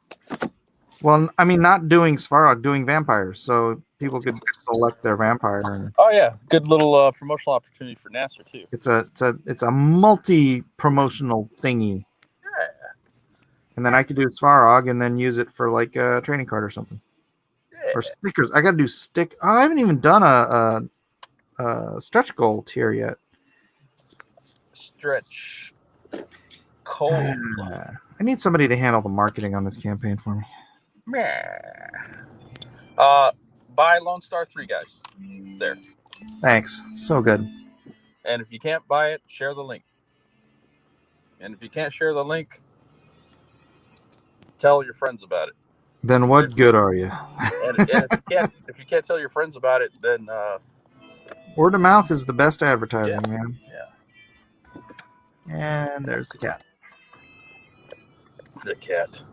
[SPEAKER 2] Well, I mean, not doing Svarog, doing vampires, so people could select their vampire.
[SPEAKER 8] Oh yeah, good little promotional opportunity for Nasser too.
[SPEAKER 2] It's a multi-promotional thingy.
[SPEAKER 8] Yeah.
[SPEAKER 2] And then I could do Svarog and then use it for like a trading card or something.
[SPEAKER 8] Yeah.
[SPEAKER 2] Or stickers. I got to do stick. Oh, I haven't even done a stretch goal tier yet.
[SPEAKER 8] Stretch cold.
[SPEAKER 2] I need somebody to handle the marketing on this campaign for me.
[SPEAKER 8] Buy Lone Star 3, guys. There.
[SPEAKER 2] Thanks. So good.
[SPEAKER 8] And if you can't buy it, share the link. And if you can't share the link, tell your friends about it.
[SPEAKER 2] Then what good are you?
[SPEAKER 8] And if you can't tell your friends about it, then
[SPEAKER 2] word of mouth is the best advertising, man.
[SPEAKER 8] Yeah.
[SPEAKER 2] And there's the cat.
[SPEAKER 8] The cat.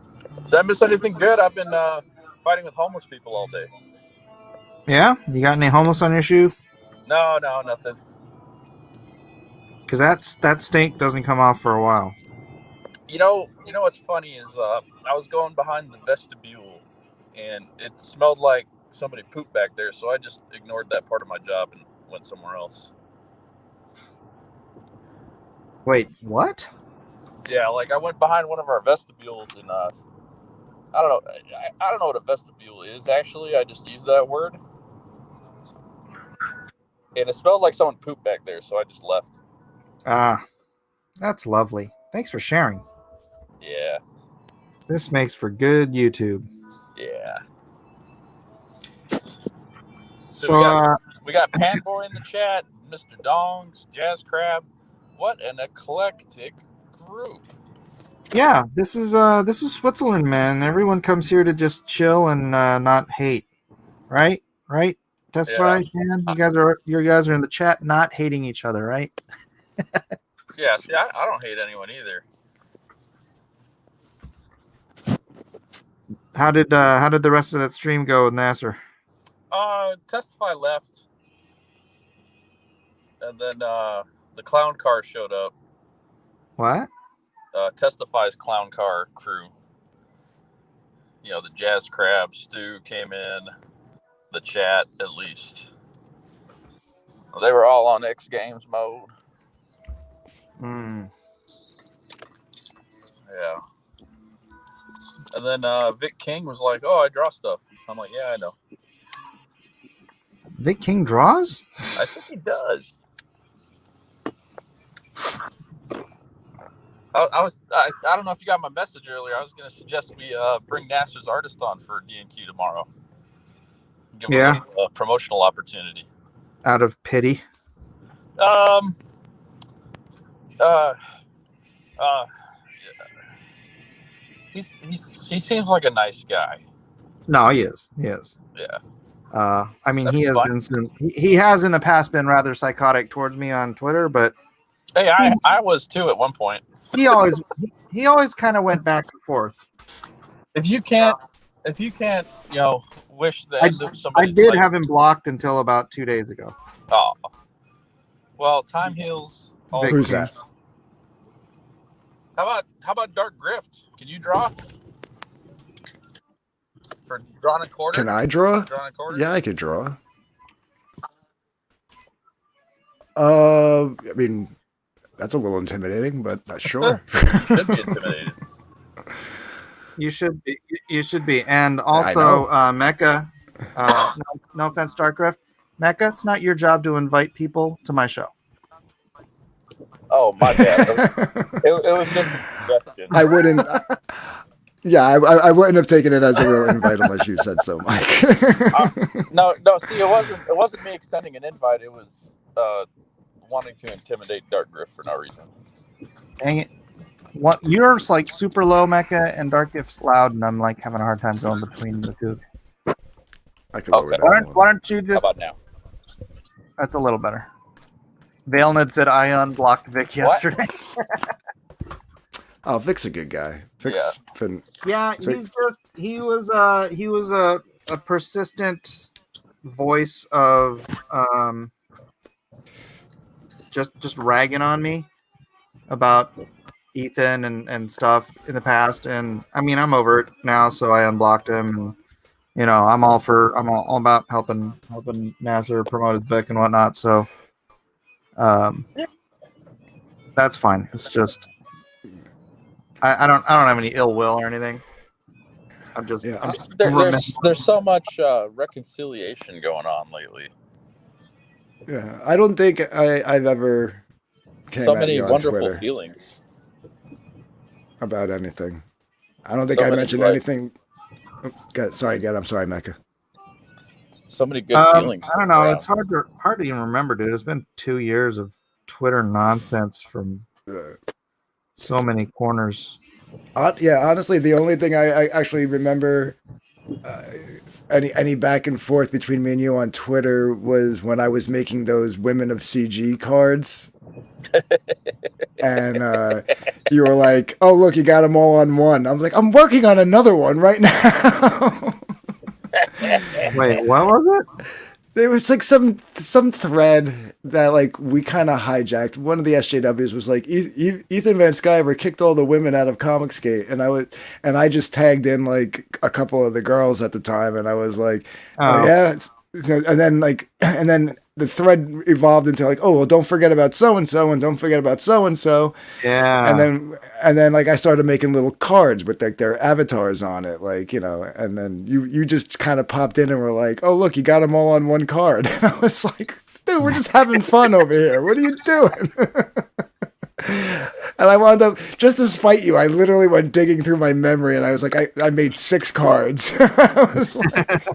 [SPEAKER 8] Did I miss anything good? I've been fighting with homeless people all day.
[SPEAKER 2] Yeah, you got any homeless on your shoe?
[SPEAKER 8] No, nothing.
[SPEAKER 2] Because that stink doesn't come off for a while.
[SPEAKER 8] You know what's funny is I was going behind the vestibule, and it smelled like somebody pooped back there, so I just ignored that part of my job and went somewhere else.
[SPEAKER 2] Wait, what?
[SPEAKER 8] Yeah, like I went behind one of our vestibules, and I don't know. I don't know what a vestibule is actually. I just use that word, and it smelled like someone pooped back there, so I just left.
[SPEAKER 2] Ah, that's lovely. Thanks for sharing.
[SPEAKER 8] Yeah.
[SPEAKER 2] This makes for good YouTube.
[SPEAKER 8] Yeah.
[SPEAKER 2] So,
[SPEAKER 8] we got Panboy in the chat, Mr. Dongs, Jazz Crab. What an eclectic group.
[SPEAKER 2] yeah, this is Switzerland, man. Everyone comes here to just chill and not hate, right? Right? That's
[SPEAKER 8] Yeah.
[SPEAKER 2] right, man. You guys are in the chat, not hating each other, right?
[SPEAKER 8] Yeah, see, I don't hate anyone either.
[SPEAKER 2] How did the rest of that stream go with Nasser?
[SPEAKER 8] Testify left, and then the clown car showed up.
[SPEAKER 2] What?
[SPEAKER 8] Testify's clown car crew. You know, the Jazz Crab, Stu came in, the chat at least. They were all on X Games mode. Yeah. And then Vic King was like, "Oh, I draw stuff." I'm like, "Yeah, I know."
[SPEAKER 2] Vic King draws?
[SPEAKER 8] I think he does. I don't know if you got my message earlier. I was going to suggest we bring Nasser's artist on for D&Q tomorrow. Give him a promotional opportunity.
[SPEAKER 2] Out of pity.
[SPEAKER 8] He seems like a nice guy.
[SPEAKER 2] No, he is. He is.
[SPEAKER 8] Yeah.
[SPEAKER 2] I mean,
[SPEAKER 8] That'd
[SPEAKER 2] he has in the past been rather psychotic towards me on Twitter, but
[SPEAKER 8] hey, I was too at one point.
[SPEAKER 2] he always kind of went back and forth.
[SPEAKER 8] If you can't, wish the end of somebody's
[SPEAKER 2] I did
[SPEAKER 8] life.
[SPEAKER 2] have him blocked until about 2 days ago.
[SPEAKER 8] Oh, well, time heals.
[SPEAKER 2] Vic
[SPEAKER 4] Who's
[SPEAKER 2] King.
[SPEAKER 4] that?
[SPEAKER 8] How about Dark Grift? Can you draw? For drawing a quarter?
[SPEAKER 4] Can I draw?
[SPEAKER 8] Drawing a quarter?
[SPEAKER 4] Yeah, I could draw. I mean, that's a little intimidating, but sure.
[SPEAKER 8] Should be intimidated.
[SPEAKER 2] You should be. And also, Mecca, no offense, Darkrift. Mecca, it's not your job to invite people to my show.
[SPEAKER 8] Oh, my bad. It was just a suggestion.
[SPEAKER 4] I wouldn't. Yeah, I wouldn't have taken it as a real invite unless you said so, Mike.
[SPEAKER 8] No. See, it wasn't me extending an invite. It was wanting to intimidate Dark Grift for no reason.
[SPEAKER 2] Dang it. What, you're like super low, Mecca, and Dark Gift's loud, and I'm like having a hard time going between the two.
[SPEAKER 4] I could lower
[SPEAKER 8] Okay.
[SPEAKER 4] that
[SPEAKER 2] Why don't you
[SPEAKER 8] How
[SPEAKER 2] just?
[SPEAKER 8] about now?
[SPEAKER 2] That's a little better. Valened said I unblocked Vic yesterday.
[SPEAKER 4] Oh, Vic's a good guy. Vic's been.
[SPEAKER 2] Yeah, he was a persistent voice of just ragging on me about Ethan and stuff in the past, and I mean I'm over it now, so I unblocked him, and I'm all about helping Nasser promote his book and whatnot, so that's fine. It's just I don't have any ill will or anything. I'm just
[SPEAKER 8] There's so much reconciliation going on lately.
[SPEAKER 4] Yeah, I don't think I've ever came
[SPEAKER 8] So
[SPEAKER 4] at
[SPEAKER 8] many
[SPEAKER 4] you on
[SPEAKER 8] wonderful
[SPEAKER 4] Twitter
[SPEAKER 8] feelings.
[SPEAKER 4] about anything. I don't think
[SPEAKER 8] So
[SPEAKER 4] I
[SPEAKER 8] many
[SPEAKER 4] mentioned
[SPEAKER 8] good-
[SPEAKER 4] anything. I'm sorry, Mecca.
[SPEAKER 8] So many good feelings.
[SPEAKER 2] I don't know.
[SPEAKER 8] around.
[SPEAKER 2] It's hard to even remember, dude. It's been 2 years of Twitter nonsense from so many corners.
[SPEAKER 4] Yeah, honestly, the only thing I actually remember any back and forth between me and you on Twitter was when I was making those Women of CG cards. And you were like, "Oh, look, you got them all on one." I was like, "I'm working on another one right now."
[SPEAKER 2] Wait, what was it?
[SPEAKER 4] There was like some thread that like we kind of hijacked. One of the SJWs was like Ethan Van Sciver kicked all the women out of Comicsgate, and I just tagged in like a couple of the girls at the time, and I was like, oh yeah. And then the thread evolved into like, oh well, don't forget about so and so, and don't forget about so and so.
[SPEAKER 2] Yeah.
[SPEAKER 4] And then like I started making little cards with like their avatars on it, like, you know, and then you just kind of popped in and were like, oh look, you got them all on one card. And I was like, dude, we're just having fun over here. What are you doing? And I wound up, just to spite you, I literally went digging through my memory and I was like, I made 6 cards. I was like,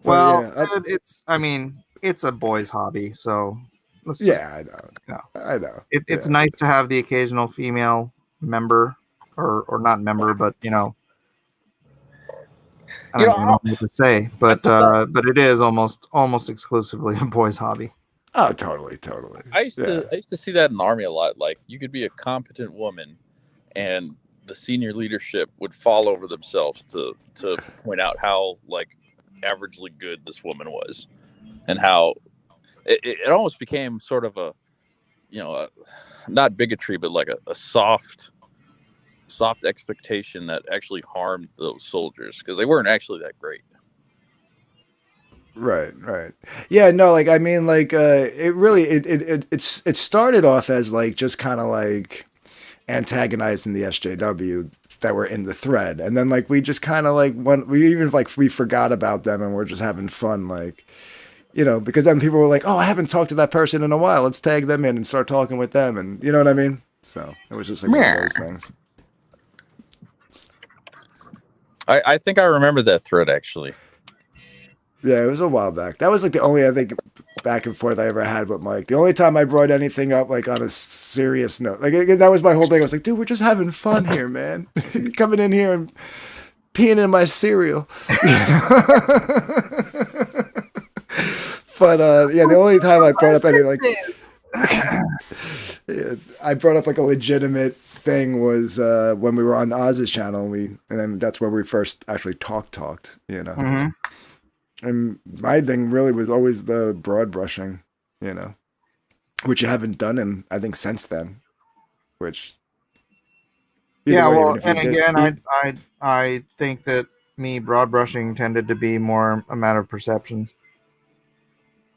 [SPEAKER 2] well,
[SPEAKER 4] yeah,
[SPEAKER 2] I mean, it's a boy's hobby, so let's
[SPEAKER 4] I know.
[SPEAKER 2] No.
[SPEAKER 4] I know.
[SPEAKER 2] It's nice to have the occasional female member, or not member, but you know, I don't even know what to say, but it is almost exclusively a boy's hobby.
[SPEAKER 4] Oh, totally.
[SPEAKER 8] I used to see that in the Army a lot. Like, you could be a competent woman, and the senior leadership would fall over themselves to point out how like averagely good this woman was, and how it almost became sort of a, you know, not bigotry, but like a soft expectation that actually harmed those soldiers because they weren't actually that great.
[SPEAKER 4] Right. Yeah, no, like I mean, like it really it started off as like just kind of like antagonizing the SJW that were in the thread, and then like we just kind of like we forgot about them and we're just having fun, like, you know, because then people were like, oh, I haven't talked to that person in a while, let's tag them in and start talking with them, and you know what I mean. So it was just like one of those things.
[SPEAKER 8] I think I remember that thread actually.
[SPEAKER 4] Yeah, it was a while back. That was like the only, I think, back and forth I ever had with Mike. The only time I brought anything up like on a serious note, like that was my whole thing. I was like, dude, we're just having fun here, man. Coming in here and peeing in my cereal. But yeah, the only time I brought up any like, yeah, I brought up like a legitimate thing was when we were on Oz's channel, and then that's where we first actually talked, you know.
[SPEAKER 2] Mm-hmm.
[SPEAKER 4] And my thing really was always the broad brushing, you know, which you haven't done in, I think, since then. Which,
[SPEAKER 2] yeah,
[SPEAKER 4] way,
[SPEAKER 2] well, and again, I think that me broad brushing tended to be more a matter of perception.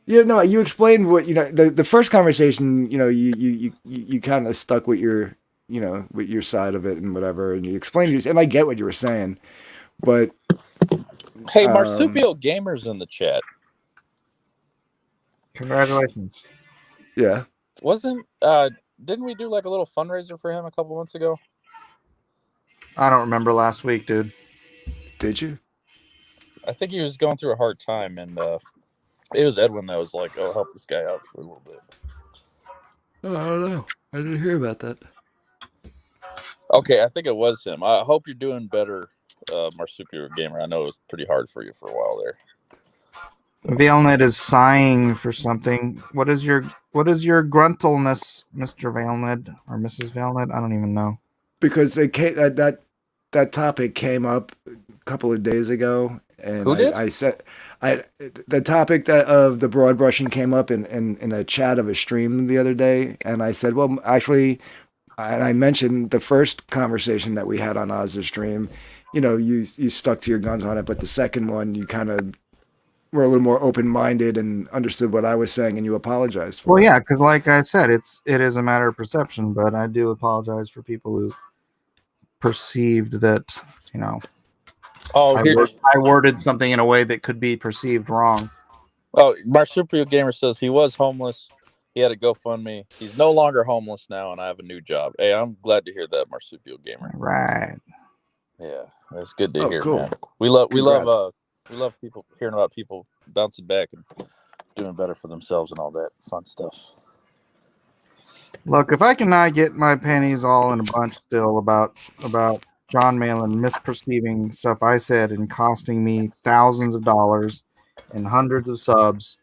[SPEAKER 4] Yeah, no, you explained what, you know, the first conversation, you know, you kind of stuck with your, you know, with your side of it and whatever, and you explained, and I get what you were saying, but.
[SPEAKER 8] Hey, Marsupial Gamer's in the chat.
[SPEAKER 2] Congratulations.
[SPEAKER 4] Yeah.
[SPEAKER 8] Didn't we do like a little fundraiser for him a couple months ago?
[SPEAKER 2] I don't remember last week, dude.
[SPEAKER 4] Did you?
[SPEAKER 8] I think he was going through a hard time, and it was Edwin that was like, "Oh, help this guy out for a little bit."
[SPEAKER 4] Oh, I don't know. I didn't hear about that.
[SPEAKER 8] Okay, I think it was him. I hope you're doing better, Marsupial Gamer. I know it was pretty hard for you for a while there.
[SPEAKER 2] Vailnet is sighing for something. What is your gruntleness, Mr. Vailnet or Mrs. Vailnet? I don't even know.
[SPEAKER 4] Because that topic came up a couple of days ago, and
[SPEAKER 8] Who did?
[SPEAKER 4] I said the topic of the broad brushing came up in a chat of a stream the other day, and I said, well, actually, and I mentioned the first conversation that we had on Oz's stream. You know, you stuck to your guns on it, but the second one, you kind of were a little more open-minded and understood what I was saying, and you apologized for it.
[SPEAKER 2] Well, yeah, because like I said, it is a matter of perception, but I do apologize for people who perceived that, you know, I worded something in a way that could be perceived wrong.
[SPEAKER 8] Oh, Marsupial Gamer says he was homeless. He had a GoFundMe. He's no longer homeless now, and I have a new job. Hey, I'm glad to hear that, Marsupial Gamer.
[SPEAKER 2] Right.
[SPEAKER 8] Yeah, that's good to hear,
[SPEAKER 4] cool.
[SPEAKER 8] man. We love people hearing about people bouncing back and doing better for themselves and all that fun stuff.
[SPEAKER 2] Look, if I cannot get my panties all in a bunch still about John Malin misperceiving stuff I said and costing me thousands of dollars and hundreds of subs,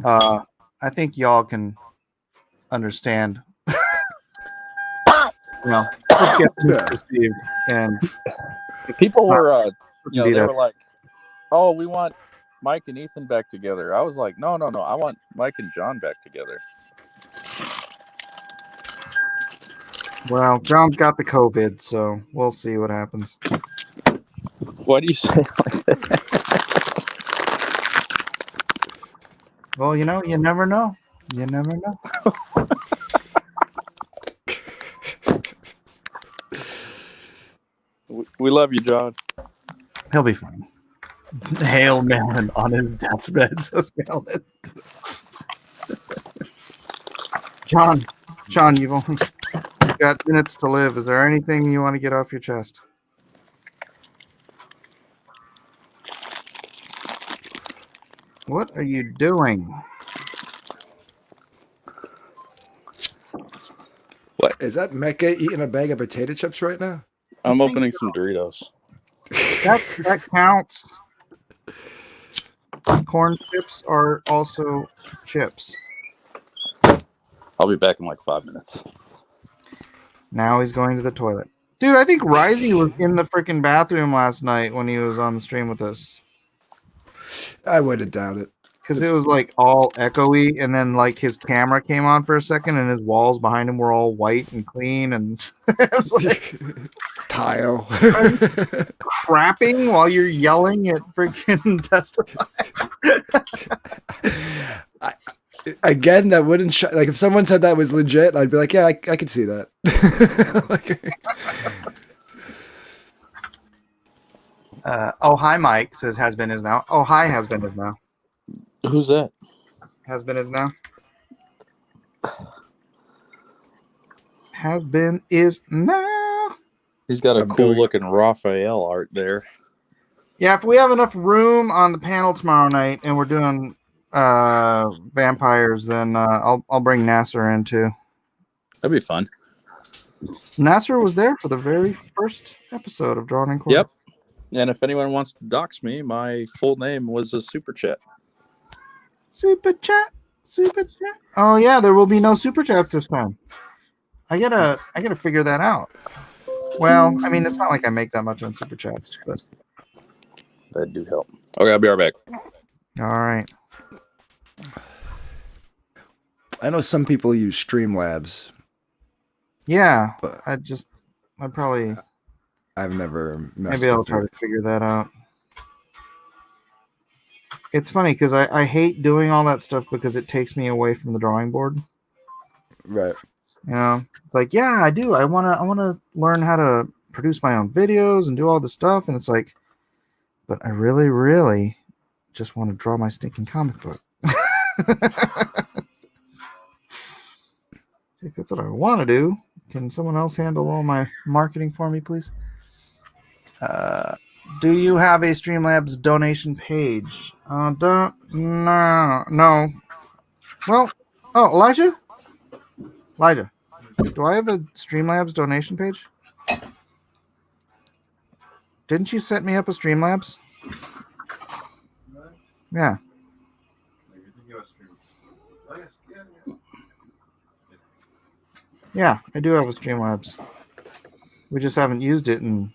[SPEAKER 2] I think y'all can understand. Let's get perceived and
[SPEAKER 8] People were,
[SPEAKER 2] do
[SPEAKER 8] they
[SPEAKER 2] that.
[SPEAKER 8] were like, "Oh, we want Mike and Ethan back together." I was like, "No, I want Mike and John back together."
[SPEAKER 2] Well, John's got the COVID, so we'll see what happens.
[SPEAKER 8] Why do you say like that?
[SPEAKER 2] Well, you never know. You never know.
[SPEAKER 8] We love you, John.
[SPEAKER 2] He'll be fine. Hail Melon on his deathbed, says Melon. John, you've only got minutes to live. Is there anything you want to get off your chest? What are you doing?
[SPEAKER 4] Is that Mecca eating a bag of potato chips right now?
[SPEAKER 8] I'm opening some Doritos.
[SPEAKER 2] That counts. Corn chips are also chips.
[SPEAKER 8] I'll be back in like 5 minutes.
[SPEAKER 2] Now he's going to the toilet. Dude, I think Risey was in the freaking bathroom last night when he was on the stream with us.
[SPEAKER 4] I wouldn't doubt it.
[SPEAKER 2] Because it was like all echoey, and then like his camera came on for a second, and his walls behind him were all white and clean, and it's like
[SPEAKER 4] Tile.
[SPEAKER 2] crapping while you're yelling at freaking Testify.
[SPEAKER 4] Again, that wouldn't like if someone said that was legit, I'd be like, yeah, I could see that.
[SPEAKER 2] Oh, hi, Mike says has been is now. Oh, hi, has been is now.
[SPEAKER 8] Who's that?
[SPEAKER 2] Has been is now. Has been is now.
[SPEAKER 8] He's got a
[SPEAKER 4] I'm
[SPEAKER 8] cool
[SPEAKER 4] going-
[SPEAKER 8] looking Raphael art there.
[SPEAKER 2] Yeah, if we have enough room on the panel tomorrow night and we're doing vampires, then I'll bring Nasser in too.
[SPEAKER 8] That'd be fun.
[SPEAKER 2] Nasser was there for the very first episode of Drawn and Quartered.
[SPEAKER 8] Yep. And if anyone wants to dox me, my full name was a super chat.
[SPEAKER 2] Super chat. Oh yeah, there will be no super chats this time. I gotta figure that out. Well, I mean, it's not like I make that much on super chats, but
[SPEAKER 8] That do help. Okay, I'll be right back.
[SPEAKER 2] all right.
[SPEAKER 4] I know some people use Streamlabs.
[SPEAKER 2] Yeah,
[SPEAKER 4] But-
[SPEAKER 2] I'd probably
[SPEAKER 4] I've never messed
[SPEAKER 2] maybe I'll
[SPEAKER 4] with
[SPEAKER 2] try
[SPEAKER 4] it.
[SPEAKER 2] to figure that out. It's funny because I hate doing all that stuff because it takes me away from the drawing board.
[SPEAKER 4] Right.
[SPEAKER 2] You know, it's like, yeah, I do. I wanna learn how to produce my own videos and do all this stuff, and it's like, but I really, really just want to draw my stinking comic book. If that's what I want to do, can someone else handle all my marketing for me, please? Do you have a Streamlabs donation page? No. Well, Elijah, do I have a Streamlabs donation page? Didn't you set me up a Streamlabs? Yeah. Yeah, I do have a Streamlabs. We just haven't used it in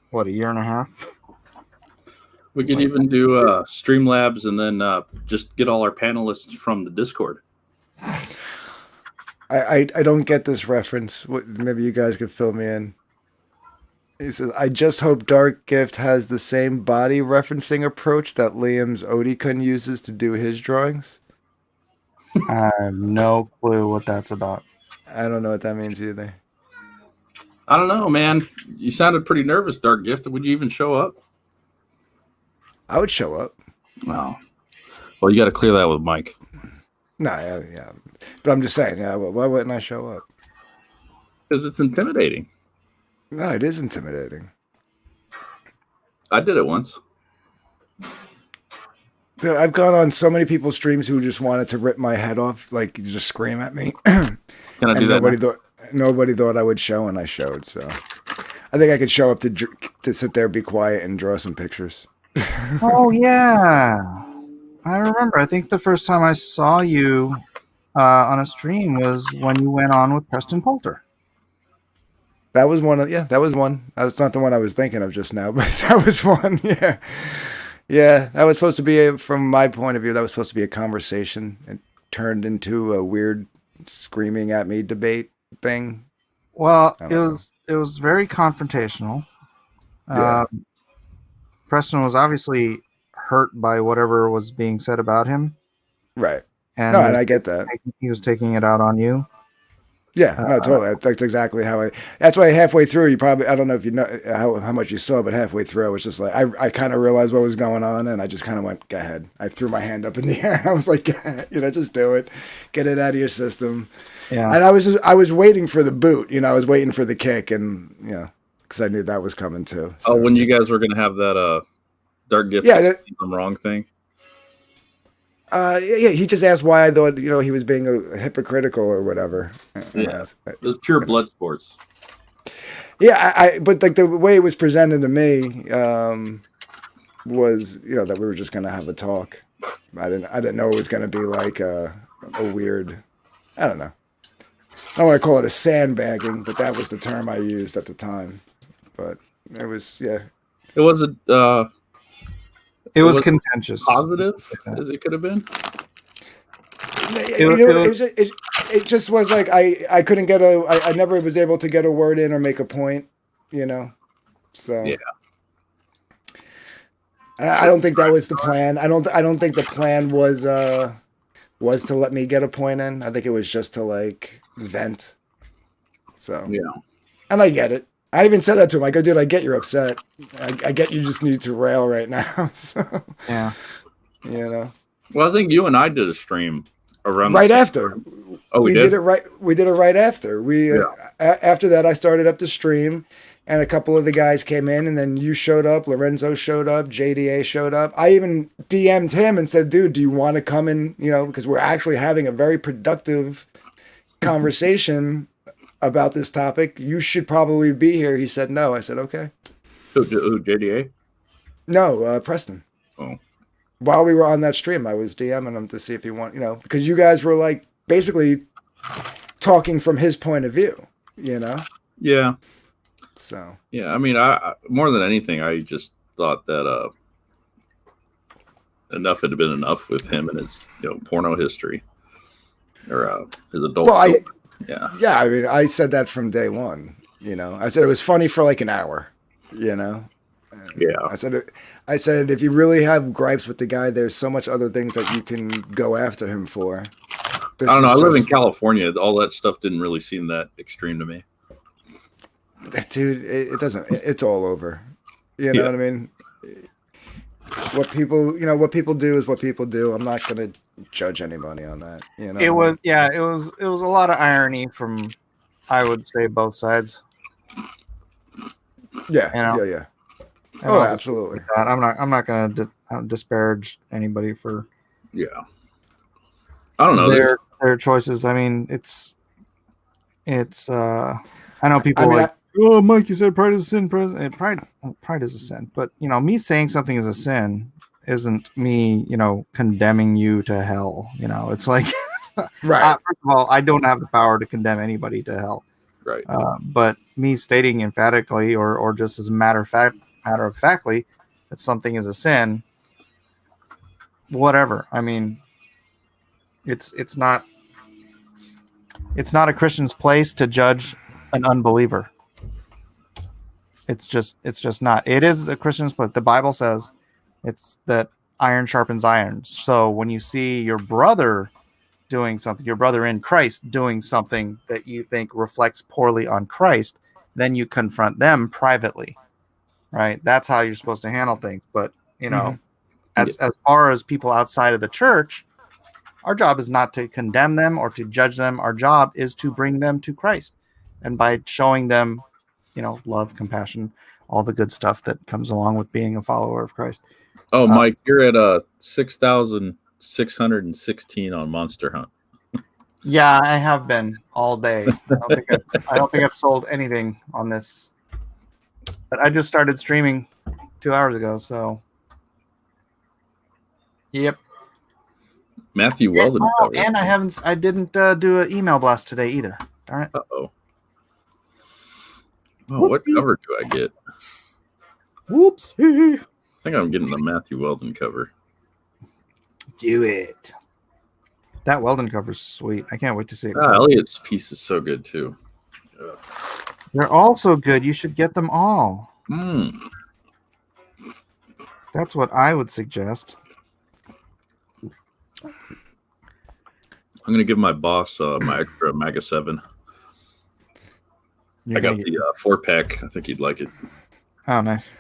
[SPEAKER 2] what, a year and a half?
[SPEAKER 9] We could even do Streamlabs and then just get all our panelists from the Discord.
[SPEAKER 4] I don't get this reference. Maybe you guys could fill me in. He says, I just hope Dark Gift has the same body referencing approach that Liam's Odikun uses to do his drawings.
[SPEAKER 2] I have no clue what that's about.
[SPEAKER 4] I don't know what that means either.
[SPEAKER 9] I don't know, man. You sounded pretty nervous, Dark Gift. Would you even show up?
[SPEAKER 4] I would show up.
[SPEAKER 9] No. Well, you got to clear that with Mike.
[SPEAKER 4] No, yeah. But I'm just saying, yeah, why wouldn't I show up?
[SPEAKER 9] Because it's intimidating.
[SPEAKER 4] No, it is intimidating.
[SPEAKER 9] I did it once.
[SPEAKER 4] Dude, I've gone on so many people's streams who just wanted to rip my head off, like just scream at me.
[SPEAKER 9] Can I do that?
[SPEAKER 4] Nobody thought I would show, and I showed. So I think I could show up to sit there, be quiet, and draw some pictures.
[SPEAKER 2] Oh yeah, I remember. I think the first time I saw you on a stream was when you went on with Preston Poulter.
[SPEAKER 4] That was one of, yeah, that was one. That's not the one I was thinking of just now, but that was one. Yeah. Yeah. That was supposed to be, from my point of view, that was supposed to be a conversation. It turned into a weird screaming at me debate thing.
[SPEAKER 2] Well,
[SPEAKER 4] I don't
[SPEAKER 2] it was very confrontational.
[SPEAKER 4] Yeah.
[SPEAKER 2] Preston was obviously hurt by whatever was being said about him,
[SPEAKER 4] Right.
[SPEAKER 2] and
[SPEAKER 4] No, and I get that.
[SPEAKER 2] he was taking it out on you.
[SPEAKER 4] Yeah, no, totally. That's exactly how that's why halfway through, you probably, I don't know if you know how much you saw, but halfway through, I was just like, I kind of realized what was going on, and I just kind of went, go ahead. I threw my hand up in the air. I was like, just do it. Get it out of your system.
[SPEAKER 2] Yeah.
[SPEAKER 4] And I was waiting for the boot, I was waiting for the kick, and, because I knew that was coming too. So.
[SPEAKER 9] Oh, when you guys were going to have that dark gift,
[SPEAKER 4] Yeah,
[SPEAKER 9] I'm wrong thing.
[SPEAKER 4] Yeah, he just asked why I thought, he was being hypocritical or whatever.
[SPEAKER 9] Yeah, it was pure blood sports.
[SPEAKER 4] Yeah, but like the way it was presented to me was, that we were just gonna have a talk. I didn't know it was gonna be like a weird, I don't know. I don't want to call it a sandbagging, but that was the term I used at the time. But it was, yeah.
[SPEAKER 9] It wasn't.
[SPEAKER 2] It was contentious.
[SPEAKER 9] Positive as it could have been.
[SPEAKER 4] It just was like I couldn't get I never was able to get a word in or make a point, So
[SPEAKER 9] yeah.
[SPEAKER 4] I don't think that was the plan. I don't think the plan was to let me get a point in. I think it was just to like vent. So
[SPEAKER 9] yeah,
[SPEAKER 4] and I get it. I even said that to him. I go, dude, I get you're upset. I get you just need to rail right now. So,
[SPEAKER 2] Yeah.
[SPEAKER 9] Well, I think you and I did a stream around
[SPEAKER 4] right after.
[SPEAKER 9] Oh, we
[SPEAKER 4] did it right. We did it right after. After that, I started up the stream, and a couple of the guys came in, and then you showed up. Lorenzo showed up. JDA showed up. I even DM'd him and said, dude, do you want to come in? Because we're actually having a very productive conversation about this topic. You should probably be here. He said no. I said okay.
[SPEAKER 9] Who, JDA?
[SPEAKER 4] No, Preston.
[SPEAKER 9] Oh.
[SPEAKER 4] While we were on that stream, I was DMing him to see if he want, because you guys were like basically talking from his point of view,
[SPEAKER 9] Yeah.
[SPEAKER 4] So.
[SPEAKER 9] Yeah, I mean, I more than anything, I just thought that enough had been enough with him and his porno history or his adult.
[SPEAKER 4] Well,
[SPEAKER 9] yeah.
[SPEAKER 4] I mean, I said that from day one. I said it was funny for like an hour.
[SPEAKER 9] Yeah.
[SPEAKER 4] I said if you really have gripes with the guy, there's so much other things that you can go after him for.
[SPEAKER 9] I don't know. I live in California. All that stuff didn't really seem that extreme to me.
[SPEAKER 4] Dude, it doesn't. It's all over. You know what I mean? What people do is what people do. I'm not going to judge anybody on that.
[SPEAKER 2] It was a lot of irony from, I would say, both sides.
[SPEAKER 4] Yeah. Yeah. Oh, absolutely.
[SPEAKER 2] I'm not going to disparage anybody for.
[SPEAKER 9] Yeah. I don't know
[SPEAKER 2] their choices. I mean, it's. I know people oh, Mike, you said pride is a sin. Pride is a sin. But me saying something is a sin isn't me, condemning you to hell. It's like,
[SPEAKER 4] right.
[SPEAKER 2] First of all, I don't have the power to condemn anybody to hell.
[SPEAKER 9] Right.
[SPEAKER 2] But me stating emphatically, or just as a matter of factly, that something is a sin. Whatever. I mean, it's not a Christian's place to judge an unbeliever. It's just not. It is a Christian's place. The Bible says it's that iron sharpens iron. So when you see your brother doing something, your brother in Christ doing something that you think reflects poorly on Christ, then you confront them privately, right? That's how you're supposed to handle things. But as far as people outside of the church, our job is not to condemn them or to judge them. Our job is to bring them to Christ, and by showing them, love, compassion, all the good stuff that comes along with being a follower of Christ.
[SPEAKER 9] Oh, Mike, you're at 6,616 on Monster Hunt.
[SPEAKER 2] Yeah, I have been all day. I don't think I've sold anything on this. But I just started streaming 2 hours ago, so. Yep.
[SPEAKER 9] Matthew Weldon.
[SPEAKER 2] Oh, and I didn't do an email blast today either. Darn it.
[SPEAKER 9] Uh-oh. Oh, what
[SPEAKER 2] Whoopsie.
[SPEAKER 9] cover do I get?
[SPEAKER 2] Whoops.
[SPEAKER 9] I think I'm getting the Matthew Weldon cover.
[SPEAKER 2] Do it. That Weldon cover's sweet. I can't wait to see it.
[SPEAKER 9] Elliot's piece is so good too.
[SPEAKER 2] They're all so good. You should get them all.
[SPEAKER 9] Mm.
[SPEAKER 2] That's what I would suggest.
[SPEAKER 9] I'm gonna give my boss my extra Maga 7. I got the 4-pack. I think he'd like it.
[SPEAKER 2] Oh, nice.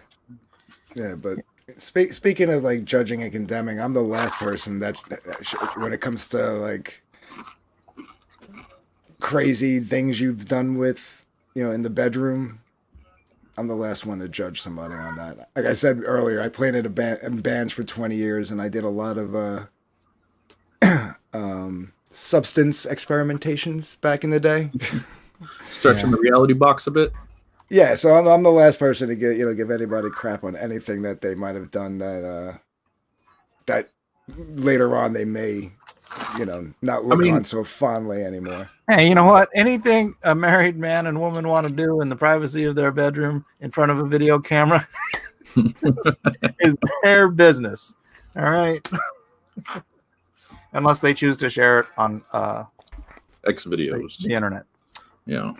[SPEAKER 4] Yeah, but speaking of like judging and condemning, I'm the last person when it comes to like crazy things you've done with, in the bedroom. I'm the last one to judge somebody on that. Like I said earlier, I played in bands for 20 years, and I did a lot of substance experimentations back in the day.
[SPEAKER 9] Stretching the reality box a bit.
[SPEAKER 4] Yeah, so I'm the last person to give anybody crap on anything that they might have done that later on they may not look on so fondly anymore.
[SPEAKER 2] Hey, you know what? Anything a married man and woman want to do in the privacy of their bedroom in front of a video camera is their business. All right. Unless they choose to share it on
[SPEAKER 9] X videos.
[SPEAKER 2] the internet.
[SPEAKER 9] Yeah.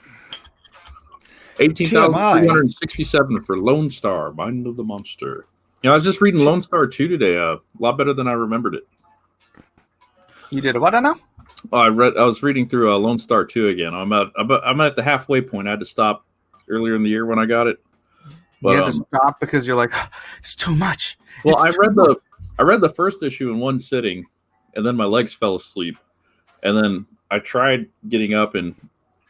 [SPEAKER 9] 18,367 for Lone Star, Mind of the Monster. I was just reading Lone Star 2 today. A lot better than I remembered it.
[SPEAKER 2] You did a what now?
[SPEAKER 9] I was reading through Lone Star 2 again. I'm at the halfway point. I had to stop earlier in the year when I got it. But,
[SPEAKER 2] you had to stop because you're like, it's too much.
[SPEAKER 9] Well, I read the first issue in one sitting, and then my legs fell asleep. And then I tried getting up and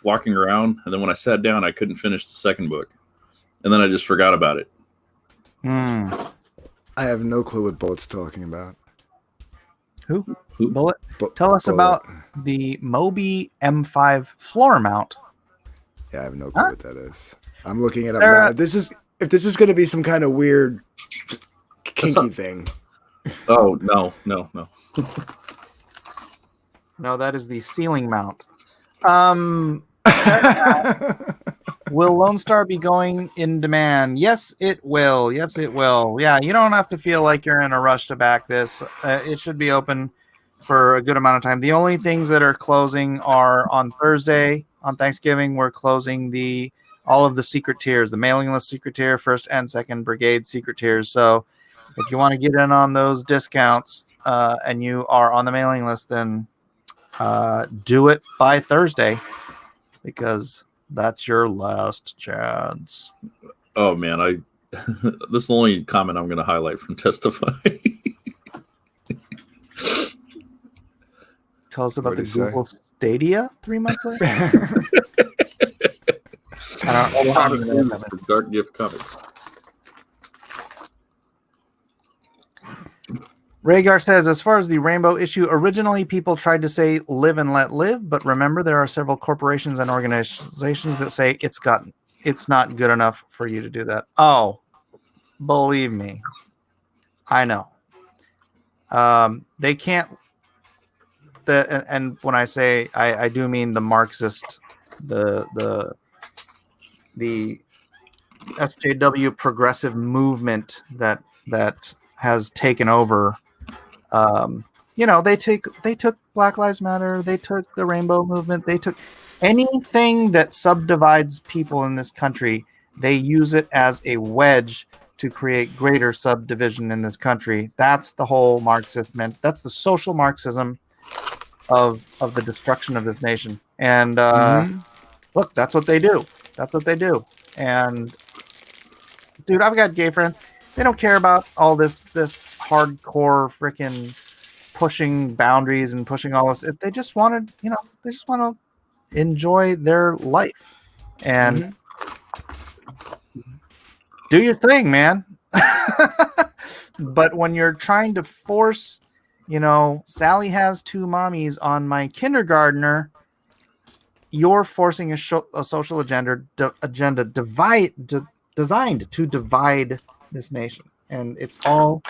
[SPEAKER 9] walking around, and then when I sat down, I couldn't finish the second book. And then I just forgot about it.
[SPEAKER 4] I have no clue what Bullet's talking about.
[SPEAKER 2] Who? Bullet? Tell us about the Moby M5 floor mount.
[SPEAKER 4] Yeah, I have no clue what that is. I'm looking it up now. If this is going to be some kind of weird kinky thing.
[SPEAKER 9] Oh, no.
[SPEAKER 2] No, that is the ceiling mount. Will Lone Star be going in demand? Yes, it will. Yes, it will. Yeah, you don't have to feel like you're in a rush to back this. It should be open for a good amount of time. The only things that are closing are on Thursday, on Thanksgiving. We're closing all of the secret tiers, the mailing list secret tier, 1st and 2nd Brigade secret tiers. So if you want to get in on those discounts and you are on the mailing list, then do it by Thursday, because that's your last chance.
[SPEAKER 9] Oh man, this is the only comment I'm going to highlight from Testify.
[SPEAKER 2] Tell us about the Google Stadia 3 months later. I don't know.
[SPEAKER 9] For Dark Gift Comics.
[SPEAKER 2] Rhaegar says, as far as the Rainbow issue, originally people tried to say live and let live, but remember there are several corporations and organizations that say it's not good enough for you to do that. Oh, believe me, I know. They can't. And when I say I do mean the Marxist, the SJW progressive movement that has taken over. They took Black Lives Matter, they took the Rainbow Movement, they took anything that subdivides people in this country. They use it as a wedge to create greater subdivision in this country. That's the whole Marxist that's the social Marxism of the destruction of this nation. And look, that's what they do. That's what they do. And dude, I've got gay friends. They don't care about all this hardcore freaking pushing boundaries and pushing all this. They just want to enjoy their life and do your thing, man. But when you're trying to force, Sally has 2 mommies on my kindergartner, you're forcing a social agenda designed to divide this nation. And it's all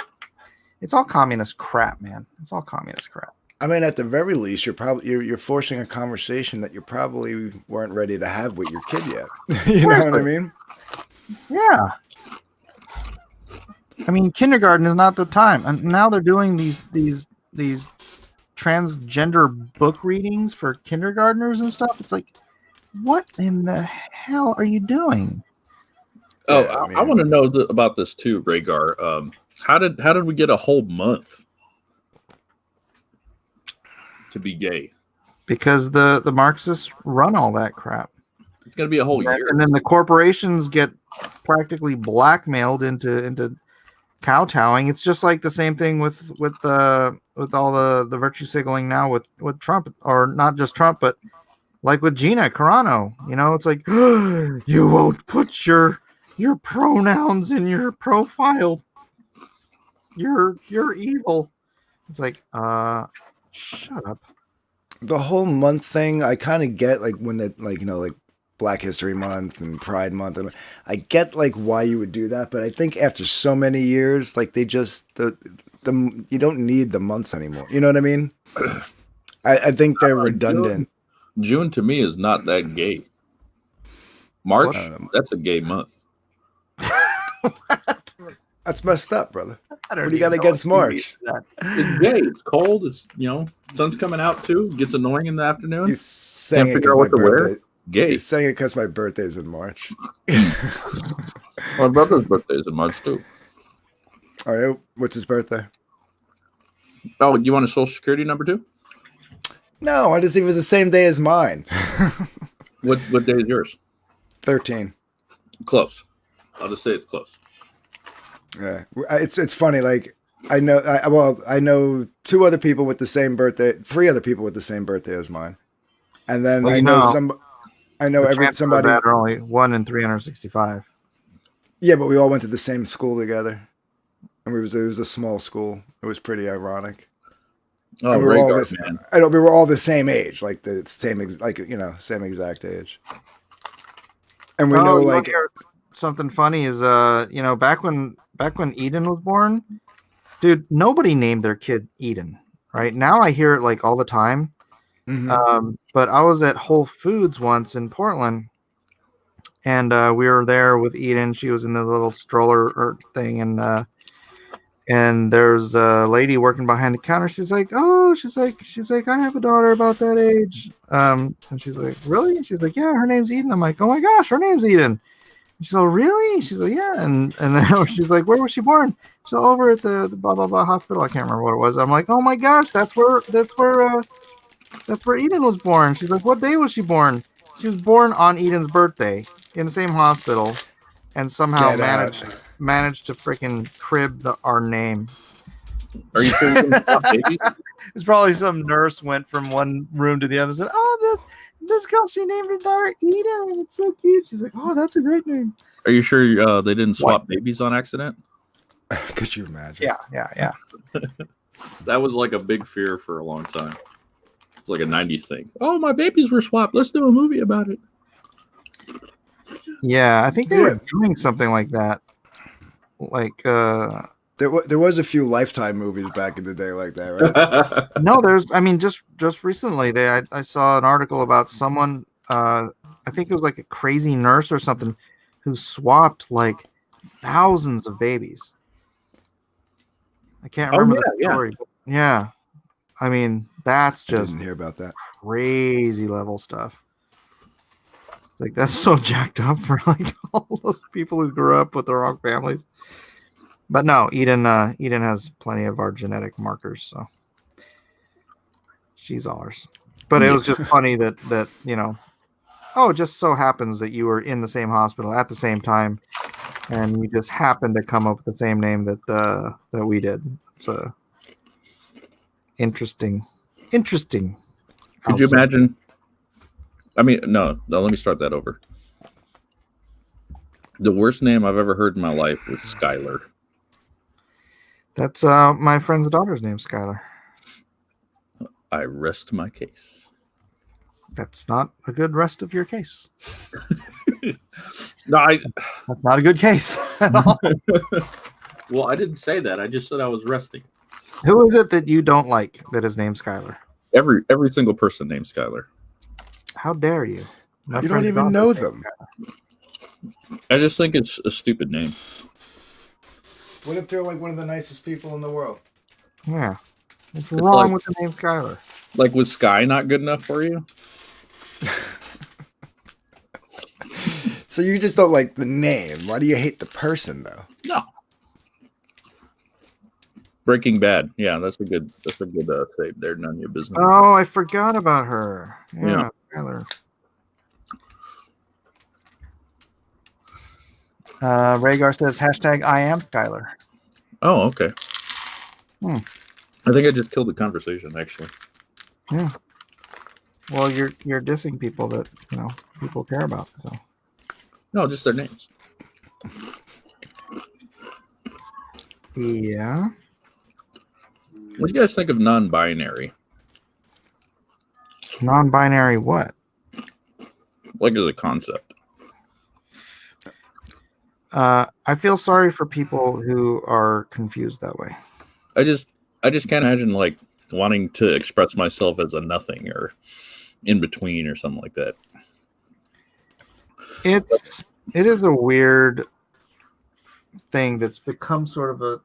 [SPEAKER 2] communist crap, man. It's all communist crap.
[SPEAKER 4] I mean, at the very least, you're forcing a conversation that you probably weren't ready to have with your kid yet. You know what I mean?
[SPEAKER 2] Yeah. I mean, kindergarten is not the time, and now they're doing these transgender book readings for kindergartners and stuff. It's like, what in the hell are you doing?
[SPEAKER 9] Oh,
[SPEAKER 4] Yeah,
[SPEAKER 9] I want to know about this too, Rhaegar. How did we get a whole month to be gay?
[SPEAKER 2] Because the Marxists run all that crap.
[SPEAKER 9] It's going to be a whole year.
[SPEAKER 2] And then the corporations get practically blackmailed into kowtowing. It's just like the same thing with all the virtue signaling now with Trump, or not just Trump, but like with Gina Carano. You know, it's like, you won't put your pronouns in your profile. You're evil. It's like, shut up.
[SPEAKER 4] The whole month thing, I kind of get, like, when they, like, you know, like Black History Month and Pride Month, and I get like why you would do that, but I think after so many years, like, they just the you don't need the months anymore. You know what I mean? I think they're redundant.
[SPEAKER 9] June to me is not that gay. March, that's a gay month.
[SPEAKER 4] That's messed up, brother.
[SPEAKER 2] I don't
[SPEAKER 4] What do you
[SPEAKER 2] even
[SPEAKER 4] got
[SPEAKER 2] know
[SPEAKER 4] against
[SPEAKER 2] what you mean
[SPEAKER 4] March?
[SPEAKER 2] by that.
[SPEAKER 9] It's gay. It's cold. It's, sun's coming out too. Gets annoying in the afternoon.
[SPEAKER 4] He's saying
[SPEAKER 9] Can't
[SPEAKER 4] it
[SPEAKER 9] figure
[SPEAKER 4] 'cause
[SPEAKER 9] out what
[SPEAKER 4] my
[SPEAKER 9] to wear.
[SPEAKER 4] birthday.
[SPEAKER 9] Gay.
[SPEAKER 4] He's saying it because my birthday's in March.
[SPEAKER 9] My brother's birthday is in March too.
[SPEAKER 4] All right, what's his birthday?
[SPEAKER 9] Oh, you want a social security number too?
[SPEAKER 4] No, I just it was the same day as mine.
[SPEAKER 9] What day is yours?
[SPEAKER 4] 13.
[SPEAKER 9] Close. I'll just say it's close.
[SPEAKER 4] Yeah, it's funny. Like I know 2 other people with the same birthday, 3 other people with the same birthday as mine, and then
[SPEAKER 2] Well,
[SPEAKER 4] I know somebody.
[SPEAKER 2] that are only 1 in 365.
[SPEAKER 4] Yeah, but we all went to the same school together, and it was a small school. It was pretty ironic.
[SPEAKER 9] Oh,
[SPEAKER 4] And we were all
[SPEAKER 9] Rhaegar, man.
[SPEAKER 4] I know we were all the same age, like the same same exact age. And we know,
[SPEAKER 2] you wanna
[SPEAKER 4] like,
[SPEAKER 2] hear something funny is back when Eden was born, dude, nobody named their kid Eden. Right now, I hear it like all the time. But I was at Whole Foods once in Portland, and we were there with Eden. She was in the little stroller thing, and there's a lady working behind the counter. She's like, I have a daughter about that age. And she's like, really? She's like, yeah, her name's Eden. I'm like, oh my gosh, her name's Eden. She's like, really? She's like, yeah. And then she's like, where was she born? She's like, over at the blah blah blah hospital. I can't remember what it was. I'm like, oh my gosh, that's where Eden was born. She's like, what day was she born? She was born on Eden's birthday in the same hospital, and somehow managed to freaking crib our name.
[SPEAKER 9] Are you sure you didn't stop baby?
[SPEAKER 2] It's probably some nurse went from one room to the other and said, oh, this girl, she named her daughter Eden. It's so cute. She's like, oh, that's a great name.
[SPEAKER 9] Are you sure they didn't swap babies on accident?
[SPEAKER 4] could you imagine?
[SPEAKER 2] Yeah.
[SPEAKER 9] That was like a big fear for a long time. It's like a 90s thing. Oh, my babies were swapped. Let's do a movie about it.
[SPEAKER 2] Yeah, I think they were doing something like that. Like,
[SPEAKER 4] there was a few Lifetime movies back in the day like that, right?
[SPEAKER 2] no, just recently I saw an article about someone, I think it was like a crazy nurse or something, who swapped like thousands of babies. I can't remember the story. Yeah. I mean, that's
[SPEAKER 4] I
[SPEAKER 2] just
[SPEAKER 4] didn't hear about that.
[SPEAKER 2] crazy level stuff. Like, that's so jacked up for like all those people who grew up with the wrong families. But no, Eden has plenty of our genetic markers, so she's ours. But it was just funny that it just so happens that you were in the same hospital at the same time, and you just happened to come up with the same name that we did. It's interesting.
[SPEAKER 9] Could you imagine? I mean, no, let me start that over. The worst name I've ever heard in my life was Skylar.
[SPEAKER 2] That's my friend's daughter's name, Skylar.
[SPEAKER 9] I rest my case.
[SPEAKER 2] That's not a good rest of your case.
[SPEAKER 9] No,
[SPEAKER 2] That's not a good case at all.
[SPEAKER 9] well, I didn't say that. I just said I was resting.
[SPEAKER 2] Who is it that you don't like that is named Skylar?
[SPEAKER 9] Every single person named Skylar.
[SPEAKER 2] How dare you? My
[SPEAKER 4] You don't
[SPEAKER 2] friend's
[SPEAKER 4] even
[SPEAKER 2] daughter
[SPEAKER 4] know
[SPEAKER 2] is named
[SPEAKER 4] them.
[SPEAKER 9] I just think it's a stupid name.
[SPEAKER 4] What if they're like one of the nicest people in the world?
[SPEAKER 2] Skylar. Yeah. What's
[SPEAKER 9] It's
[SPEAKER 2] wrong
[SPEAKER 9] like-
[SPEAKER 2] with the name Skylar?
[SPEAKER 9] Like, was Sky not good enough for you?
[SPEAKER 4] So you just don't like the name. Why do you hate the person though?
[SPEAKER 9] No. Breaking Bad. Yeah, that's a good save there. None of your business.
[SPEAKER 2] Oh, I forgot about her. Yeah, Skylar. Rhaegar says hashtag I am Skylar.
[SPEAKER 9] Oh, okay.
[SPEAKER 2] Hmm.
[SPEAKER 9] I think I just killed the conversation, actually.
[SPEAKER 2] Well, you're dissing people that people care about. So
[SPEAKER 9] No, just their names.
[SPEAKER 2] yeah.
[SPEAKER 9] What do you guys think of non-binary?
[SPEAKER 2] Non-binary what?
[SPEAKER 9] Like as a concept?
[SPEAKER 2] I feel sorry for people who are confused that way.
[SPEAKER 9] I just can't imagine like wanting to express myself as a nothing or in between or something like that.
[SPEAKER 2] It is a weird thing that's become sort of a.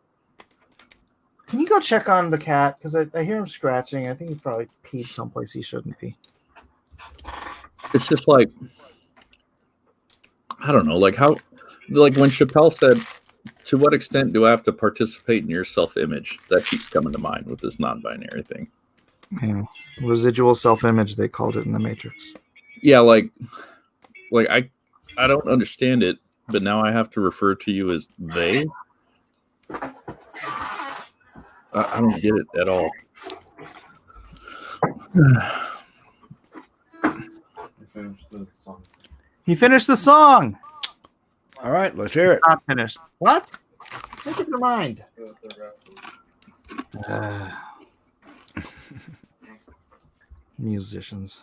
[SPEAKER 2] Can you go check on the cat? Because I hear him scratching. I think he probably peed someplace he shouldn't be.
[SPEAKER 9] It's just like, I don't know, like how, like when Chappelle said, to what extent do I have to participate in your self-image? That keeps coming to mind with this non-binary thing.
[SPEAKER 2] Yeah. Residual self-image, they called it in the Matrix.
[SPEAKER 9] Yeah, like I don't understand it, but now I have to refer to you as they. I don't get it at all.
[SPEAKER 2] He finished the song.
[SPEAKER 4] All right, let's hear it.
[SPEAKER 2] Not finished. What? Make up your mind. Musicians,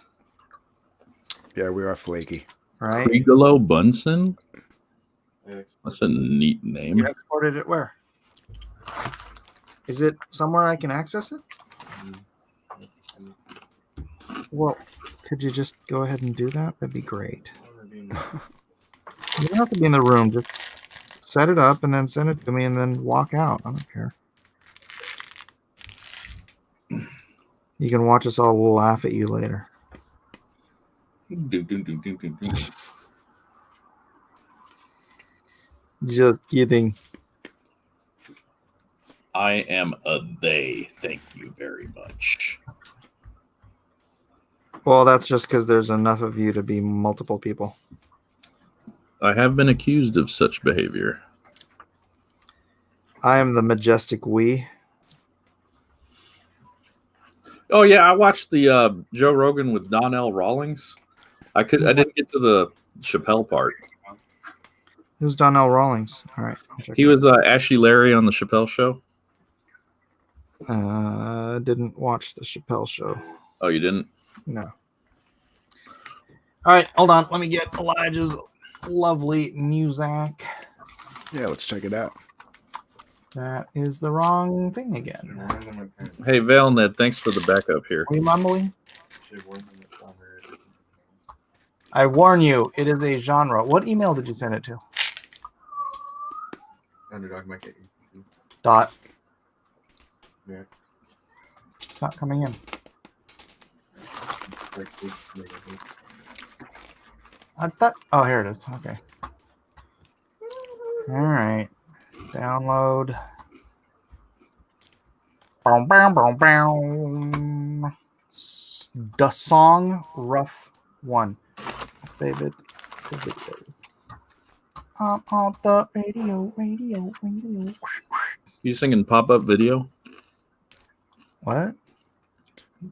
[SPEAKER 4] Yeah, we are flaky.
[SPEAKER 2] right?
[SPEAKER 9] Kriegelo Bunsen? That's a neat name.
[SPEAKER 2] You exported it where? Is it somewhere I can access it? Well, could you just go ahead and do that? That'd be great. You don't have to be in the room. Just set it up and then send it to me and then walk out. I don't care. You can watch us all laugh at you later. Just kidding.
[SPEAKER 9] I am a they. Thank you very much.
[SPEAKER 2] Well, that's just because there's enough of you to be multiple people.
[SPEAKER 9] I have been accused of such behavior.
[SPEAKER 2] I am the majestic we.
[SPEAKER 9] Oh yeah, I watched the Joe Rogan with Donnell Rawlings. I didn't get to the Chappelle part.
[SPEAKER 2] Who's Donnell Rawlings? All right, I'll check.
[SPEAKER 9] He was Ashy Larry on the Chappelle show.
[SPEAKER 2] Didn't watch the Chappelle show.
[SPEAKER 9] Oh, you didn't?
[SPEAKER 2] No. All right, hold on. Let me get Elijah's lovely music.
[SPEAKER 4] Yeah, let's check it out.
[SPEAKER 2] That is the wrong thing again.
[SPEAKER 9] Hey, Valned, thanks for the backup here.
[SPEAKER 2] Are you mumbling? I warn you, it is a genre. What email did you send it to?
[SPEAKER 7] Underdog might get you.
[SPEAKER 2] Dot.
[SPEAKER 7] Yeah.
[SPEAKER 2] It's not coming in. I thought. Oh, here it is. Okay. All right. Download. Boom, boom, boom, boom. The song Rough One. Save it to videos. I'm on the radio.
[SPEAKER 9] You singing pop-up video?
[SPEAKER 2] What?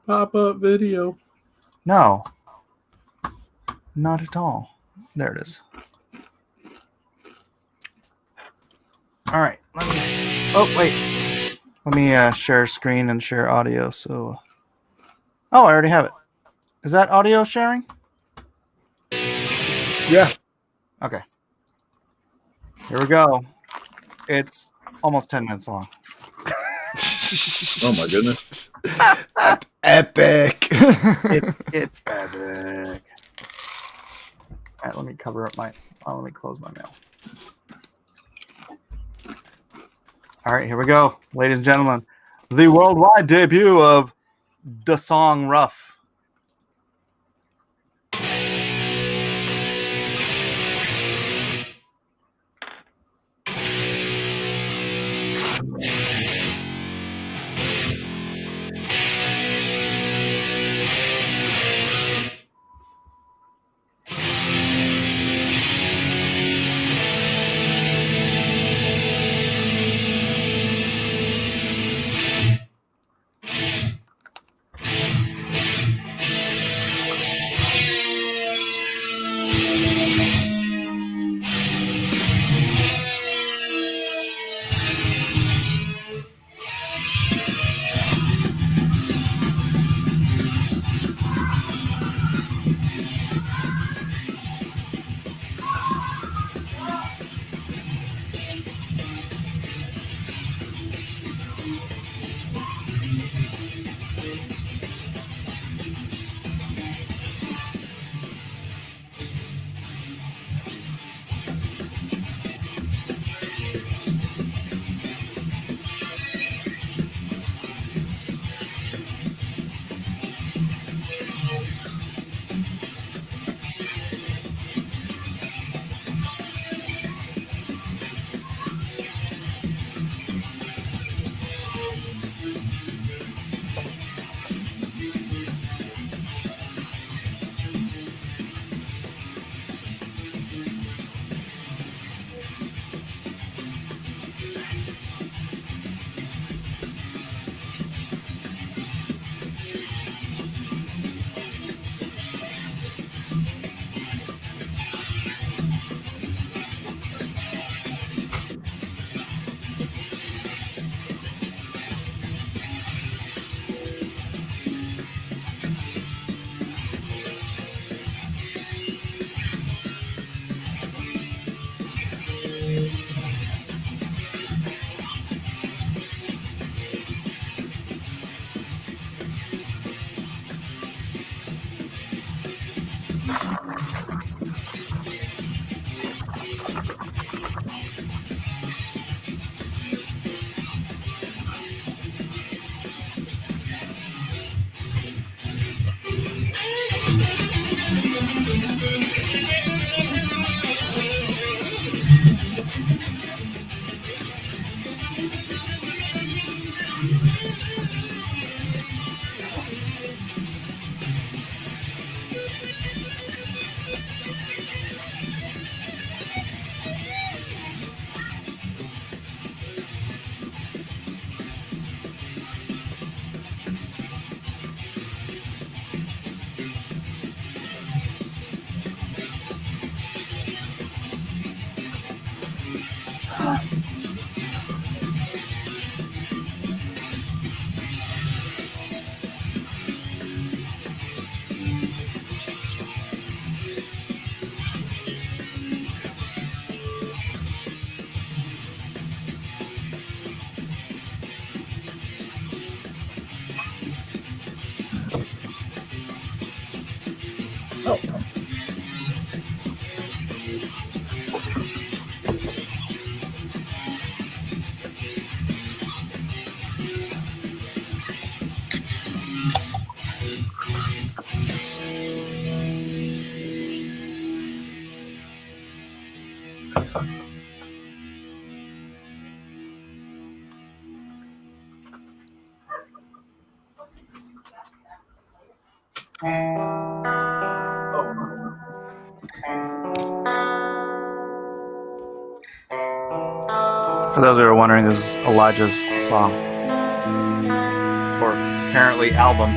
[SPEAKER 9] Pop-up video.
[SPEAKER 2] No. Not at all. There it is. All right. Oh, wait. Let me share screen and share audio. So, oh, I already have it. Is that audio sharing?
[SPEAKER 4] Yeah.
[SPEAKER 2] Okay. Here we go. It's almost 10 minutes long.
[SPEAKER 9] Oh my goodness.
[SPEAKER 4] Epic.
[SPEAKER 2] It's epic. All right, let me cover up my. Let me close my mail. All right, here we go, ladies and gentlemen. The worldwide debut of the song "Rough." For those who are wondering, this is Elijah's song, or apparently album.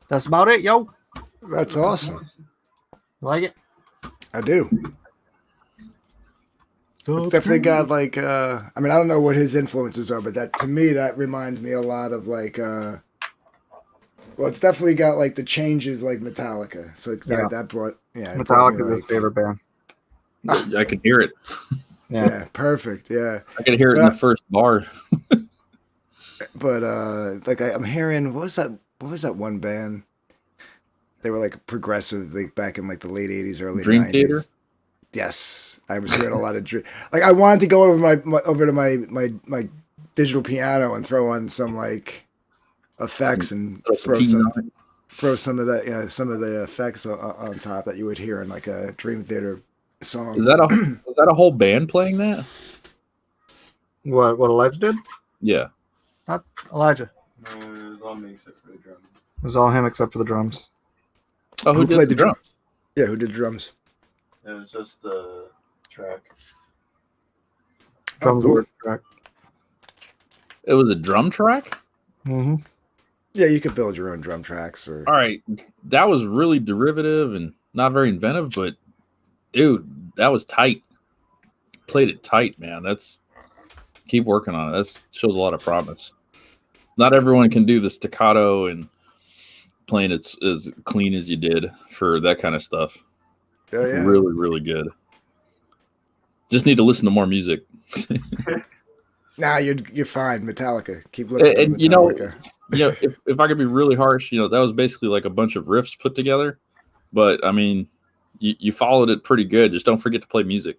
[SPEAKER 2] That's about it, yo.
[SPEAKER 4] That's awesome.
[SPEAKER 2] Like it?
[SPEAKER 4] I do. It's definitely got like I mean, I don't know what his influences are, but that to me that reminds me a lot of like well, it's definitely got like the changes like Metallica. So that brought it brought me,
[SPEAKER 2] Metallica's his
[SPEAKER 4] like,
[SPEAKER 2] favorite band.
[SPEAKER 9] I can hear it.
[SPEAKER 4] yeah, perfect. Yeah.
[SPEAKER 9] I can hear it in the first bar.
[SPEAKER 4] But like I'm hearing what was that one band? They were like progressive, like back in like the late 80s, early
[SPEAKER 9] Dream
[SPEAKER 4] 90s.
[SPEAKER 9] Theater?
[SPEAKER 4] Yes. I was hearing a lot of like I wanted to go over to my digital piano and throw on some like effects and throw some of that, some of the effects on top that you would hear in like a Dream Theater song.
[SPEAKER 9] Is that a whole band playing that?
[SPEAKER 2] What Elijah did?
[SPEAKER 9] Yeah.
[SPEAKER 2] Not Elijah.
[SPEAKER 7] No, it was all me except for the drums.
[SPEAKER 2] It was all him except for the drums.
[SPEAKER 9] Oh, who did
[SPEAKER 4] played
[SPEAKER 9] the drums?
[SPEAKER 4] Yeah, who did the drums?
[SPEAKER 7] It was just the track.
[SPEAKER 2] Drums
[SPEAKER 4] cool.
[SPEAKER 2] were track.
[SPEAKER 9] It was a drum track?
[SPEAKER 2] Mm-hmm.
[SPEAKER 4] Yeah, you could build your own drum tracks. Or
[SPEAKER 9] All right. That was really derivative and not very inventive, but dude, that was tight. played it tight, man. That's keep working on it. That shows a lot of promise. Not everyone can do the staccato and playing it as clean as you did for that kind of stuff.
[SPEAKER 4] Oh, yeah.
[SPEAKER 9] Really, really good. Just need to listen to more music.
[SPEAKER 4] Nah, you're fine. Metallica. Keep listening.
[SPEAKER 9] And
[SPEAKER 4] to Metallica.
[SPEAKER 9] If I could be really harsh, that was basically like a bunch of riffs put together. But I mean, you followed it pretty good. Just don't forget to play music.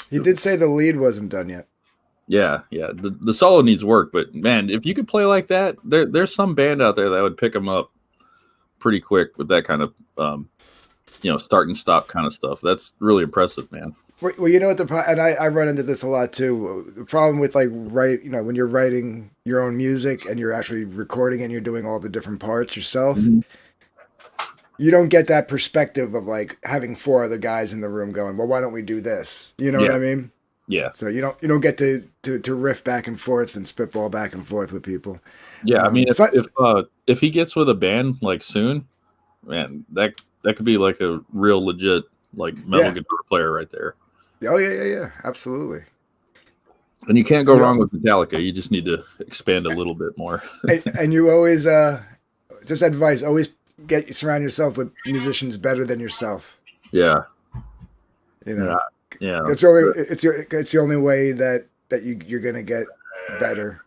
[SPEAKER 4] He did say the lead wasn't done yet.
[SPEAKER 9] Yeah. The solo needs work, but man, if you could play like that, there's some band out there that would pick them up pretty quick with that kind of start and stop kind of stuff. That's really impressive, man.
[SPEAKER 4] Well, you know what and I run into this a lot too. The problem with when you're writing your own music and you're actually recording and you're doing all the different parts yourself, you don't get that perspective of like having four other guys in the room going, well, why don't we do this? You know what I mean?
[SPEAKER 9] Yeah.
[SPEAKER 4] So you don't get to riff back and forth and spitball back and forth with people.
[SPEAKER 9] Yeah, I mean, if he gets with a band like soon, man, that could be like a real legit like metal guitar player right there.
[SPEAKER 4] Oh yeah, absolutely.
[SPEAKER 9] And you can't go wrong with Metallica. You just need to expand a little bit more.
[SPEAKER 4] and you always just advice: always surround yourself with musicians better than yourself.
[SPEAKER 9] Yeah.
[SPEAKER 4] Yeah. It's the only way that you're gonna get better.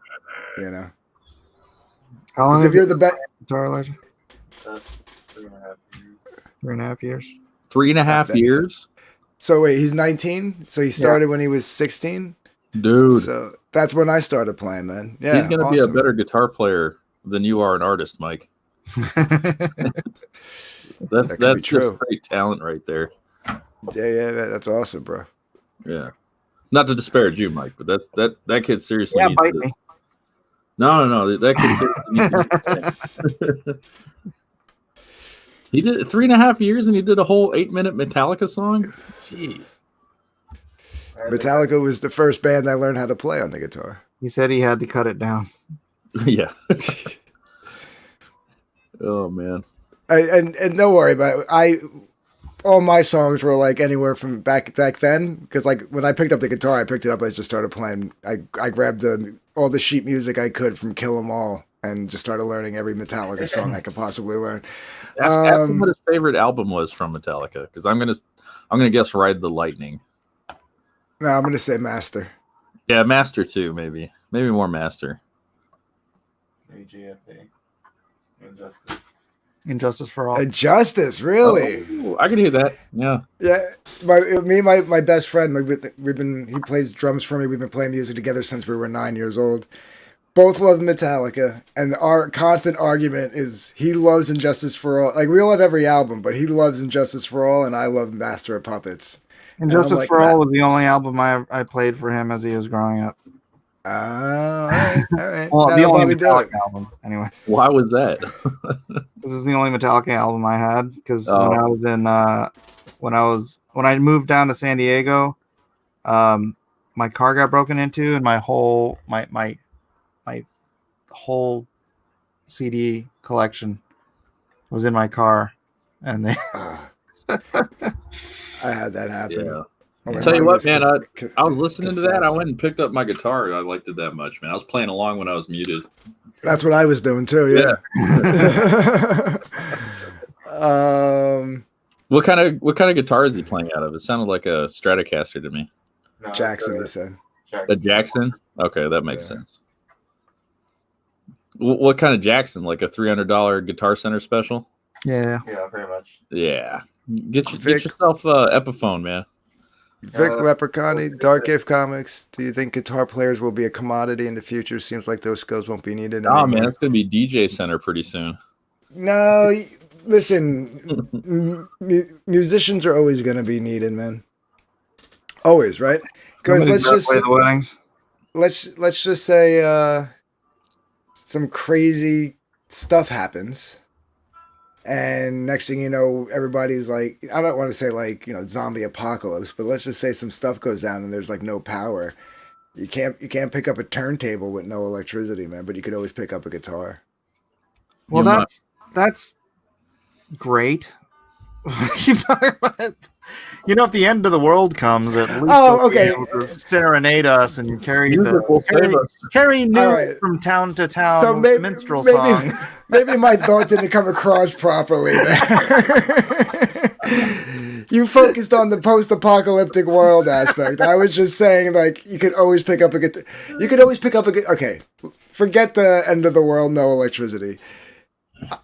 [SPEAKER 2] How long
[SPEAKER 4] if you're the best
[SPEAKER 2] guitar, Elijah?
[SPEAKER 7] 3.5 years.
[SPEAKER 2] 3.5 years.
[SPEAKER 9] 3.5 years.
[SPEAKER 4] So wait, he's 19. So he started when he was 16.
[SPEAKER 9] Dude.
[SPEAKER 4] So that's when I started playing, man. Yeah,
[SPEAKER 9] he's gonna be a better guitar player than you are an artist, Mike. That's just great talent right there.
[SPEAKER 4] Yeah, that's awesome, bro.
[SPEAKER 9] Yeah, not to disparage you, Mike, but that kid seriously.
[SPEAKER 2] Yeah,
[SPEAKER 9] needs
[SPEAKER 2] bite
[SPEAKER 9] to,
[SPEAKER 2] me.
[SPEAKER 9] No, that kid seriously needs to He did 3.5 years, and he did a whole 8-minute Metallica song. Jeez.
[SPEAKER 4] Metallica was the first band I learned how to play on the guitar.
[SPEAKER 2] He said he had to cut it down.
[SPEAKER 9] Yeah. Oh man.
[SPEAKER 4] And don't worry about it. All my songs were like anywhere from back then, because like when I picked up the guitar, I picked it up. I just started playing. I grabbed all the sheet music I could from Kill 'Em All and just started learning every Metallica song I could possibly learn.
[SPEAKER 9] Ask him what his favorite album was from Metallica, because I'm gonna guess Ride the Lightning.
[SPEAKER 4] No, I'm gonna say Master.
[SPEAKER 9] Yeah, Master too, maybe more Master.
[SPEAKER 7] AJFA. Injustice.
[SPEAKER 2] Injustice for All.
[SPEAKER 4] Injustice, really?
[SPEAKER 9] Oh, I can hear that. Yeah.
[SPEAKER 4] Yeah, my best friend, he plays drums for me. We've been playing music together since we were 9 years old. Both love Metallica, and our constant argument is he loves Injustice for All. Like, we love every album, but he loves Injustice for All, and I love Master of Puppets.
[SPEAKER 2] Injustice for All was the only album I played for him as he was growing up.
[SPEAKER 4] All right.
[SPEAKER 2] Well, the only Metallica album, anyway.
[SPEAKER 9] Why was that?
[SPEAKER 2] This is the only Metallica album I had, because when I moved down to San Diego, my car got broken into, and my whole whole CD collection was in my car, and they.
[SPEAKER 4] I had that happen.
[SPEAKER 9] Yeah. I'll tell you what, man, I was listening to that. I went and picked up my guitar. I liked it that much, man. I was playing along when I was muted.
[SPEAKER 4] That's what I was doing too. Yeah.
[SPEAKER 9] What kind of guitar is he playing out of? It sounded like a Stratocaster to me.
[SPEAKER 7] No,
[SPEAKER 4] Jackson, he said.
[SPEAKER 9] A Jackson? Okay, that makes sense. What kind of Jackson? Like a $300 Guitar Center special?
[SPEAKER 2] Yeah.
[SPEAKER 7] Yeah, pretty much.
[SPEAKER 9] Yeah. Get yourself Epiphone, man.
[SPEAKER 4] Vic Leprechauni, Dark Ave Comics. Do you think guitar players will be a commodity in the future? Seems like those skills won't be needed anymore.
[SPEAKER 9] Oh, man, it's going to be DJ Center pretty soon.
[SPEAKER 4] No, listen, musicians are always going to be needed, man. Always, right? Because let's just say some crazy stuff happens. And next thing you know, everybody's like, I don't want to say like, zombie apocalypse, but let's just say some stuff goes down and there's like no power. You can't pick up a turntable with no electricity, man, but you could always pick up a guitar.
[SPEAKER 2] Well, that's great. What are you talking about? if the end of the world comes, at least
[SPEAKER 4] Oh,
[SPEAKER 2] they'll be
[SPEAKER 4] okay.
[SPEAKER 2] able to serenade us and carry
[SPEAKER 9] Music will save us.
[SPEAKER 2] carry news
[SPEAKER 4] All right.
[SPEAKER 2] from town to town.
[SPEAKER 4] So
[SPEAKER 2] with
[SPEAKER 4] maybe,
[SPEAKER 2] minstrel
[SPEAKER 4] maybe,
[SPEAKER 2] song.
[SPEAKER 4] maybe my thought didn't come across properly there. You focused on the post-apocalyptic world aspect. I was just saying, like, you could always pick up a good. You could always pick up a good. Okay, forget the end of the world, no electricity.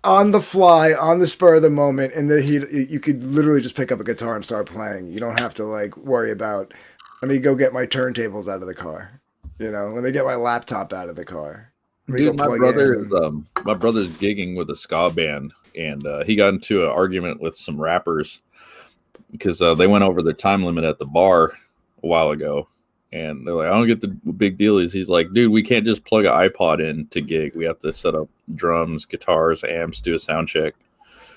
[SPEAKER 4] On the fly, on the spur of the moment, in the heat, you could literally just pick up a guitar and start playing. You don't have to like worry about. Let me go get my turntables out of the car. Let me get my laptop out of the car. Let me
[SPEAKER 9] Dude,
[SPEAKER 4] go
[SPEAKER 9] my
[SPEAKER 4] plug
[SPEAKER 9] brother
[SPEAKER 4] in
[SPEAKER 9] is
[SPEAKER 4] and-
[SPEAKER 9] my brother's gigging with a ska band, and he got into an argument with some rappers because they went over the time limit at the bar a while ago, and they're like, "I don't get the big deal." He's like, "Dude, we can't just plug an iPod in to gig. We have to set up drums, guitars, amps, do a sound check."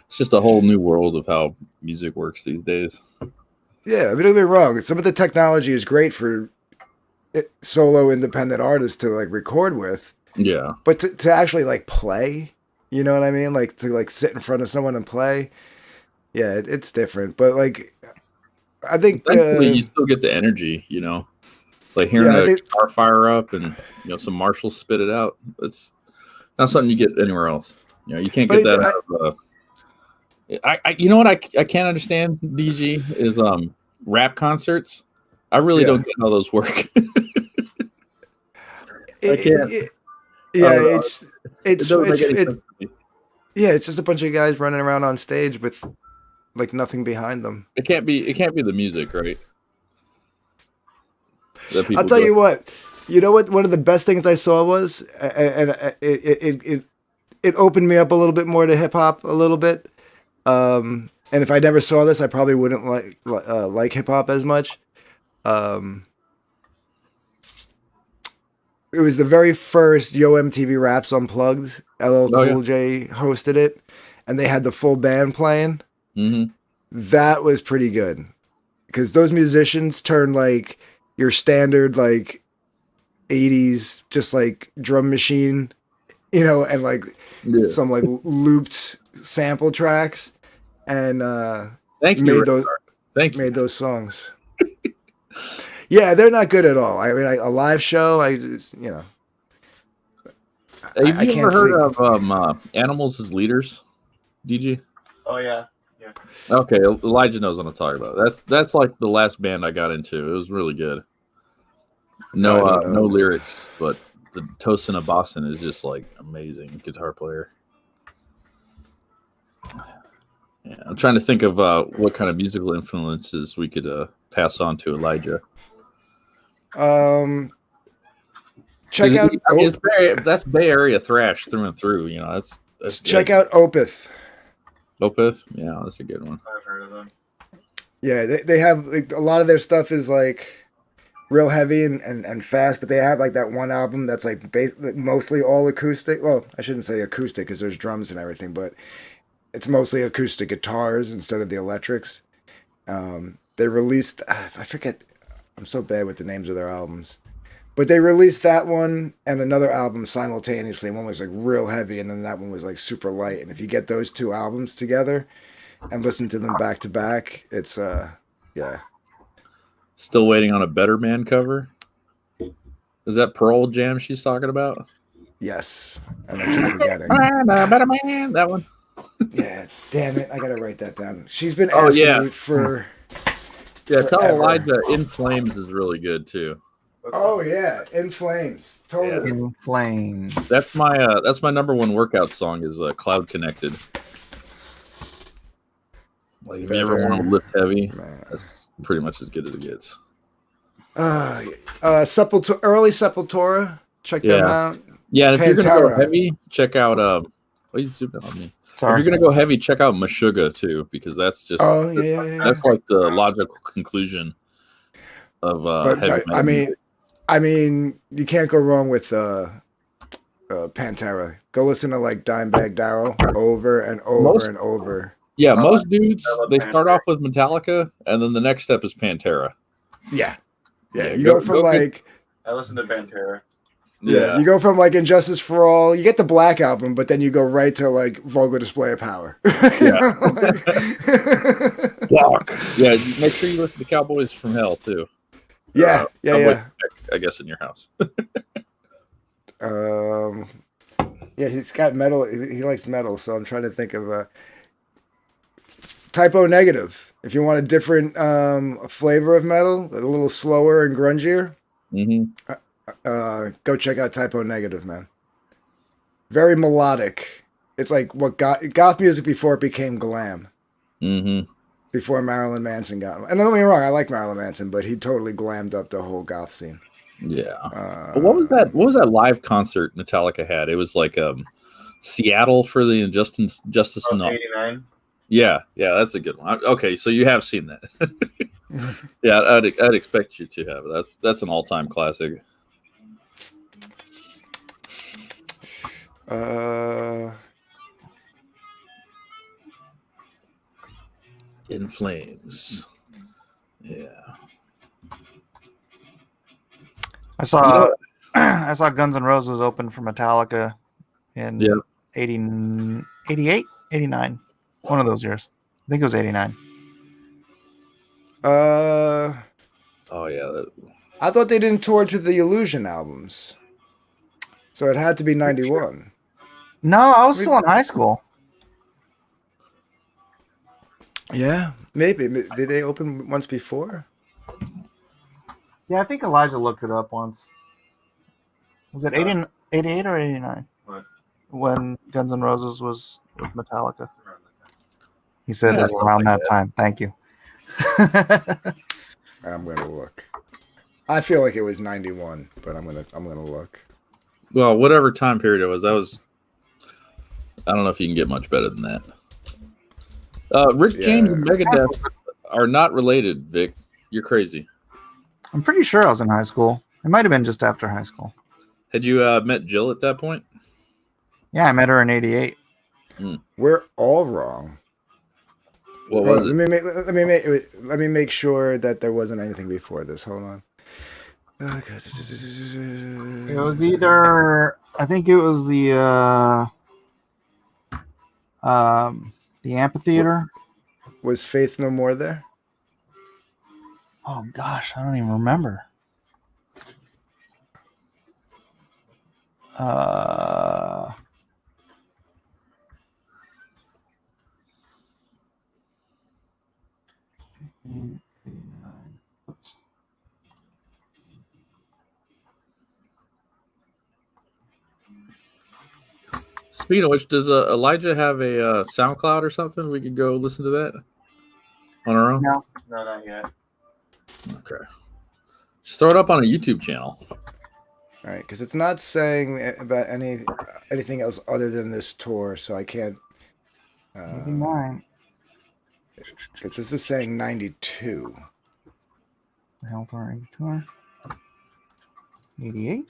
[SPEAKER 9] It's just a whole new world of how music works these days.
[SPEAKER 4] Yeah, I mean, don't get me wrong. Some of the technology is great for solo independent artists to like record with,
[SPEAKER 9] Yeah,
[SPEAKER 4] but to actually like play, you know what I mean? Like to like sit in front of someone and play. Yeah, it's different. But like, I think
[SPEAKER 9] thankfully you still get the energy, like hearing
[SPEAKER 4] Yeah, I
[SPEAKER 9] a
[SPEAKER 4] think-
[SPEAKER 9] guitar fire up and some Marshalls spit it out. It's not something you get anywhere else. You can't get
[SPEAKER 4] But
[SPEAKER 9] that out of. You know what I can't understand, DG, is rap concerts. I really
[SPEAKER 4] Yeah.
[SPEAKER 9] don't get how those work.
[SPEAKER 4] it,
[SPEAKER 9] can't.
[SPEAKER 4] yeah,
[SPEAKER 9] I don't know.
[SPEAKER 4] it's
[SPEAKER 9] It doesn't make any
[SPEAKER 4] it,
[SPEAKER 9] sense to me.
[SPEAKER 4] yeah, it's just a bunch of guys running around on stage with like nothing behind them.
[SPEAKER 9] It can't be the music, right? That people
[SPEAKER 4] I'll tell
[SPEAKER 9] do.
[SPEAKER 4] you what. You know what? One of the best things I saw was, and it opened me up a little bit more to hip hop a little bit. And if I never saw this, I probably wouldn't like hip hop as much. It was the very first Yo MTV Raps Unplugged. LL
[SPEAKER 9] Oh,
[SPEAKER 4] Cool J hosted it, and they had the full band playing.
[SPEAKER 9] Mhm.
[SPEAKER 4] That was pretty good because those musicians turned like your standard like 80s just like drum machine, and like
[SPEAKER 9] Yeah.
[SPEAKER 4] some like looped sample tracks, and
[SPEAKER 9] Thank you.
[SPEAKER 4] made
[SPEAKER 9] Rick.
[SPEAKER 4] those
[SPEAKER 9] Thank you.
[SPEAKER 4] made those songs. Yeah, they're not good at all. I mean, a live show, I just,
[SPEAKER 9] Have
[SPEAKER 4] I
[SPEAKER 9] you ever
[SPEAKER 4] can't
[SPEAKER 9] heard
[SPEAKER 4] see.
[SPEAKER 9] of Animals as Leaders? DG?
[SPEAKER 7] Oh yeah.
[SPEAKER 9] Okay, Elijah knows what I'm talking about. That's like the last band I got into. It was really good. No,
[SPEAKER 4] I don't know.
[SPEAKER 9] no lyrics, but the Tosin Abasin is just like amazing guitar player. Yeah, I'm trying to think of what kind of musical influences we could pass on to Elijah.
[SPEAKER 4] Check out
[SPEAKER 9] That's Bay Area thrash through and through. That's
[SPEAKER 4] check out Opeth.
[SPEAKER 9] Opeth. Yeah, that's a good one.
[SPEAKER 7] I've heard of them.
[SPEAKER 4] Yeah, they have like a lot of their stuff is like real heavy and fast, but they have like that one album that's like mostly all acoustic. Well, I shouldn't say acoustic because there's drums and everything, but it's mostly acoustic guitars instead of the electrics. They released, I forget, I'm so bad with the names of their albums, but they released that one and another album simultaneously. One was like real heavy, and then that one was like super light. And if you get those two albums together and listen to them back to back, it's yeah.
[SPEAKER 9] Still waiting on a Better Man cover. Is that Pearl Jam she's talking about?
[SPEAKER 4] Yes, and I keep forgetting.
[SPEAKER 9] Better Man, that one.
[SPEAKER 4] Yeah, damn it, I gotta write that down. She's been
[SPEAKER 9] Oh,
[SPEAKER 4] asking
[SPEAKER 9] yeah.
[SPEAKER 4] me for.
[SPEAKER 9] Yeah, tell
[SPEAKER 4] Forever.
[SPEAKER 9] Elijah In Flames is really good too.
[SPEAKER 4] Oh yeah, In Flames, totally.
[SPEAKER 2] In flames.
[SPEAKER 9] That's my number one workout song is Cloud Connected. Like if you ever want to lift heavy, that's pretty much as good as it gets.
[SPEAKER 4] Early Sepultura. Check them
[SPEAKER 9] Yeah.
[SPEAKER 4] out.
[SPEAKER 9] Yeah, and if you're gonna go
[SPEAKER 4] Pantera.
[SPEAKER 9] heavy, check out what are you zooming on me?
[SPEAKER 2] Sorry.
[SPEAKER 9] If you're gonna go heavy, check out Meshuggah too, because that's just
[SPEAKER 4] Oh yeah.
[SPEAKER 9] that's like the logical conclusion of
[SPEAKER 4] But
[SPEAKER 9] heavy metal.
[SPEAKER 4] I mean, you can't go wrong with Pantera. Go listen to like Dimebag Darrell over and over
[SPEAKER 9] Most-
[SPEAKER 4] and over.
[SPEAKER 9] Yeah, most dudes
[SPEAKER 7] I love
[SPEAKER 9] they start
[SPEAKER 7] Pantera.
[SPEAKER 9] off with Metallica, and then the next step is Pantera.
[SPEAKER 4] Yeah.
[SPEAKER 9] Yeah,
[SPEAKER 4] You
[SPEAKER 9] go-
[SPEAKER 4] go from
[SPEAKER 9] go
[SPEAKER 4] like
[SPEAKER 7] I listen to Pantera.
[SPEAKER 4] you go from like Injustice for All. You get the Black Album, but then you go right to like Vulgar Display of Power.
[SPEAKER 9] Yeah. block. Yeah, make sure you listen to Cowboys from Hell too.
[SPEAKER 4] Yeah,
[SPEAKER 9] Cowboys, I guess in your house.
[SPEAKER 4] Yeah, he's got metal. He likes metal, so I'm trying to think of Typo Negative. If you want a different flavor of metal, a little slower and grungier, go check out Typo Negative, man. Very melodic. It's like what goth music before it became glam. Before Marilyn Manson got him. And don't get me wrong, I like Marilyn Manson, but he totally glammed up the whole goth scene.
[SPEAKER 9] Yeah. What was that? What was that live concert Metallica had? It was like Seattle for the Justice and all.
[SPEAKER 7] 89.
[SPEAKER 9] Yeah, that's a good one. Okay, so you have seen that. Yeah, I'd expect you to have. That's an all-time classic. In Flames. Yeah.
[SPEAKER 2] I saw I saw Guns N' Roses open for Metallica in 88, 89. One of those years. I think it was 89.
[SPEAKER 4] Oh
[SPEAKER 9] yeah.
[SPEAKER 4] I thought they didn't tour to the Illusion albums. So it had to be 91.
[SPEAKER 2] No, I was still in high school.
[SPEAKER 4] Yeah, maybe. Did they open once before?
[SPEAKER 2] Yeah, I think Elijah looked it up once. Was it 88 or 89?
[SPEAKER 7] What?
[SPEAKER 2] When Guns N' Roses was with Metallica. He said
[SPEAKER 9] Yeah,
[SPEAKER 2] it was around that time. Thank you.
[SPEAKER 4] I'm gonna look. I feel like it was 91, but I'm gonna look.
[SPEAKER 9] Well, whatever time period it was, I don't know if you can get much better than that. Rick James and Megadeth are not related, Vic. You're crazy.
[SPEAKER 2] I'm pretty sure I was in high school. It might have been just after high school.
[SPEAKER 9] Had you met Jill at that point?
[SPEAKER 2] Yeah, I met her in 88.
[SPEAKER 4] We're all wrong.
[SPEAKER 9] What was it?
[SPEAKER 4] Let me make sure that there wasn't anything before this. Hold on.
[SPEAKER 2] It was either, I think it was the amphitheater.
[SPEAKER 4] Was Faith No More there?
[SPEAKER 2] Oh gosh, I don't even remember.
[SPEAKER 9] Speaking of which, does Elijah have a SoundCloud or something? We could go listen to that on our own.
[SPEAKER 2] No.
[SPEAKER 7] No, not yet.
[SPEAKER 9] Okay. Just throw it up on a YouTube channel.
[SPEAKER 4] All right, because it's not saying about anything else other than this tour, so I can't.
[SPEAKER 2] 89.
[SPEAKER 4] Because this is saying 92.
[SPEAKER 2] Hell Tour 82. 88?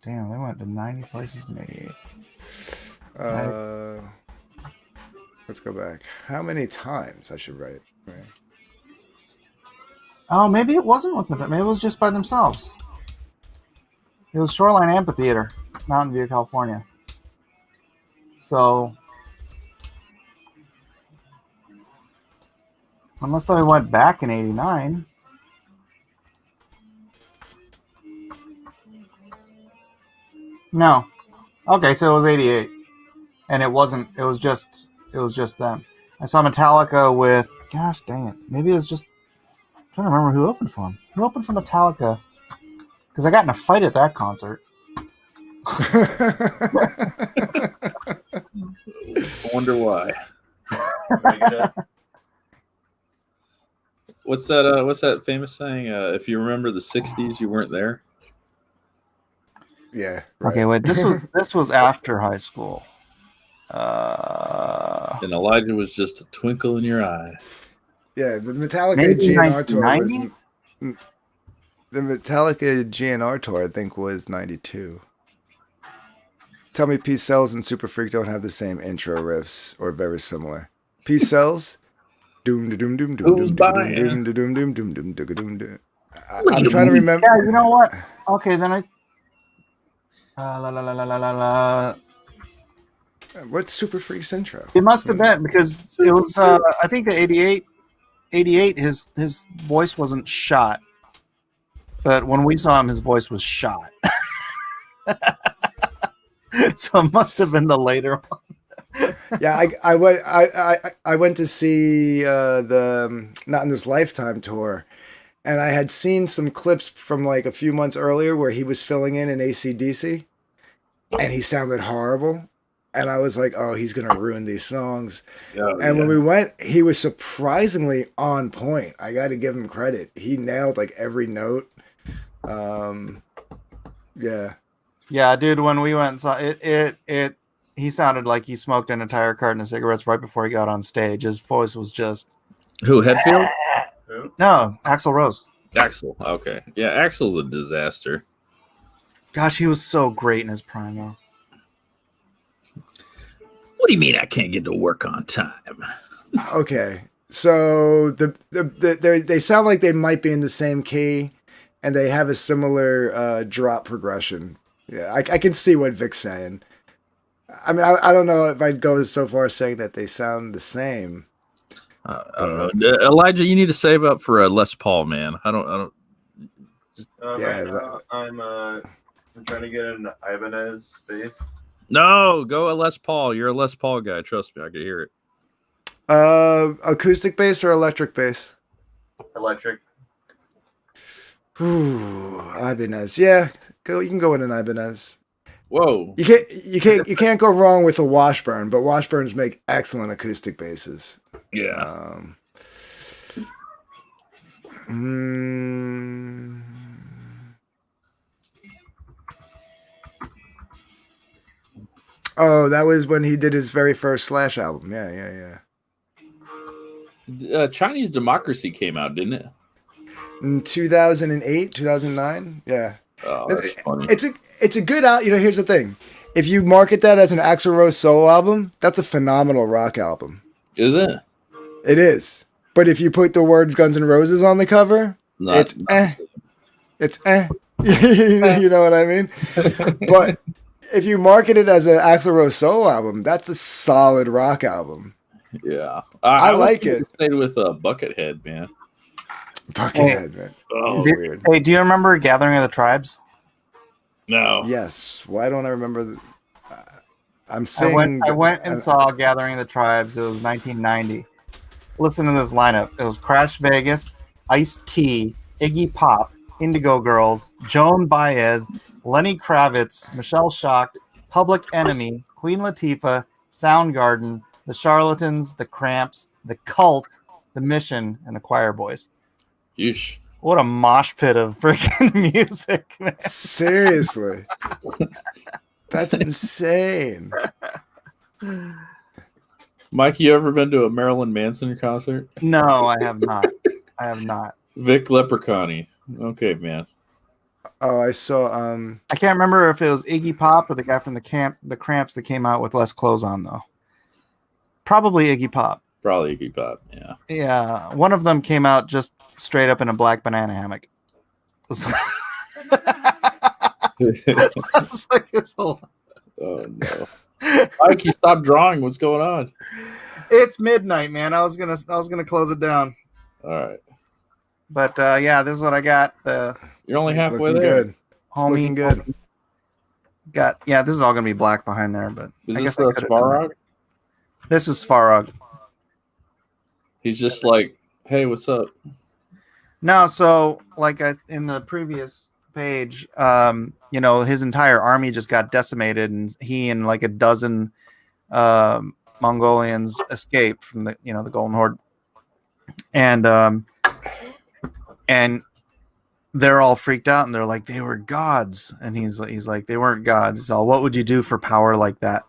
[SPEAKER 2] Damn, they went to 90 places in 88.
[SPEAKER 4] Let's go back. How many times I should write? Right.
[SPEAKER 2] Oh, maybe it wasn't with them. Maybe it was just by themselves. It was Shoreline Amphitheater, Mountain View, California. So, unless I went back in 89. No. Okay, so it was 88. And it was just them. I saw Metallica with, gosh dang it. Maybe it was just, I'm trying to remember who opened for them. Who opened for Metallica? Because I got in a fight at that concert.
[SPEAKER 9] I wonder why. What's that famous saying? If you remember the 60s, you weren't there.
[SPEAKER 4] Yeah. Right.
[SPEAKER 2] Okay, wait. This was after high school.
[SPEAKER 9] And Elijah was just a twinkle in your eye.
[SPEAKER 4] Yeah, the Metallica
[SPEAKER 2] Maybe
[SPEAKER 4] GNR tour
[SPEAKER 2] 1990?
[SPEAKER 4] was. The Metallica GNR tour, I think, was 92. Tell me Peace Cells and Super Freak don't have the same intro riffs or very similar. Peace Cells, doom doom doom doom doom doom doom doom doom doom doom doom doom. I'm trying to remember.
[SPEAKER 2] Yeah, you know what? Okay, then I. La la la la la la.
[SPEAKER 4] What's Super Freak's intro?
[SPEAKER 2] It must have been because it was. I think the '88, his voice wasn't shot, but when we saw him, his voice was shot. So it must have been the later one.
[SPEAKER 4] Yeah, I went to see the Not in This Lifetime tour, and I had seen some clips from like a few months earlier where he was filling in AC/DC, and he sounded horrible. And I was like, oh, he's gonna ruin these songs. And when we went, he was surprisingly on point. I got to give him credit. He nailed like every note. Yeah.
[SPEAKER 2] Yeah, dude, when we went and saw it, he sounded like he smoked an entire carton of cigarettes right before he got on stage. His voice was just
[SPEAKER 9] Who, Hetfield?
[SPEAKER 2] no, Axl Rose.
[SPEAKER 9] Axel. Okay. Yeah, Axel's a disaster.
[SPEAKER 2] Gosh, he was so great in his prime though.
[SPEAKER 9] What do you mean I can't get to work on time?
[SPEAKER 4] Okay. So they sound like they might be in the same key, and they have a similar drop progression. Yeah, I can see what Vic's saying. I mean, I don't know if I'd go so far as saying that they sound the same.
[SPEAKER 9] I don't know. Elijah, you need to save up for a Les Paul, man. I don't.
[SPEAKER 4] Yeah,
[SPEAKER 7] right now, I'm trying to get an Ibanez bass.
[SPEAKER 9] No, go a Les Paul. You're a Les Paul guy. Trust me, I can hear it.
[SPEAKER 4] Acoustic bass or electric bass?
[SPEAKER 7] Electric.
[SPEAKER 4] Ooh, Ibanez. Yeah, you can go with an Ibanez.
[SPEAKER 9] Whoa.
[SPEAKER 4] You can't go wrong with a Washburn, but Washburns make excellent acoustic basses.
[SPEAKER 9] Yeah.
[SPEAKER 4] Oh, that was when he did his very first Slash album. Yeah.
[SPEAKER 9] Chinese Democracy came out, didn't it?
[SPEAKER 4] In 2008, 2009. Yeah.
[SPEAKER 9] Oh, that's funny.
[SPEAKER 4] It's a good out. Here's the thing: if you market that as an Axl Rose solo album, that's a phenomenal rock album.
[SPEAKER 9] Is it?
[SPEAKER 4] It is. But if you put the words Guns N' Roses on the cover, it's eh. It's eh. You know what I mean? But if you market it as an Axl Rose solo album, that's a solid rock album.
[SPEAKER 9] Yeah.
[SPEAKER 4] I like it.
[SPEAKER 9] Stayed with Buckethead, man.
[SPEAKER 4] Buckethead, man.
[SPEAKER 9] Oh,
[SPEAKER 4] Weird.
[SPEAKER 2] Hey, do you remember Gathering of the Tribes?
[SPEAKER 9] No.
[SPEAKER 4] Yes. Why don't I remember? I'm saying
[SPEAKER 2] I went and saw Gathering of the Tribes. It was 1990. Listen to this lineup. It was Crash Vegas, Ice-T, Iggy Pop, Indigo Girls, Joan Baez, Lenny Kravitz, Michelle Shocked, Public Enemy, Queen Latifah, Soundgarden, The Charlatans, The Cramps, The Cult, The Mission, and The Choir Boys.
[SPEAKER 9] Yeesh.
[SPEAKER 2] What a mosh pit of freaking music, man.
[SPEAKER 4] Seriously. That's insane.
[SPEAKER 9] Mike, you ever been to a Marilyn Manson concert?
[SPEAKER 2] No, I have not.
[SPEAKER 9] Vic Leprechauni. Okay, man.
[SPEAKER 4] Oh, I saw.
[SPEAKER 2] I can't remember if it was Iggy Pop or the guy from the Cramps that came out with less clothes on, though. Probably Iggy Pop.
[SPEAKER 9] Probably Iggy Pop, yeah.
[SPEAKER 2] Yeah, one of them came out just straight up in a black banana hammock. It was it's like this whole...
[SPEAKER 9] Oh, no. Mike, you stopped drawing. What's going on?
[SPEAKER 2] It's midnight, man. I was gonna close it down.
[SPEAKER 9] All right.
[SPEAKER 2] But yeah, this is what I got.
[SPEAKER 9] You're only halfway
[SPEAKER 4] looking
[SPEAKER 9] there.
[SPEAKER 4] good. It's
[SPEAKER 2] Homie
[SPEAKER 4] looking good.
[SPEAKER 2] got this is all gonna be black behind there, but
[SPEAKER 9] Is
[SPEAKER 2] I
[SPEAKER 9] this
[SPEAKER 2] guess I could've done that.
[SPEAKER 9] Svarog?
[SPEAKER 2] This is Svarog.
[SPEAKER 9] He's just like, hey, what's up?
[SPEAKER 2] No, so like in the previous page, his entire army just got decimated, and he and like a dozen Mongolians escaped from the Golden Horde, and they're all freaked out, and they're like, they were gods, and he's like, they weren't gods. It's all, what would you do for power like that?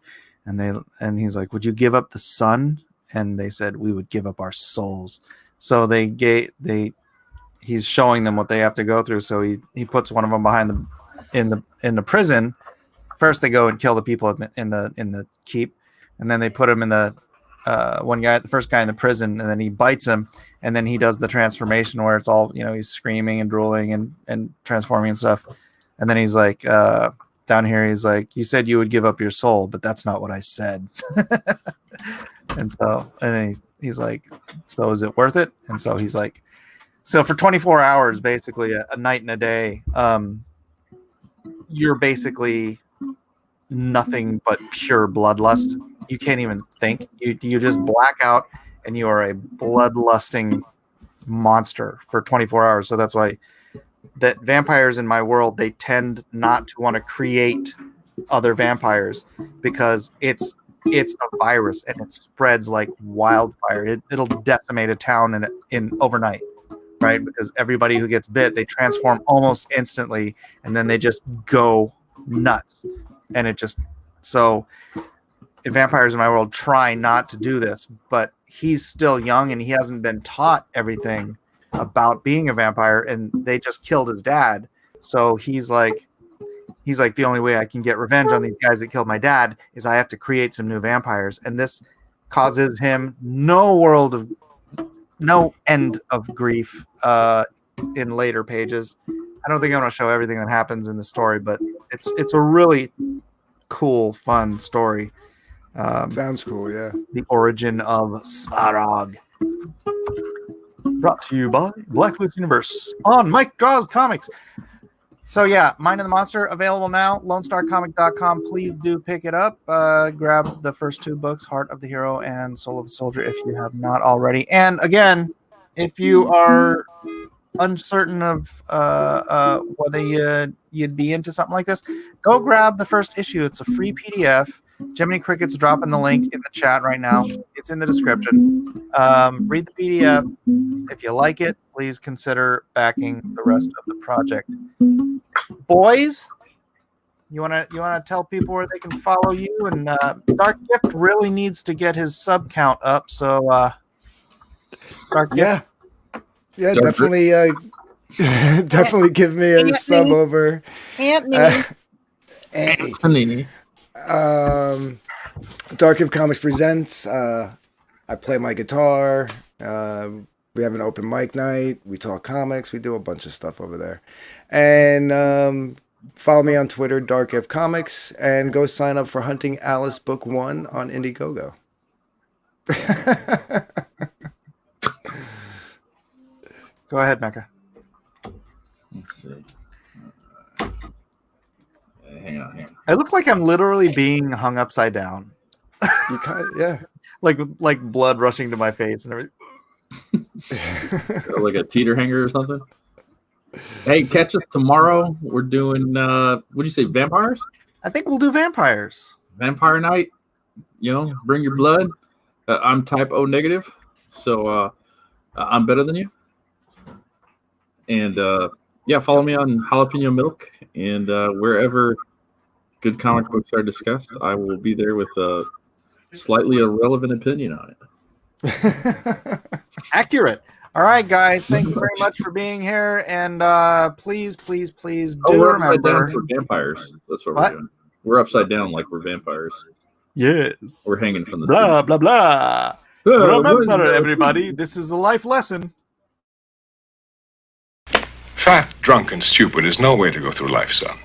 [SPEAKER 2] And he's like, would you give up the sun? And they said, we would give up our souls. So he's showing them what they have to go through. So he puts one of them behind in the prison. First they go and kill the people in the keep, and then they put him in the first guy in the prison, and then he bites him, and then he does the transformation where it's all, he's screaming and drooling and transforming and stuff. And then he's like, down here, he's like, you said you would give up your soul, but that's not what I said. And then he's like, so is it worth it? And so he's like, so for 24 hours, basically a night and a day, you're basically nothing but pure bloodlust. You can't even think. You just black out, and you are a bloodlusting monster for 24 hours. So that's why that vampires in my world, they tend not to want to create other vampires because it's a virus and it spreads like wildfire. It'll decimate a town in overnight, right? Because everybody who gets bit, they transform almost instantly, and then they just go nuts. And it just so vampires in my world try not to do this, but he's still young and he hasn't been taught everything about being a vampire, and they just killed his dad. So he's like, the only way I can get revenge on these guys that killed my dad is I have to create some new vampires. And this causes him no end of grief in later pages. I don't think I want to show everything that happens in the story, but it's a really cool, fun story.
[SPEAKER 4] Sounds cool, yeah.
[SPEAKER 2] The origin of Svarog. Brought to you by Blacklist Universe on Mike Draws Comics. So yeah, Mind of the Monster available now. LoneStarComic.com. Please do pick it up. Grab the first 2 books, Heart of the Hero and Soul of the Soldier, if you have not already. And again, if you are uncertain of whether you'd be into something like this, go grab the first issue. It's a free PDF. Jiminy Cricket's dropping the link in the chat right now. It's in the description. Read the PDF. If you like it, please consider backing the rest of the project. Boys, you wanna tell people where they can follow you? And Dark Gift really needs to get his sub count up. So Dark Gift.
[SPEAKER 4] Yeah, definitely. Definitely give me a sub over.
[SPEAKER 9] Anthony.
[SPEAKER 4] Dark Gift Comics presents. I play my guitar. We have an open mic night. We talk comics. We do a bunch of stuff over there. And follow me on Twitter, Dark Gift Comics, and go sign up for Hunting Alice Book 1 on Indiegogo.
[SPEAKER 2] Go ahead, Mecca.
[SPEAKER 9] Let's see. Hang on.
[SPEAKER 2] I look like I'm literally being hung upside down.
[SPEAKER 4] You kind of, yeah.
[SPEAKER 2] like blood rushing to my face and everything.
[SPEAKER 9] Like a teeter hanger or something. Hey, catch us tomorrow. We're doing what'd you say, vampires?
[SPEAKER 2] I think we'll do vampires.
[SPEAKER 9] Vampire night. Bring your blood. I'm type O negative, so I'm better than you. And follow me on Jalapeno Milk, and wherever good comic books are discussed, I will be there with a slightly irrelevant opinion on it.
[SPEAKER 2] Accurate. All right, guys. Thank you very much for being here, and please do
[SPEAKER 9] we're upside
[SPEAKER 2] remember
[SPEAKER 9] down for vampires. That's what
[SPEAKER 2] What?
[SPEAKER 9] we're doing. We're upside down like we're vampires.
[SPEAKER 2] yes.
[SPEAKER 9] We're hanging from the
[SPEAKER 2] Blah blah blah.
[SPEAKER 9] Oh,
[SPEAKER 2] Remember, everybody, this is a life lesson.
[SPEAKER 1] Fat, drunk, and stupid is no way to go through life, son.